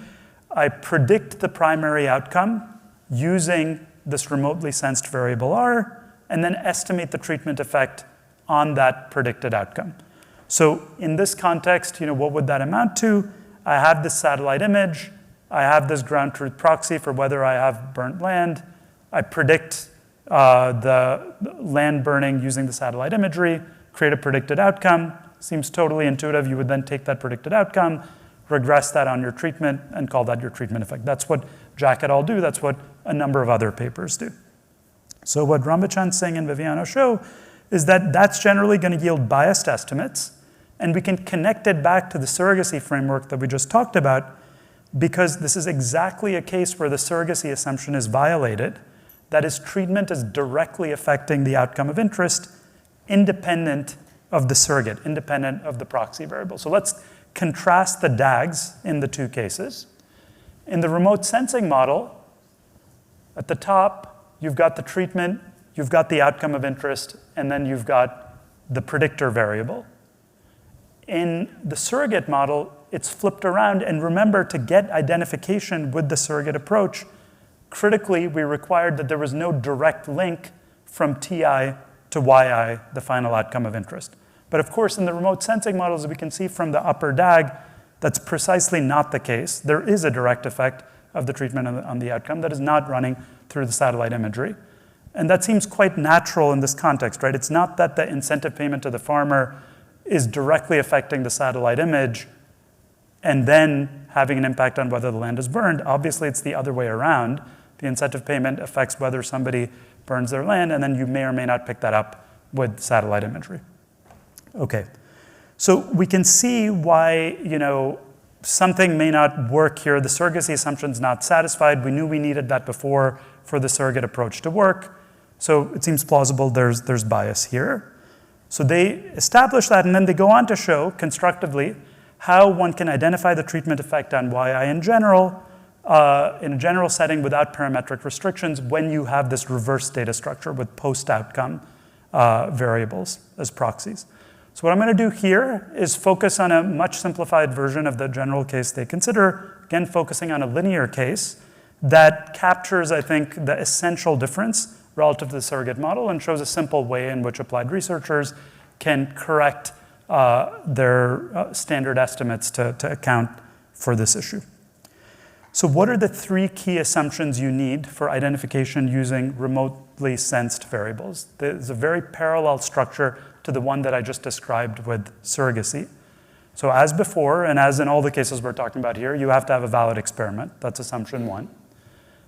I predict the primary outcome using this remotely sensed variable R, and then estimate the treatment effect on that predicted outcome. So in this context, what would that amount to? I have this satellite image. I have this ground truth proxy for whether I have burnt land. I predict the land burning using the satellite imagery, create a predicted outcome. Seems totally intuitive. You would then take that predicted outcome, regress that on your treatment, and call that your treatment effect. That's what Jack et al. Do. That's what a number of other papers do. So what Rambachan, Singh, and Viviano show is that that's generally going to yield biased estimates, and we can connect it back to the surrogacy framework that we just talked about, because this is exactly a case where the surrogacy assumption is violated. That is, treatment is directly affecting the outcome of interest, independent of the surrogate, independent of the proxy variable. So let's contrast the DAGs in the two cases. In the remote sensing model, at the top, you've got the treatment, you've got the outcome of interest, and then you've got the predictor variable. In the surrogate model, it's flipped around, and remember, to get identification with the surrogate approach, critically, we required that there was no direct link from TI to YI, the final outcome of interest. But of course, in the remote sensing models, as we can see from the upper DAG, that's precisely not the case. There is a direct effect of the treatment on the outcome that is not running through the satellite imagery. And that seems quite natural in this context, right? It's not that the incentive payment to the farmer is directly affecting the satellite image and then having an impact on whether the land is burned. Obviously, it's the other way around. The incentive payment affects whether somebody burns their land, and then you may or may not pick that up with satellite imagery. Okay, so we can see why, something may not work here. The surrogacy assumption's not satisfied. We knew we needed that before for the surrogate approach to work. So it seems plausible there's bias here. So they establish that, and then they go on to show constructively how one can identify the treatment effect on YI in general, in a general setting without parametric restrictions when you have this reverse data structure with post-outcome variables as proxies. So what I'm going to do here is focus on a much simplified version of the general case they consider, again, focusing on a linear case that captures, I think, the essential difference relative to the surrogate model and shows a simple way in which applied researchers can correct their standard estimates to account for this issue. So what are the three key assumptions you need for identification using remotely sensed variables? There's a very parallel structure to the one that I just described with surrogacy. So as before, and as in all the cases we're talking about here, you have to have a valid experiment. That's assumption one.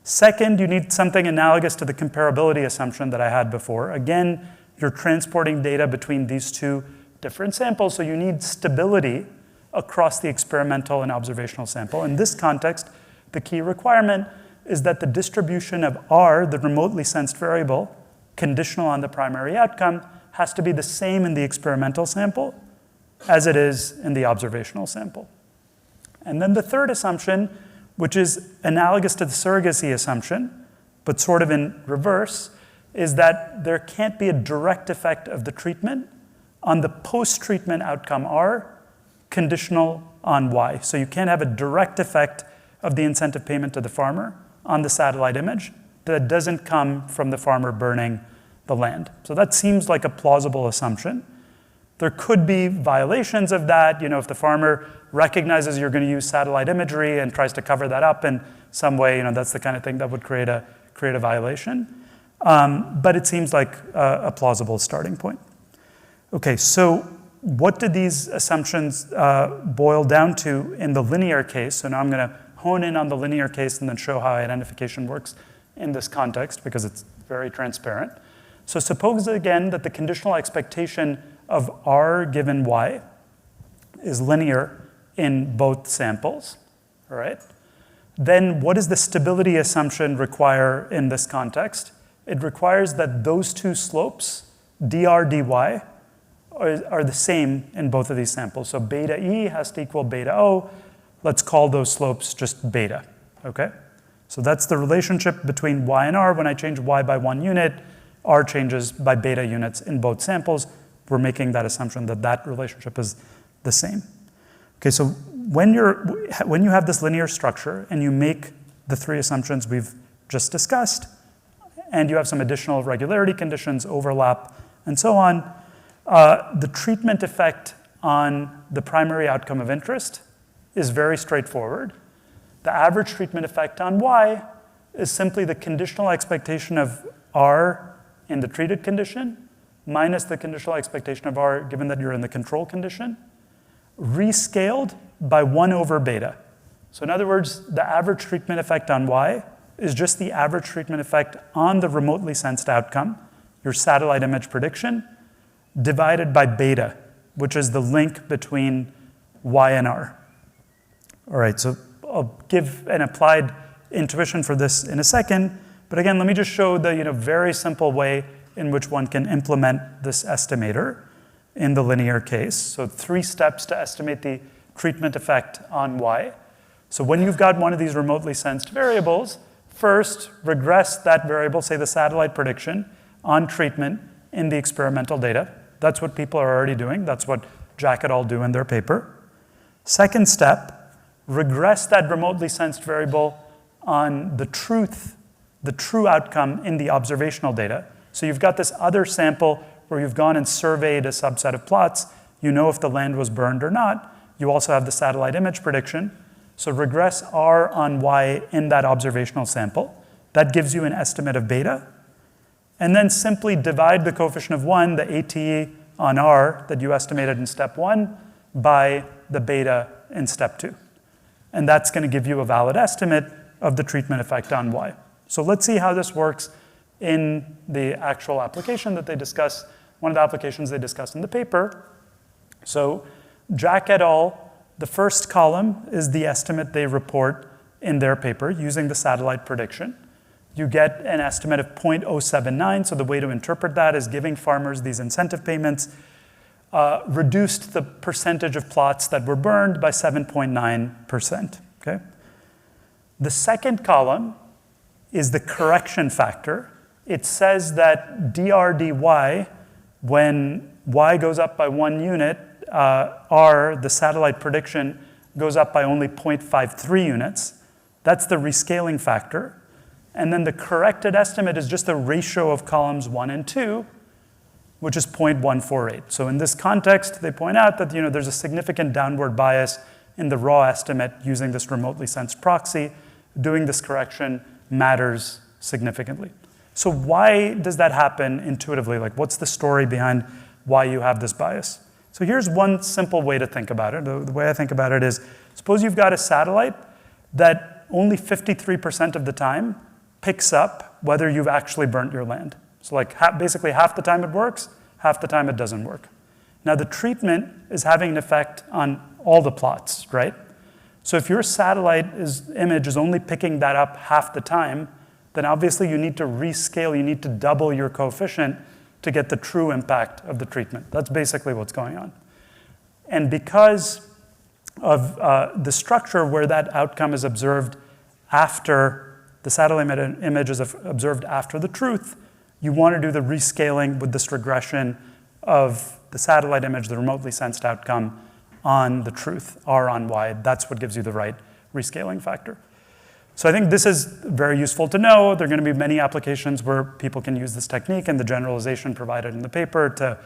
Second, you need something analogous to the comparability assumption that I had before. Again, you're transporting data between these two different samples, so you need stability across the experimental and observational sample. In this context, the key requirement is that the distribution of R, the remotely sensed variable, conditional on the primary outcome, has to be the same in the experimental sample as it is in the observational sample. And then the third assumption, which is analogous to the surrogacy assumption, but sort of in reverse, is that there can't be a direct effect of the treatment on the post-treatment outcome R, conditional on Y. So you can't have a direct effect of the incentive payment to the farmer on the satellite image that doesn't come from the farmer burning the land. So that seems like a plausible assumption. There could be violations of that. If the farmer recognizes you're going to use satellite imagery and tries to cover that up in some way, that's the kind of thing that would create a violation. But it seems like a plausible starting point. Okay, so what do these assumptions boil down to in the linear case? So now I'm going to hone in on the linear case and then show how identification works in this context because it's very transparent. So suppose again that the conditional expectation of R given Y is linear in both samples, all right? Then what does the stability assumption require in this context? It requires that those two slopes, dr, dy, are the same in both of these samples. So beta E has to equal beta O. Let's call those slopes just beta, okay? So that's the relationship between Y and R. When I change Y by 1 unit, R changes by beta units in both samples. We're making that assumption that that relationship is the same. Okay, so when you have this linear structure and you make the three assumptions we've just discussed, and you have some additional regularity conditions, overlap, and so on, the treatment effect on the primary outcome of interest is very straightforward. The average treatment effect on Y is simply the conditional expectation of R in the treated condition minus the conditional expectation of R given that you're in the control condition, rescaled by 1 over beta. So in other words, the average treatment effect on Y is just the average treatment effect on the remotely sensed outcome, your satellite image prediction, divided by beta, which is the link between Y and R. All right, so I'll give an applied intuition for this in a second, but again, let me just show the very simple way in which one can implement this estimator in the linear case. So 3 steps to estimate the treatment effect on Y. So when you've got one of these remotely sensed variables, first regress that variable, say the satellite prediction, on treatment in the experimental data. That's what people are already doing. That's what Jack et al. Do in their paper. Second step, regress that remotely sensed variable on the true outcome in the observational data. So you've got this other sample where you've gone and surveyed a subset of plots. You know if the land was burned or not. You also have the satellite image prediction. So regress R on Y in that observational sample. That gives you an estimate of beta. And then simply divide the coefficient of 1, the ATE on R that you estimated in step 1, by the beta in step 2. And that's going to give you a valid estimate of the treatment effect on Y. So let's see how this works in the actual application that they discuss, one of the applications they discuss in the paper. So Jack et al., the first column is the estimate they report in their paper using the satellite prediction. You get an estimate of 0.079, so the way to interpret that is giving farmers these incentive payments reduced the percentage of plots that were burned by 7.9%, okay? The second column is the correction factor. It says that dRdy, when y goes up by 1 unit, R, the satellite prediction, goes up by only 0.53 units. That's the rescaling factor. And then the corrected estimate is just the ratio of columns 1 and 2, which is 0.148. So in this context, they point out that there's a significant downward bias in the raw estimate using this remotely sensed proxy. Doing this correction matters significantly. So why does that happen intuitively? Like, what's the story behind why you have this bias? So here's one simple way to think about it. The way I think about it is, suppose you've got a satellite that only 53% of the time picks up whether you've actually burnt your land. So like basically half the time it works, half the time it doesn't work. Now the treatment is having an effect on all the plots, right? So if your satellite image is only picking that up half the time, then obviously you need to rescale, you need to double your coefficient to get the true impact of the treatment. That's basically what's going on. And because of the structure where that outcome is observed after the satellite image is observed after the truth, you want to do the rescaling with this regression of the satellite image, the remotely sensed outcome, on the truth, R on Y. That's what gives you the right rescaling factor. So I think this is very useful to know. There are going to be many applications where people can use this technique and the generalization provided in the paper to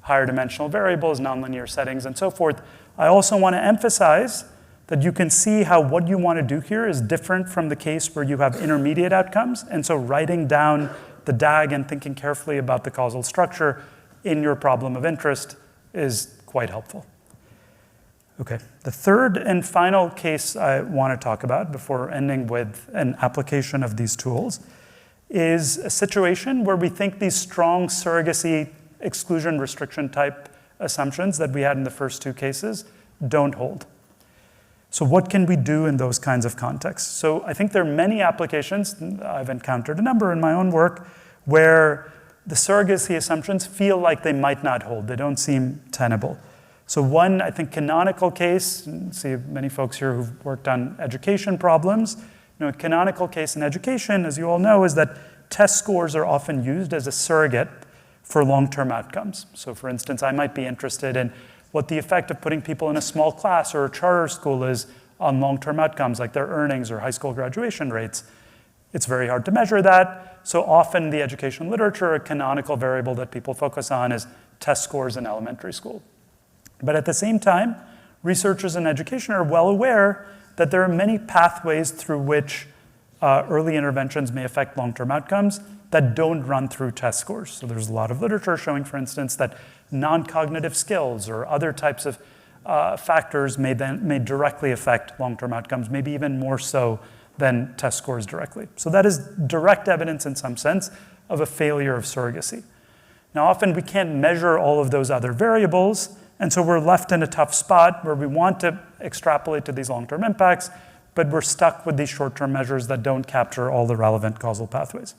higher dimensional variables, nonlinear settings, and so forth. I also want to emphasize that you can see how what you want to do here is different from the case where you have intermediate outcomes. And so writing down the DAG and thinking carefully about the causal structure in your problem of interest is quite helpful. Okay, the third and final case I want to talk about before ending with an application of these tools is a situation where we think these strong surrogacy exclusion restriction type assumptions that we had in the first two cases don't hold. So what can we do in those kinds of contexts? So I think there are many applications, I've encountered a number in my own work, where the surrogacy assumptions feel like they might not hold. They don't seem tenable. So one, I think, canonical case, see many folks here who've worked on education problems. A canonical case in education, as you all know, is that test scores are often used as a surrogate for long-term outcomes. So for instance, I might be interested in what the effect of putting people in a small class or a charter school is on long-term outcomes, like their earnings or high school graduation rates. It's very hard to measure that. So often the education literature, a canonical variable that people focus on is test scores in elementary school. But at the same time, researchers in education are well aware that there are many pathways through which early interventions may affect long-term outcomes that don't run through test scores. So there's a lot of literature showing, for instance, that non-cognitive skills or other types of factors may directly affect long-term outcomes, maybe even more so than test scores directly. So that is direct evidence in some sense of a failure of surrogacy. Now, often we can't measure all of those other variables, and so we're left in a tough spot where we want to extrapolate to these long-term impacts, but we're stuck with these short-term measures that don't capture all the relevant causal pathways.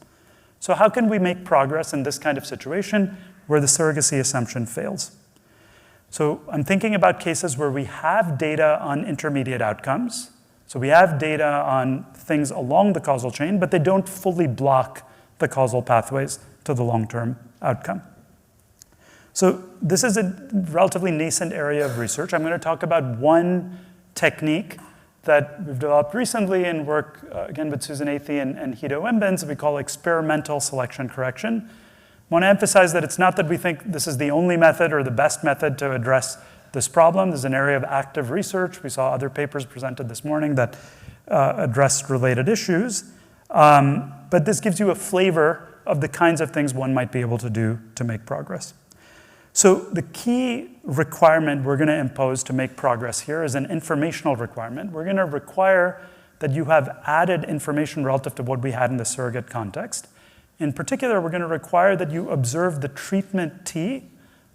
So how can we make progress in this kind of situation where the surrogacy assumption fails? So I'm thinking about cases where we have data on intermediate outcomes. So we have data on things along the causal chain, but they don't fully block the causal pathways to the long-term outcome. So this is a relatively nascent area of research. I'm going to talk about one technique that we've developed recently in work, again, with Susan Athey and Hito Imbens, that we call experimental selection correction. I want to emphasize that it's not that we think this is the only method or the best method to address this problem. This is an area of active research. We saw other papers presented this morning that addressed related issues. But this gives you a flavor of the kinds of things one might be able to do to make progress. So the key requirement we're going to impose to make progress here is an informational requirement. We're going to require that you have added information relative to what we had in the surrogate context. In particular, we're going to require that you observe the treatment T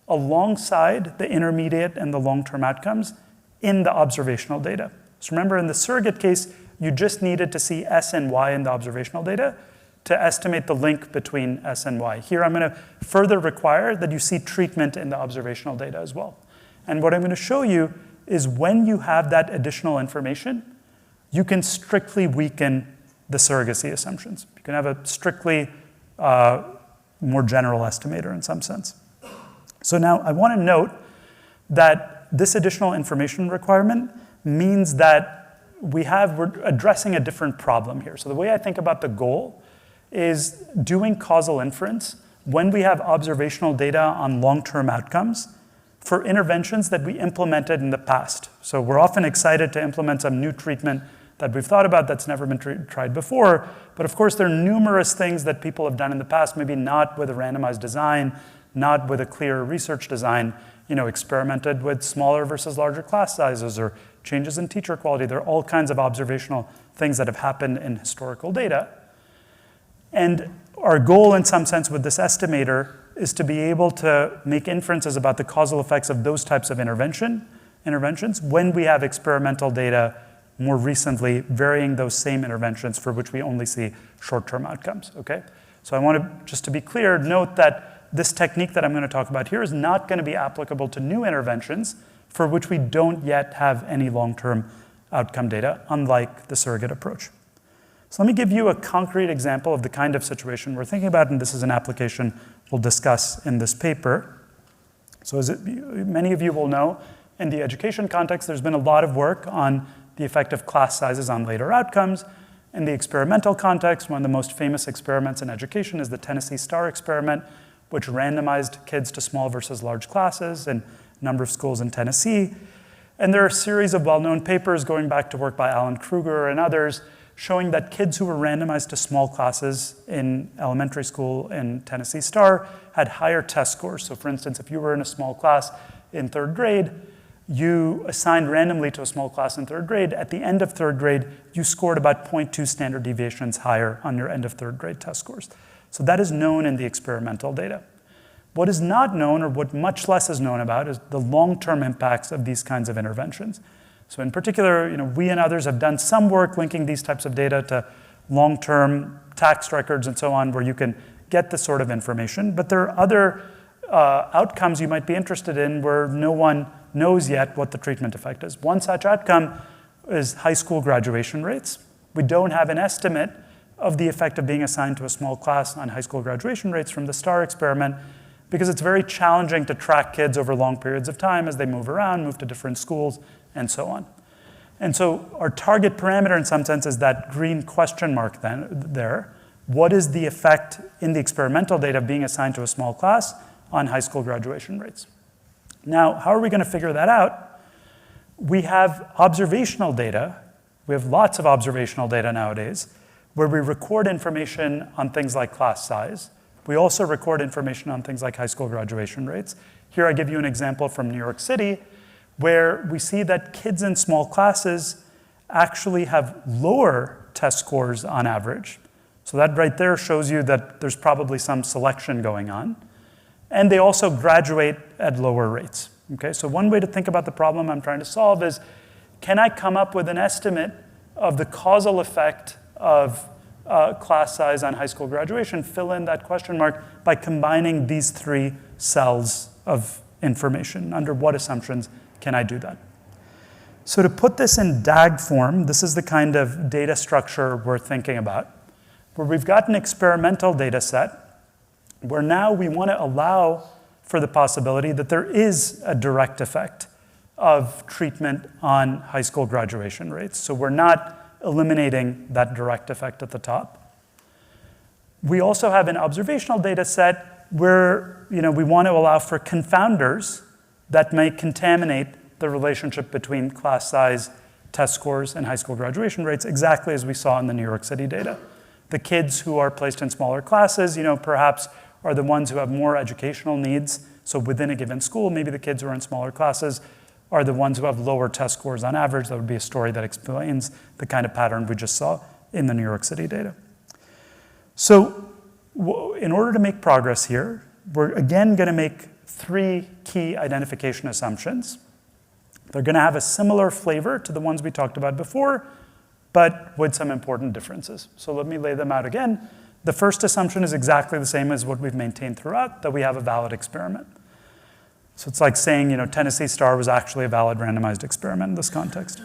alongside the intermediate and the long-term outcomes in the observational data. So remember, in the surrogate case, you just needed to see S and Y in the observational data to estimate the link between S and Y. Here, I'm going to further require that you see treatment in the observational data as well. And what I'm going to show you is when you have that additional information, you can strictly weaken the surrogacy assumptions. You can have a strictly more general estimator in some sense. So now I want to note that this additional information requirement means that we're addressing a different problem here. So the way I think about the goal is doing causal inference when we have observational data on long-term outcomes for interventions that we implemented in the past. So we're often excited to implement some new treatment that we've thought about that's never been tried before. But of course, there are numerous things that people have done in the past, maybe not with a randomized design, not with a clear research design, experimented with smaller versus larger class sizes or changes in teacher quality. There are all kinds of observational things that have happened in historical data. And our goal, in some sense, with this estimator is to be able to make inferences about the causal effects of those types of interventions when we have experimental data more recently varying those same interventions for which we only see short-term outcomes, okay? So I want to, just to be clear, note that this technique that I'm going to talk about here is not going to be applicable to new interventions for which we don't yet have any long-term outcome data, unlike the surrogate approach. So let me give you a concrete example of the kind of situation we're thinking about, and this is an application we'll discuss in this paper. So as many of you will know, in the education context, there's been a lot of work on the effect of class sizes on later outcomes. In the experimental context, one of the most famous experiments in education is the Tennessee STAR experiment, which randomized kids to small versus large classes in a number of schools in Tennessee. And there are a series of well-known papers going back to work by Alan Kruger and others showing that kids who were randomized to small classes in elementary school in Tennessee STAR had higher test scores. So for instance, if you were in a small class in third grade, you assigned randomly to a small class in third grade. At the end of third grade, you scored about 0.2 standard deviations higher on your end of third grade test scores. So that is known in the experimental data. What is not known, or what much less is known about, is the long-term impacts of these kinds of interventions. So in particular, we and others have done some work linking these types of data to long-term tax records and so on, where you can get this sort of information. But there are other outcomes you might be interested in where no one knows yet what the treatment effect is. One such outcome is high school graduation rates. We don't have an estimate of the effect of being assigned to a small class on high school graduation rates from the STAR experiment, because it's very challenging to track kids over long periods of time as they move around, move to different schools, and so on. And so our target parameter in some sense is that green question mark there. What is the effect in the experimental data of being assigned to a small class on high school graduation rates? Now, how are we going to figure that out? We have observational data. We have lots of observational data nowadays where we record information on things like class size. We also record information on things like high school graduation rates. Here I give you an example from New York City, where we see that kids in small classes actually have lower test scores on average. So that right there shows you that there's probably some selection going on. And they also graduate at lower rates. Okay, so one way to think about the problem I'm trying to solve is, can I come up with an estimate of the causal effect of class size on high school graduation, fill in that question mark by combining these three cells of information? Under what assumptions can I do that? So to put this in DAG form, this is the kind of data structure we're thinking about, where we've got an experimental data set, where now we want to allow for the possibility that there is a direct effect of treatment on high school graduation rates. So we're not eliminating that direct effect at the top. We also have an observational data set where we want to allow for confounders that may contaminate the relationship between class size, test scores, and high school graduation rates, exactly as we saw in the New York City data. The kids who are placed in smaller classes, perhaps are the ones who have more educational needs. So within a given school, maybe the kids who are in smaller classes are the ones who have lower test scores on average. That would be a story that explains the kind of pattern we just saw in the New York City data. So in order to make progress here, we're again going to make 3 key identification assumptions. They're going to have a similar flavor to the ones we talked about before, but with some important differences. So let me lay them out again. The first assumption is exactly the same as what we've maintained throughout, that we have a valid experiment. So it's like saying, Tennessee Star was actually a valid randomized experiment in this context.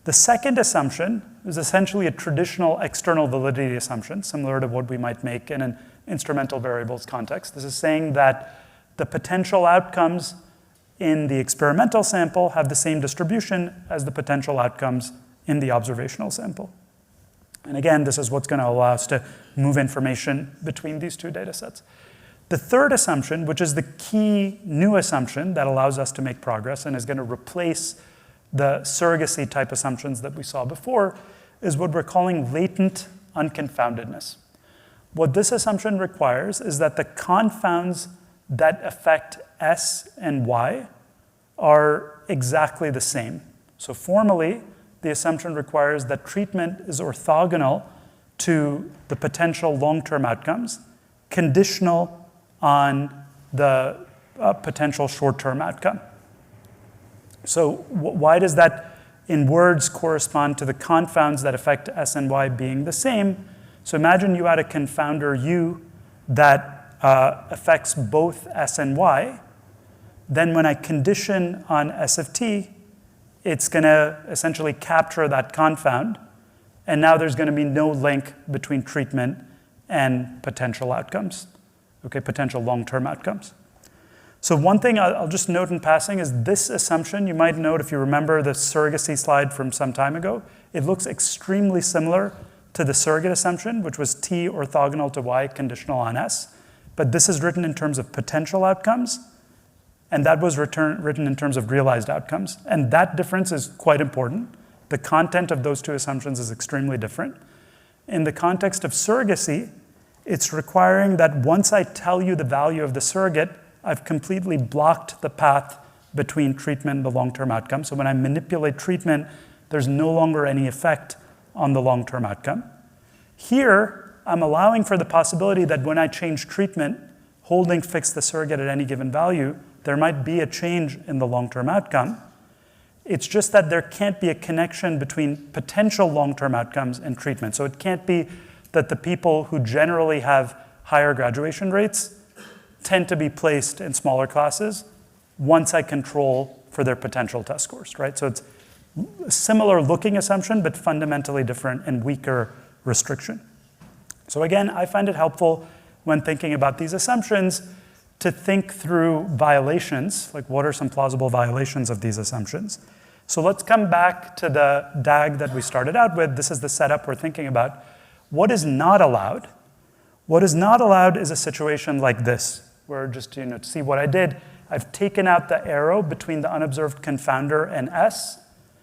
The second assumption is essentially a traditional external validity assumption, similar to what we might make in an instrumental variables context. This is saying that the potential outcomes in the experimental sample have the same distribution as the potential outcomes in the observational sample. And again, this is what's going to allow us to move information between these 2 data sets. The third assumption, which is the key new assumption that allows us to make progress and is going to replace the surrogacy type assumptions that we saw before, is what we're calling latent unconfoundedness. What this assumption requires is that the confounds that affect S and Y are exactly the same. So formally, the assumption requires that treatment is orthogonal to the potential long-term outcomes, conditional on the potential short-term outcome. So why does that, in words, correspond to the confounds that affect S and Y being the same? So imagine you had a confounder U that affects both S and Y. Then when I condition on S of T, it's going to essentially capture that confound. And now there's going to be no link between treatment and potential outcomes, potential long-term outcomes. So one thing I'll just note in passing is this assumption, you might note if you remember the surrogacy slide from some time ago, it looks extremely similar to the surrogate assumption, which was T orthogonal to Y conditional on S. But this is written in terms of potential outcomes, and that was written in terms of realized outcomes. And that difference is quite important. The content of those 2 assumptions is extremely different. In the context of surrogacy, it's requiring that once I tell you the value of the surrogate, I've completely blocked the path between treatment and the long-term outcome. So when I manipulate treatment, there's no longer any effect on the long-term outcome. Here, I'm allowing for the possibility that when I change treatment, holding fixed the surrogate at any given value, there might be a change in the long-term outcome. It's just that there can't be a connection between potential long-term outcomes and treatment. So it can't be that the people who generally have higher graduation rates tend to be placed in smaller classes once I control for their potential test scores, right? So it's a similar looking assumption, but fundamentally different and weaker restriction. So again, I find it helpful when thinking about these assumptions to think through violations, like what are some plausible violations of these assumptions. So let's come back to the DAG that we started out with. This is the setup we're thinking about. What is not allowed? What is not allowed is a situation like this, where just to see what I did, I've taken out the arrow between the unobserved confounder and S.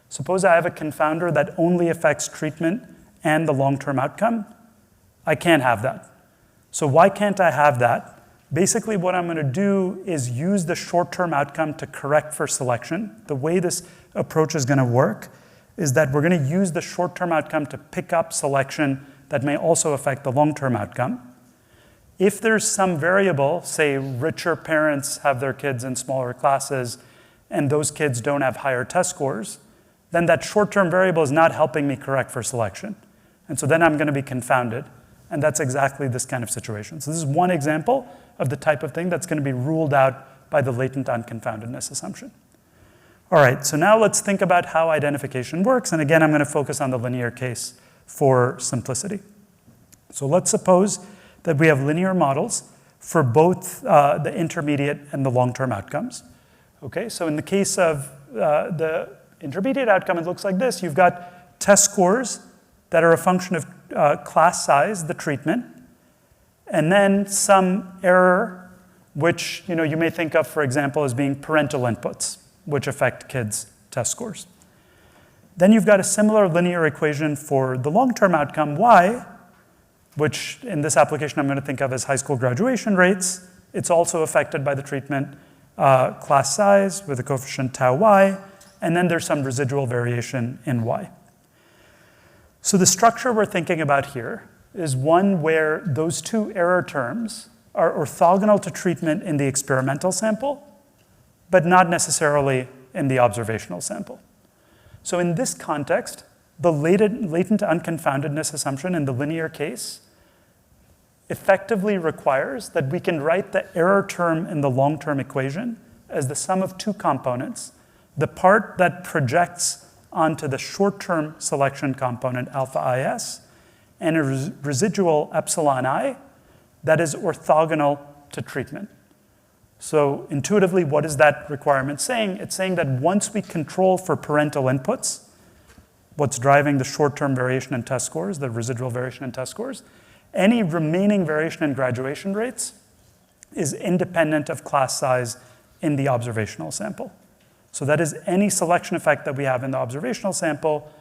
Suppose I have a confounder that only affects treatment and the long-term outcome. I can't have that. So why can't I have that? Basically, what I'm going to do is use the short-term outcome to correct for selection. The way this approach is going to work is that we're going to use the short-term outcome to pick up selection that may also affect the long-term outcome. If there's some variable, say richer parents have their kids in smaller classes and those kids don't have higher test scores, then that short-term variable is not helping me correct for selection. And so then I'm going to be confounded. And that's exactly this kind of situation. So this is one example of the type of thing that's going to be ruled out by the latent unconfoundedness assumption. All right, so now let's think about how identification works. And again, I'm going to focus on the linear case for simplicity. So let's suppose that we have linear models for both the intermediate and the long-term outcomes. Okay, so in the case of the intermediate outcome, it looks like this. You've got test scores that are a function of class size, the treatment, and then some error, which you may think of, for example, as being parental inputs, which affect kids' test scores. Then you've got a similar linear equation for the long-term outcome, y, which in this application I'm going to think of as high school graduation rates. It's also affected by the treatment class size with the coefficient tau y, and then there's some residual variation in y. So the structure we're thinking about here is one where those two error terms are orthogonal to treatment in the experimental sample, but not necessarily in the observational sample. So in this context, the latent unconfoundedness assumption in the linear case effectively requires that we can write the error term in the long-term equation as the sum of two components, the part that projects onto the short-term selection component alpha is, and a residual epsilon I that is orthogonal to treatment. So intuitively, what is that requirement saying? It's saying that once we control for parental inputs, what's driving the short-term variation in test scores, the residual variation in test scores, any remaining variation in graduation rates is independent of class size in the observational sample. So that is any selection effect that we have in the observational sample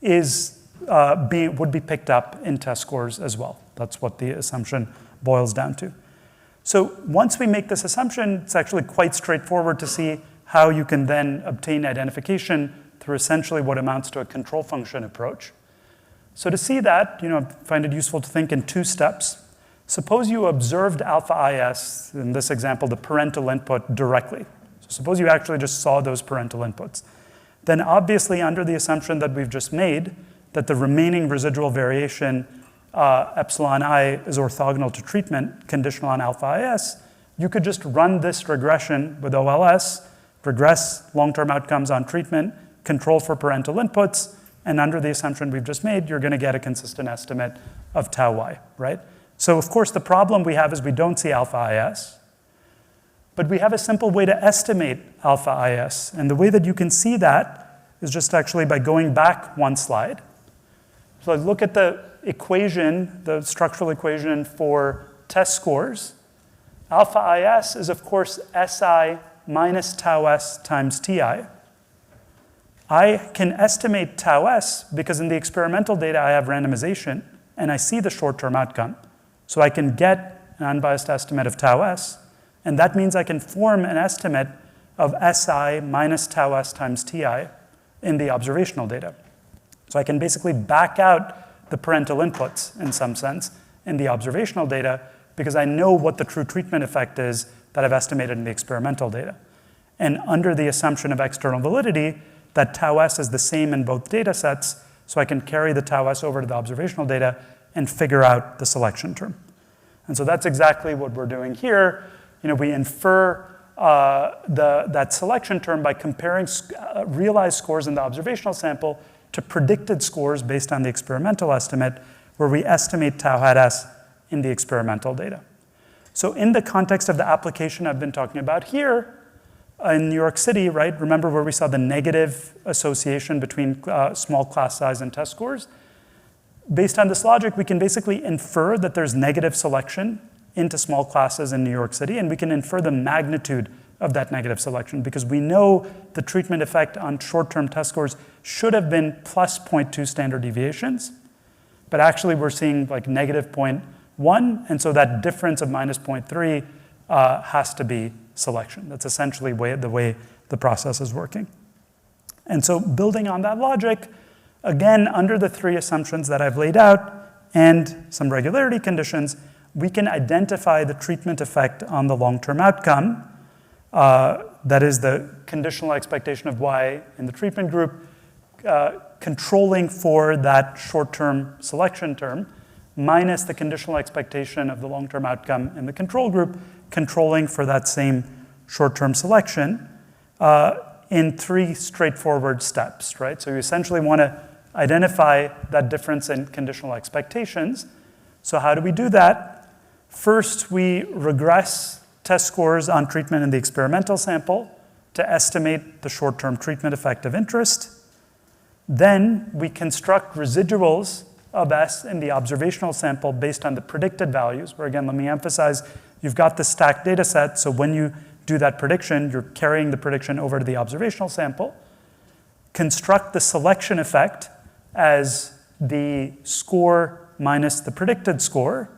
would be picked up in test scores as well. That's what the assumption boils down to. So once we make this assumption, it's actually quite straightforward to see how you can then obtain identification through essentially what amounts to a control function approach. So to see that, I find it useful to think in two steps. Suppose you observed alpha is, in this example, the parental input directly. So suppose you actually just saw those parental inputs. Then obviously under the assumption that we've just made, that the remaining residual variation epsilon I is orthogonal to treatment, conditional on alpha is, you could just run this regression with OLS, regress long-term outcomes on treatment, control for parental inputs, and under the assumption we've just made, you're going to get a consistent estimate of tau y, right? So of course the problem we have is we don't see alpha is, but we have a simple way to estimate alpha is, and the way that you can see that is just actually by going back one slide. So look at the equation, the structural equation for test scores. Alpha is of course Si minus tau s times Ti. I can estimate tau s because in the experimental data I have randomization and I see the short-term outcome. So I can get an unbiased estimate of tau s, and that means I can form an estimate of Si minus tau s times Ti in the observational data. So I can basically back out the parental inputs, in some sense, in the observational data because I know what the true treatment effect is that I've estimated in the experimental data. And under the assumption of external validity, that tau s is the same in both data sets, so I can carry the tau s over to the observational data and figure out the selection term. And so that's exactly what we're doing here. We infer that selection term by comparing realized scores in the observational sample to predicted scores based on the experimental estimate, where we estimate tau hat s in the experimental data. So in the context of the application I've been talking about here, in New York City, right, remember where we saw the negative association between small class size and test scores? Based on this logic, we can basically infer that there's negative selection into small classes in New York City, and we can infer the magnitude of that negative selection because we know the treatment effect on short-term test scores should have been plus 0.2 standard deviations, but actually we're seeing like negative 0.1, and so that difference of minus 0.3 has to be selection. That's essentially the way the process is working. And so building on that logic, again, under the three assumptions that I've laid out and some regularity conditions, we can identify the treatment effect on the long-term outcome. That is the conditional expectation of y in the treatment group, controlling for that short-term selection term, minus the conditional expectation of the long-term outcome in the control group, controlling for that same short-term selection. in 3 straightforward steps, right? So you essentially want to identify that difference in conditional expectations. So how do we do that? First, we regress test scores on treatment in the experimental sample to estimate the short-term treatment effect of interest. Then we construct residuals of S in the observational sample based on the predicted values, where again, let me emphasize, you've got the stacked data set, so when you do that prediction, you're carrying the prediction over to the observational sample. Construct the selection effect as the score minus the predicted score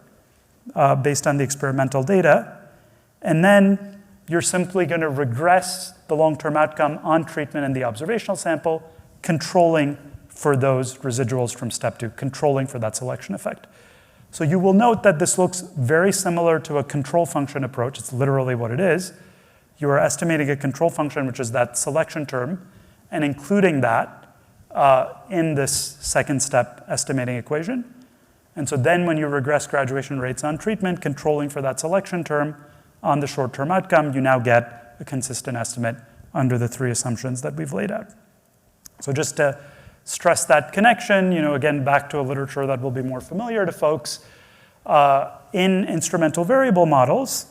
based on the experimental data. And then you're simply going to regress the long-term outcome on treatment in the observational sample, controlling for those residuals from step 2, controlling for that selection effect. So you will note that this looks very similar to a control function approach. It's literally what it is. You are estimating a control function, which is that selection term, and including that in this second step estimating equation. And so then when you regress graduation rates on treatment, controlling for that selection term on the short-term outcome, you now get a consistent estimate under the 3 assumptions that we've laid out. So just to stress that connection, again, back to a literature that will be more familiar to folks, in instrumental variable models,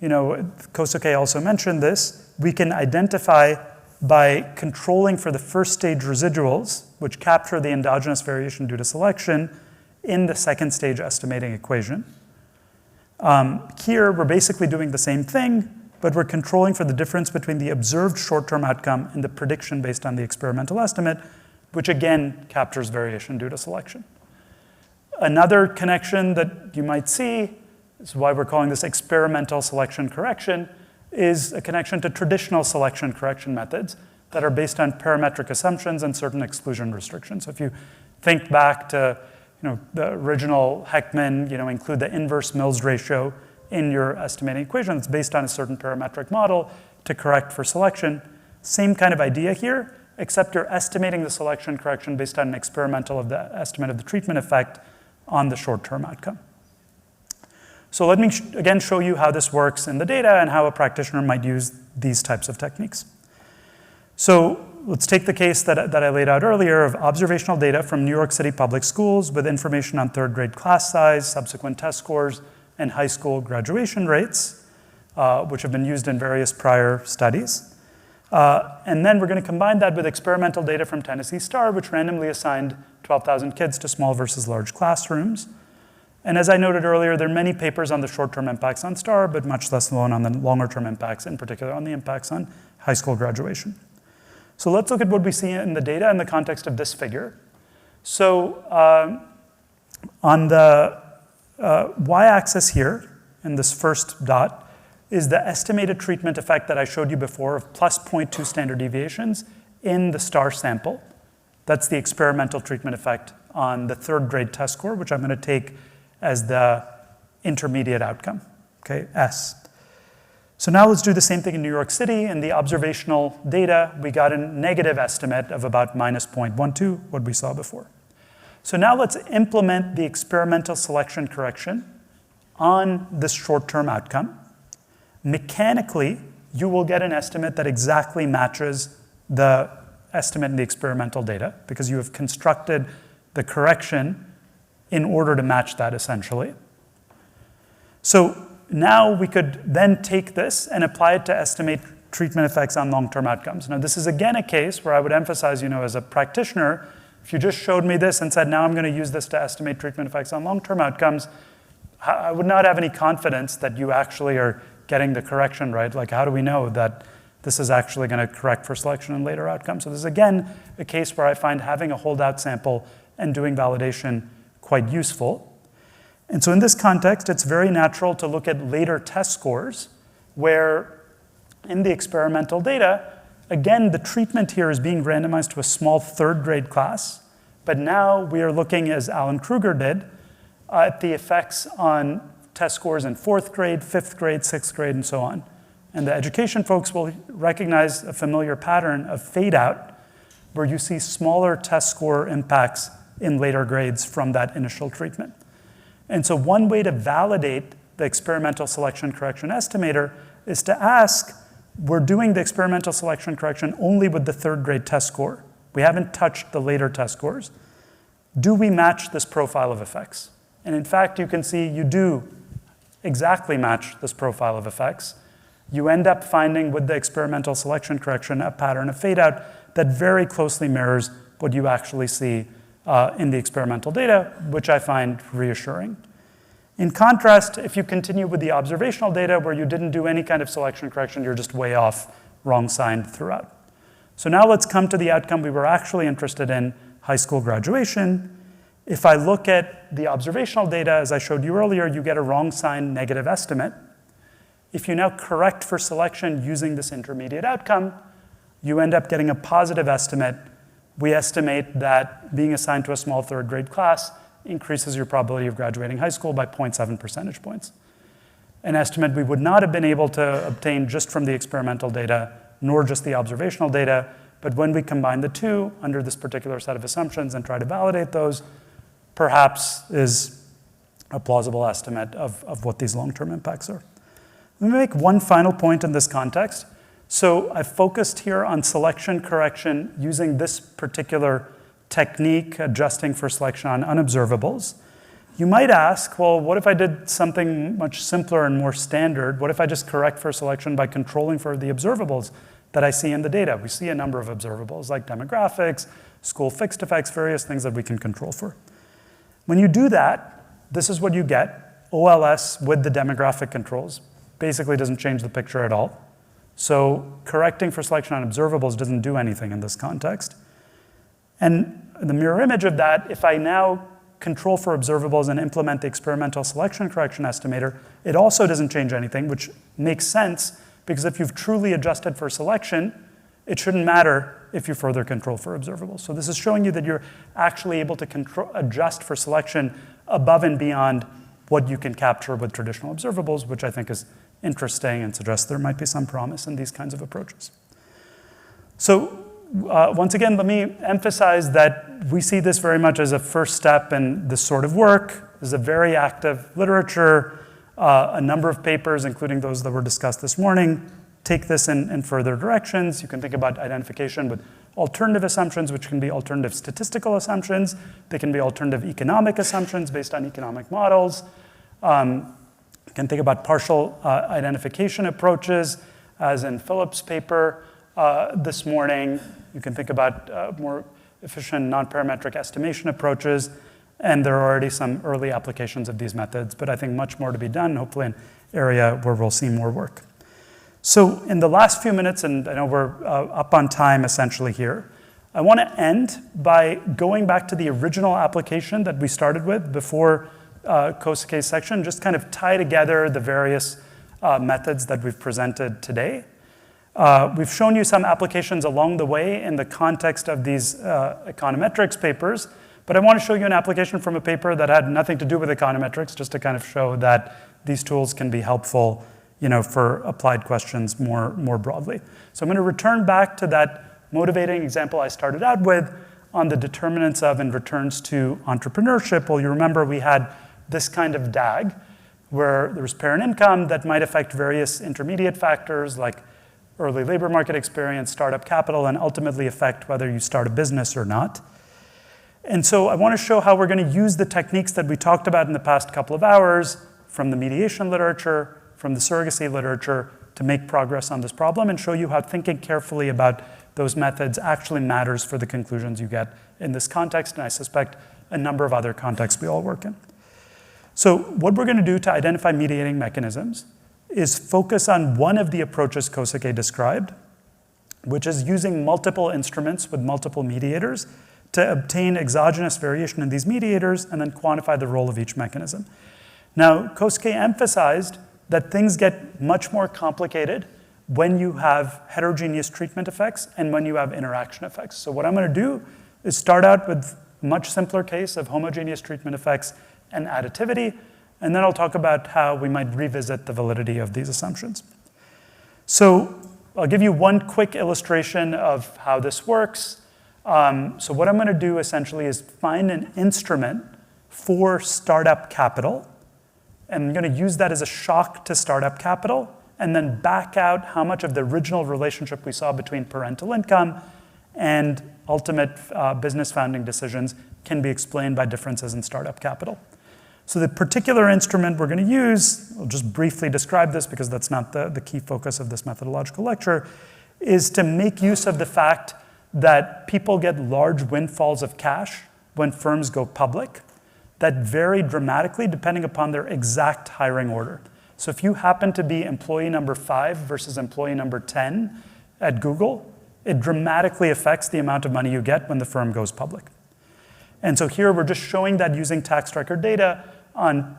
Kosuke also mentioned this, we can identify by controlling for the first stage residuals, which capture the endogenous variation due to selection, in the second stage estimating equation. Here, we're basically doing the same thing, but we're controlling for the difference between the observed short-term outcome and the prediction based on the experimental estimate, which again captures variation due to selection. Another connection that you might see, this is why we're calling this experimental selection correction, is a connection to traditional selection correction methods that are based on parametric assumptions and certain exclusion restrictions. So if you think back to the original Heckman, include the inverse Mills ratio in your estimating equation. It's based on a certain parametric model to correct for selection. Same kind of idea here, except you're estimating the selection correction based on an experimental of the estimate of the treatment effect on the short-term outcome. So let me again show you how this works in the data and how a practitioner might use these types of techniques. So let's take the case that I laid out earlier of observational data from New York City public schools with information on 3rd grade class size, subsequent test scores, and high school graduation rates, which have been used in various prior studies. And then we're going to combine that with experimental data from Tennessee Star, which randomly assigned 12,000 kids to small versus large classrooms. And as I noted earlier, there are many papers on the short-term impacts on STAR, but much less known on the longer-term impacts, in particular on the impacts on high school graduation. So let's look at what we see in the data in the context of this figure. So on the y-axis here, in this first dot, is the estimated treatment effect that I showed you before of plus 0.2 standard deviations in the STAR sample. That's the experimental treatment effect on the 3rd grade test score, which I'm going to take as the intermediate outcome, okay, S. So now let's do the same thing in New York City. In the observational data, we got a negative estimate of about minus 0.12, what we saw before. So now let's implement the experimental selection correction on this short-term outcome. Mechanically, you will get an estimate that exactly matches the estimate in the experimental data because you have constructed the correction in order to match that essentially. So now we could then take this and apply it to estimate treatment effects on long-term outcomes. Now this is again a case where I would emphasize, as a practitioner, if you just showed me this and said, now I'm going to use this to estimate treatment effects on long-term outcomes, I would not have any confidence that you actually are getting the correction right. Like, how do we know that this is actually going to correct for selection and later outcomes? So this is again a case where I find having a holdout sample and doing validation quite useful. And so in this context, it's very natural to look at later test scores where in the experimental data, again, the treatment here is being randomized to a small 3rd grade class, but now we are looking, as Alan Kruger did, at the effects on test scores in 4th grade, 5th grade, 6th grade, and so on. And the education folks will recognize a familiar pattern of fade out where you see smaller test score impacts in later grades from that initial treatment. And so one way to validate the experimental selection correction estimator is to ask, we're doing the experimental selection correction only with the third grade test score. We haven't touched the later test scores. Do we match this profile of effects? And in fact, you can see you do exactly match this profile of effects. You end up finding with the experimental selection correction a pattern of fade out that very closely mirrors what you actually see in the experimental data, which I find reassuring. In contrast, if you continue with the observational data where you didn't do any kind of selection correction, you're just way off, wrong signed throughout. So now let's come to the outcome we were actually interested in, high school graduation. If I look at the observational data, as I showed you earlier, you get a wrong sign negative estimate. If you now correct for selection using this intermediate outcome, you end up getting a positive estimate. We estimate that being assigned to a small third grade class increases your probability of graduating high school by 0.7 percentage points. An estimate we would not have been able to obtain just from the experimental data, nor just the observational data, but when we combine the two under this particular set of assumptions and try to validate those, perhaps is a plausible estimate of what these long-term impacts are. Let me make one final point in this context. So I've focused here on selection correction using this particular technique, adjusting for selection on unobservables. You might ask, well, what if I did something much simpler and more standard? What if I just correct for selection by controlling for the observables that I see in the data? We see a number of observables like demographics, school fixed effects, various things that we can control for. When you do that, this is what you get, OLS with the demographic controls. Basically doesn't change the picture at all. So correcting for selection on observables doesn't do anything in this context. And the mirror image of that, if I now control for observables and implement the experimental selection correction estimator, it also doesn't change anything, which makes sense because if you've truly adjusted for selection, it shouldn't matter if you further control for observables. So this is showing you that you're actually able to adjust for selection above and beyond what you can capture with traditional observables, which I think is interesting and suggests there might be some promise in these kinds of approaches. So once again, let me emphasize that we see this very much as a first step in this sort of work. There's a very active literature, a number of papers, including those that were discussed this morning, take this in further directions. You can think about identification with alternative assumptions, which can be alternative statistical assumptions. They can be alternative economic assumptions based on economic models. You can think about partial identification approaches, as in Philip's paper this morning. You can think about more efficient non-parametric estimation approaches, and there are already some early applications of these methods, but I think much more to be done, hopefully an area where we'll see more work. So in the last few minutes, and I know we're up on time essentially here, I want to end by going back to the original application that we started with before Kosuke's section, just kind of tie together the various methods that we've presented today. We've shown you some applications along the way in the context of these econometrics papers, but I want to show you an application from a paper that had nothing to do with econometrics, just to kind of show that these tools can be helpful, for applied questions more broadly. So I'm going to return back to that motivating example I started out with on the determinants of and returns to entrepreneurship. Well, you remember we had this kind of DAG, where there was parent income that might affect various intermediate factors like early labor market experience, startup capital, and ultimately affect whether you start a business or not. And so I want to show how we're going to use the techniques that we talked about in the past couple of hours from the mediation literature, from the surrogacy literature, to make progress on this problem and show you how thinking carefully about those methods actually matters for the conclusions you get in this context, and I suspect a number of other contexts we all work in. So what we're going to do to identify mediating mechanisms is focus on one of the approaches Kosuke described, which is using multiple instruments with multiple mediators to obtain exogenous variation in these mediators and then quantify the role of each mechanism. Now, Kosuke emphasized that things get much more complicated when you have heterogeneous treatment effects and when you have interaction effects. So what I'm going to do is start out with a much simpler case of homogeneous treatment effects and additivity, and then I'll talk about how we might revisit the validity of these assumptions. So I'll give you one quick illustration of how this works. So what I'm going to do essentially is find an instrument for startup capital, and I'm going to use that as a shock to startup capital and then back out how much of the original relationship we saw between parental income and ultimate business founding decisions can be explained by differences in startup capital. So the particular instrument we're going to use, I'll just briefly describe this because that's not the key focus of this methodological lecture, is to make use of the fact that people get large windfalls of cash when firms go public that vary dramatically depending upon their exact hiring order. So if you happen to be employee number 5 versus employee number 10 at Google, it dramatically affects the amount of money you get when the firm goes public. And so here we're just showing that using tax record data on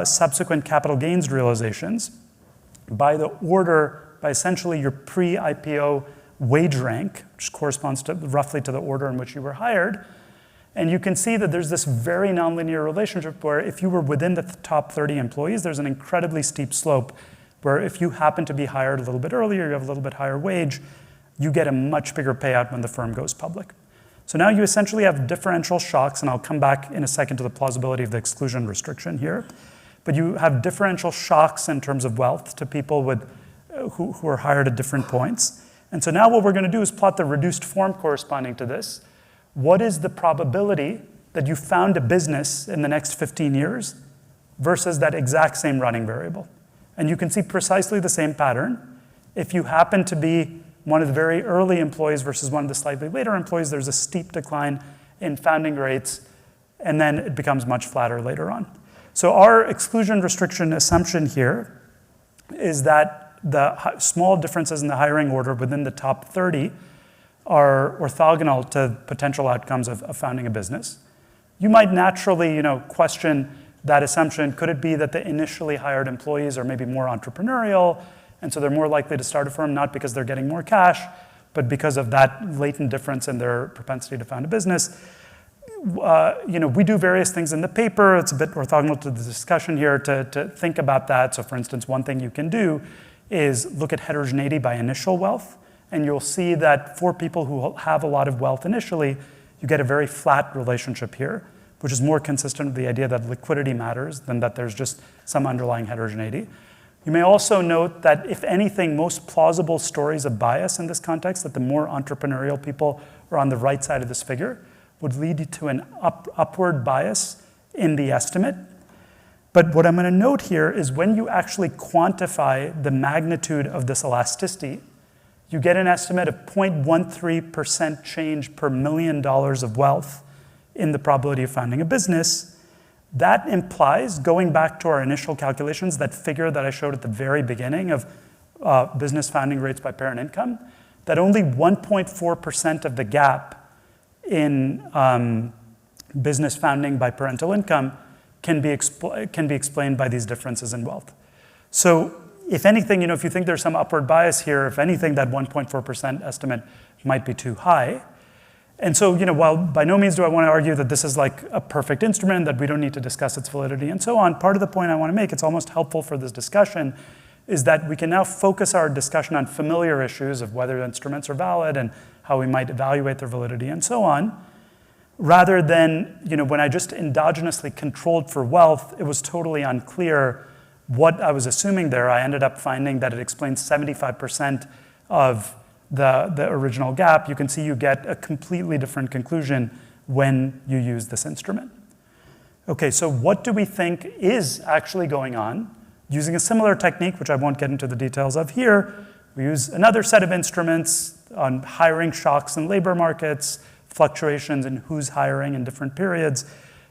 subsequent capital gains realizations by the order, by essentially your pre-IPO wage rank, which corresponds to roughly to the order in which you were hired. And you can see that there's this very nonlinear relationship where if you were within the top 30 employees, there's an incredibly steep slope where if you happen to be hired a little bit earlier, you have a little bit higher wage, you get a much bigger payout when the firm goes public. So now you essentially have differential shocks, and I'll come back in a second to the plausibility of the exclusion restriction here. But you have differential shocks in terms of wealth to people with, who are hired at different points. And so now what we're going to do is plot the reduced form corresponding to this. What is the probability that you found a business in the next 15 years versus that exact same running variable? And you can see precisely the same pattern. If you happen to be one of the very early employees versus one of the slightly later employees, there's a steep decline in founding rates, and then it becomes much flatter later on. So our exclusion restriction assumption here is that the small differences in the hiring order within the top 30 are orthogonal to potential outcomes of founding a business. You might naturally, question that assumption. Could it be that the initially hired employees are maybe more entrepreneurial, and so they're more likely to start a firm not because they're getting more cash, but because of that latent difference in their propensity to found a business? We do various things in the paper. It's a bit orthogonal to the discussion here to think about that. So for instance, one thing you can do is look at heterogeneity by initial wealth, and you'll see that for people who have a lot of wealth initially, you get a very flat relationship here, which is more consistent with the idea that liquidity matters than that there's just some underlying heterogeneity. You may also note that, if anything, most plausible stories of bias in this context, that the more entrepreneurial people are on the right side of this figure, would lead to an upward bias in the estimate. But what I'm going to note here is when you actually quantify the magnitude of this elasticity, you get an estimate of 0.13% change per $1 million of wealth in the probability of founding a business. That implies, going back to our initial calculations, that figure that I showed at the very beginning of business founding rates by parent income, that only 1.4% of the gap in business founding by parental income can be explained by these differences in wealth. So if anything, if you think there's some upward bias here, if anything, that 1.4% estimate might be too high. And so, while by no means do I want to argue that this is like a perfect instrument, that we don't need to discuss its validity and so on, part of the point I want to make, it's almost helpful for this discussion, is that we can now focus our discussion on familiar issues of whether instruments are valid and how we might evaluate their validity and so on, rather than, when I just endogenously controlled for wealth, it was totally unclear what I was assuming there. I ended up finding that it explains 75% of the original gap. You can see you get a completely different conclusion when you use this instrument. Okay, so what do we think is actually going on? Using a similar technique, which I won't get into the details of here, we use another set of instruments on hiring shocks in labor markets, fluctuations in who's hiring in different periods,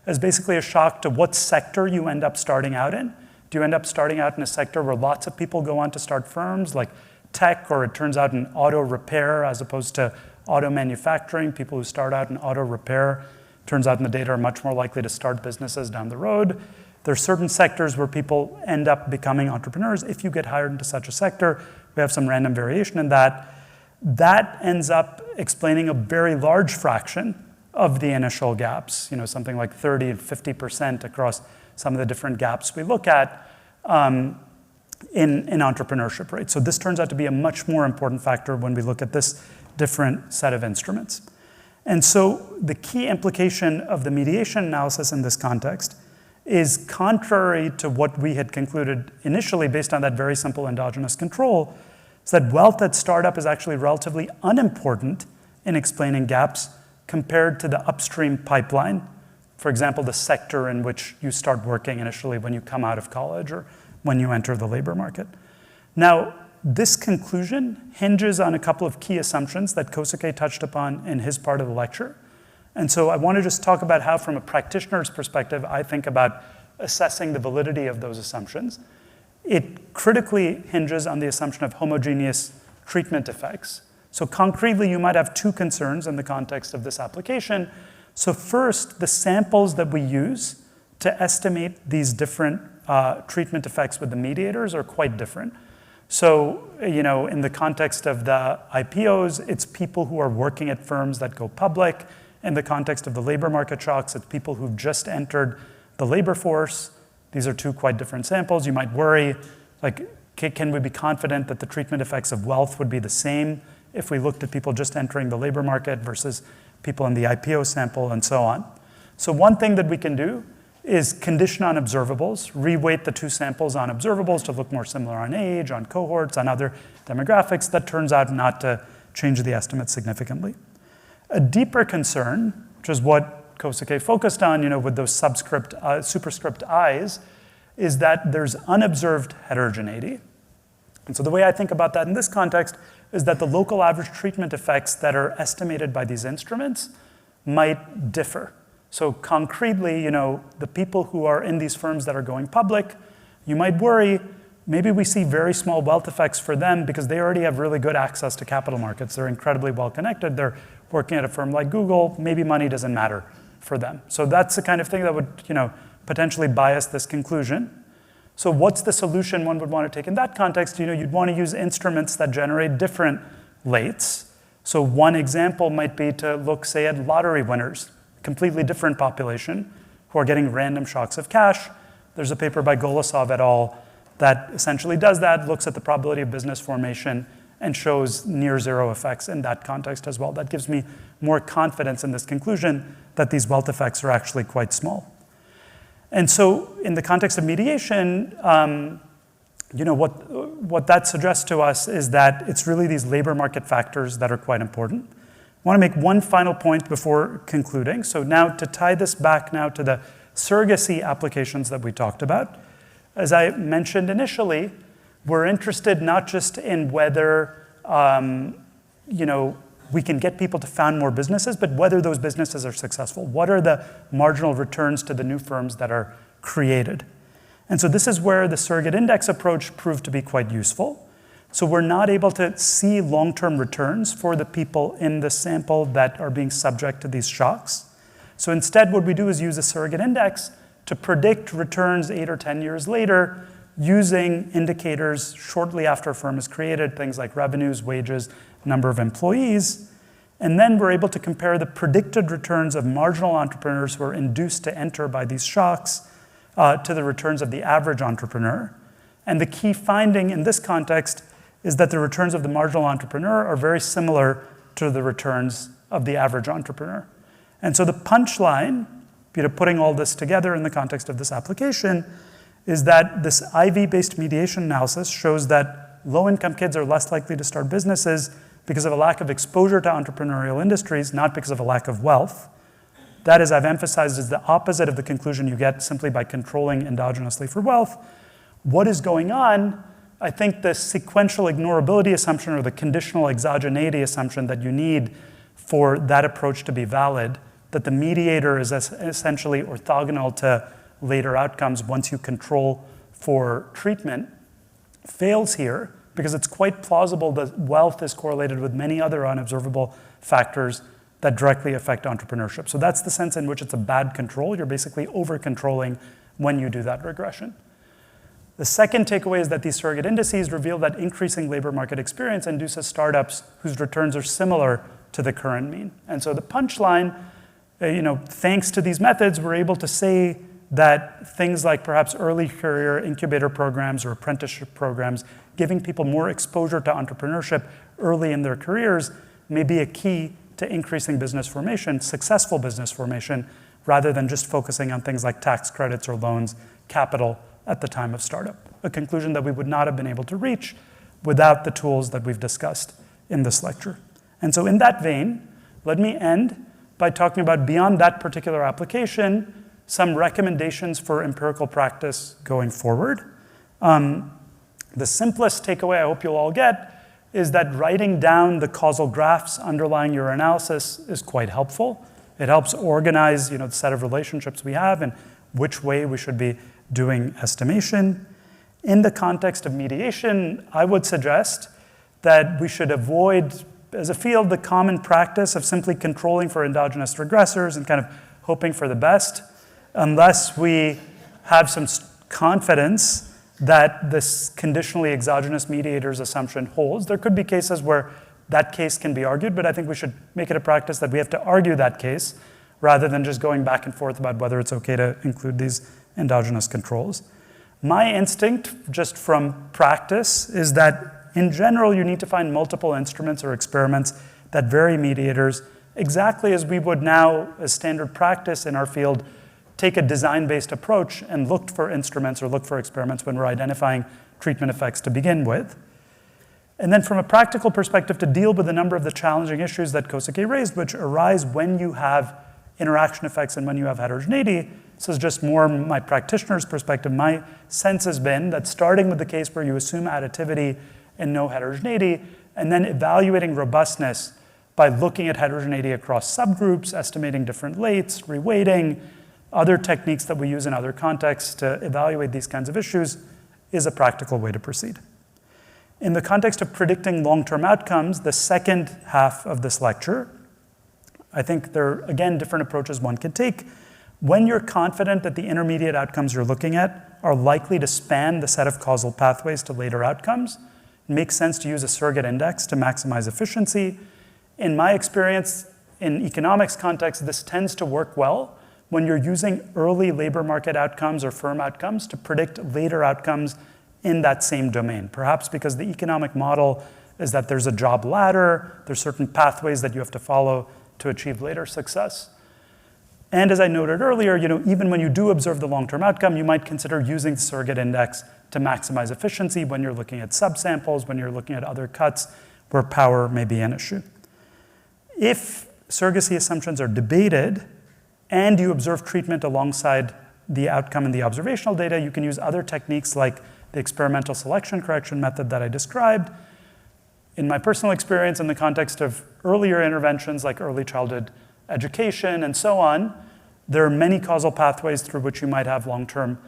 as basically a shock to what sector you end up starting out in. Do you end up starting out in a sector where lots of people go on to start firms, like tech, or it turns out in auto repair as opposed to auto manufacturing? People who start out in auto repair, turns out in the data, are much more likely to start businesses down the road. There are certain sectors where people end up becoming entrepreneurs if you get hired into such a sector. We have some random variation in that. That ends up explaining a very large fraction of the initial gaps, something like 30 and 50% across some of the different gaps we look at in entrepreneurship rates. So this turns out to be a much more important factor when we look at this different set of instruments. And so the key implication of the mediation analysis in this context is contrary to what we had concluded initially based on that very simple endogenous control, is that wealth at startup is actually relatively unimportant in explaining gaps compared to the upstream pipeline. For example, the sector in which you start working initially when you come out of college or when you enter the labor market. Now, this conclusion hinges on a couple of key assumptions that Kosuke touched upon in his part of the lecture. And so I want to just talk about how, from a practitioner's perspective, I think about assessing the validity of those assumptions. It critically hinges on the assumption of homogeneous treatment effects. So concretely, you might have two concerns in the context of this application. So first, the samples that we use to estimate these different treatment effects with the mediators are quite different. So, in the context of the IPOs, it's people who are working at firms that go public. In the context of the labor market shocks, it's people who've just entered the labor force. These are two quite different samples. You might worry, can we be confident that the treatment effects of wealth would be the same if we looked at people just entering the labor market versus people in the IPO sample, and so on. So one thing that we can do is condition on observables, reweight the two samples on observables to look more similar on age, on cohorts, on other demographics. That turns out not to change the estimate significantly. A deeper concern, which is what Kosuke focused on, with those superscript i's, is that there's unobserved heterogeneity. And so the way I think about that in this context is that the local average treatment effects that are estimated by these instruments might differ. So concretely, the people who are in these firms that are going public, you might worry, maybe we see very small wealth effects for them because they already have really good access to capital markets. They're incredibly well connected. They're working at a firm like Google. Maybe money doesn't matter for them. So that's the kind of thing that would, potentially bias this conclusion. So what's the solution one would want to take in that context? You'd want to use instruments that generate different weights. So one example might be to look, say, at lottery winners, completely different population who are getting random shocks of cash. There's a paper by Golosov et al. That essentially does that, looks at the probability of business formation, and shows near zero effects in that context as well. That gives me more confidence in this conclusion that these wealth effects are actually quite small. And so in the context of mediation, what that suggests to us is that it's really these labor market factors that are quite important. I want to make one final point before concluding. So now to tie this back now to the surrogacy applications that we talked about, as I mentioned initially, we're interested not just in whether we can get people to found more businesses, but whether those businesses are successful. What are the marginal returns to the new firms that are created? And so this is where the surrogate index approach proved to be quite useful. So we're not able to see long-term returns for the people in the sample that are being subject to these shocks. So instead, what we do is use a surrogate index to predict returns 8 or 10 years later using indicators shortly after a firm is created, things like revenues, wages, number of employees. And then we're able to compare the predicted returns of marginal entrepreneurs who are induced to enter by these shocks to the returns of the average entrepreneur. And the key finding in this context is that the returns of the marginal entrepreneur are very similar to the returns of the average entrepreneur. And so the punchline, putting all this together in the context of this application, is that this IV-based mediation analysis shows that low-income kids are less likely to start businesses because of a lack of exposure to entrepreneurial industries, not because of a lack of wealth. That, as I've emphasized, is the opposite of the conclusion you get simply by controlling endogenously for wealth. What is going on? I think the sequential ignorability assumption or the conditional exogeneity assumption that you need for that approach to be valid, that the mediator is essentially orthogonal to later outcomes once you control for treatment, fails here because it's quite plausible that wealth is correlated with many other unobservable factors that directly affect entrepreneurship. So that's the sense in which it's a bad control. You're basically over-controlling when you do that regression. The second takeaway is that these surrogate indices reveal that increasing labor market experience induces startups whose returns are similar to the current mean. And so the punchline, thanks to these methods, we're able to say that things like perhaps early career incubator programs or apprenticeship programs, giving people more exposure to entrepreneurship early in their careers may be a key to increasing business formation, successful business formation, rather than just focusing on things like tax credits or loans, capital at the time of startup, a conclusion that we would not have been able to reach without the tools that we've discussed in this lecture. And so in that vein, let me end by talking about, beyond that particular application, some recommendations for empirical practice going forward. The simplest takeaway I hope you'll all get is that writing down the causal graphs underlying your analysis is quite helpful. It helps organize, the set of relationships we have and which way we should be doing estimation. In the context of mediation, I would suggest that we should avoid, as a field, the common practice of simply controlling for endogenous regressors and kind of hoping for the best, unless we have some confidence that this conditionally exogenous mediators assumption holds. There could be cases where that case can be argued, but I think we should make it a practice that we have to argue that case rather than just going back and forth about whether it's okay to include these endogenous controls. My instinct, just from practice, is that in general, you need to find multiple instruments or experiments that vary mediators, exactly as we would now, as standard practice in our field, take a design-based approach and look for instruments or look for experiments when we're identifying treatment effects to begin with. And then from a practical perspective, to deal with a number of the challenging issues that Kosuke raised, which arise when you have interaction effects and when you have heterogeneity. This is just more my practitioner's perspective. My sense has been that starting with the case where you assume additivity and no heterogeneity, and then evaluating robustness by looking at heterogeneity across subgroups, estimating different lates, reweighting, other techniques that we use in other contexts to evaluate these kinds of issues is a practical way to proceed. In the context of predicting long-term outcomes, the second half of this lecture, I think there are, again, different approaches one can take. When you're confident that the intermediate outcomes you're looking at are likely to span the set of causal pathways to later outcomes, it makes sense to use a surrogate index to maximize efficiency. In my experience, in economics context, this tends to work well when you're using early labor market outcomes or firm outcomes to predict later outcomes in that same domain. Perhaps because the economic model is that there's a job ladder, there's certain pathways that you have to follow to achieve later success. And as I noted earlier, even when you do observe the long-term outcome, you might consider using the surrogate index to maximize efficiency when you're looking at subsamples, when you're looking at other cuts where power may be an issue. If surrogacy assumptions are debated and you observe treatment alongside the outcome in the observational data, you can use other techniques like the experimental selection correction method that I described. In my personal experience, in the context of earlier interventions like early childhood education and so on, there are many causal pathways through which you might have long-term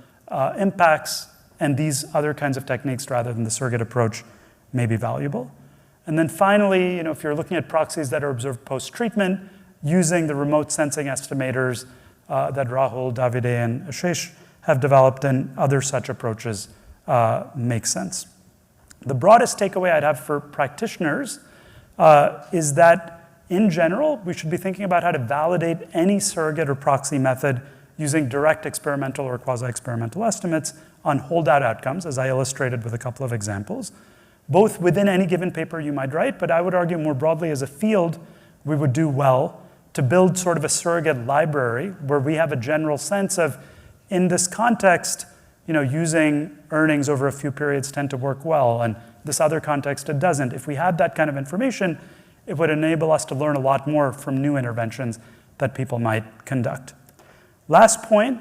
impacts, and these other kinds of techniques, rather than the surrogate approach, may be valuable. And then finally, if you're looking at proxies that are observed post-treatment, using the remote sensing estimators that Rahul, Davide, and Ashish have developed, and other such approaches make sense. The broadest takeaway I'd have for practitioners is that, in general, we should be thinking about how to validate any surrogate or proxy method using direct experimental or quasi-experimental estimates on holdout outcomes, as I illustrated with a couple of examples, both within any given paper you might write, but I would argue more broadly as a field, we would do well to build sort of a surrogate library where we have a general sense of, in this context, using earnings over a few periods tend to work well, and this other context it doesn't. If we had that kind of information, it would enable us to learn a lot more from new interventions that people might conduct. Last point,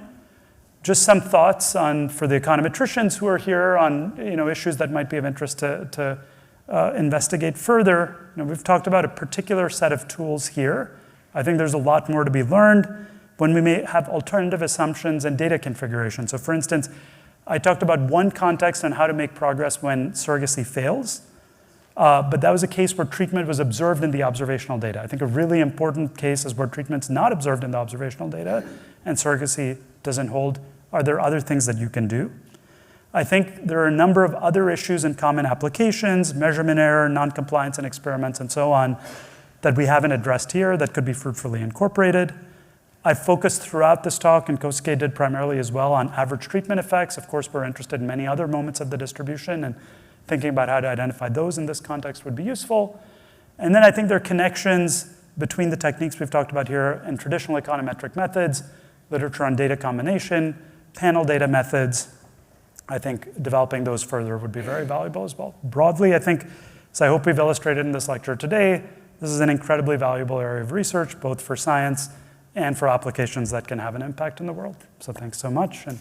just some thoughts for the econometricians who are here on issues that might be of interest to investigate further. We've talked about a particular set of tools here. I think there's a lot more to be learned when we may have alternative assumptions and data configuration. So for instance, I talked about one context on how to make progress when surrogacy fails, but that was a case where treatment was observed in the observational data. I think a really important case is where treatment's not observed in the observational data and surrogacy doesn't hold. Are there other things that you can do? I think there are a number of other issues in common applications, measurement error, non-compliance in experiments, and so on, that we haven't addressed here that could be fruitfully incorporated. I focused throughout this talk, and Kosuke did primarily as well, on average treatment effects. Of course, we're interested in many other moments of the distribution, and thinking about how to identify those in this context would be useful. And then I think there are connections between the techniques we've talked about here and traditional econometric methods, literature on data combination, panel data methods. I think developing those further would be very valuable as well. Broadly, I think, as I hope we've illustrated in this lecture today, this is an incredibly valuable area of research, both for science and for applications that can have an impact in the world. So thanks so much. And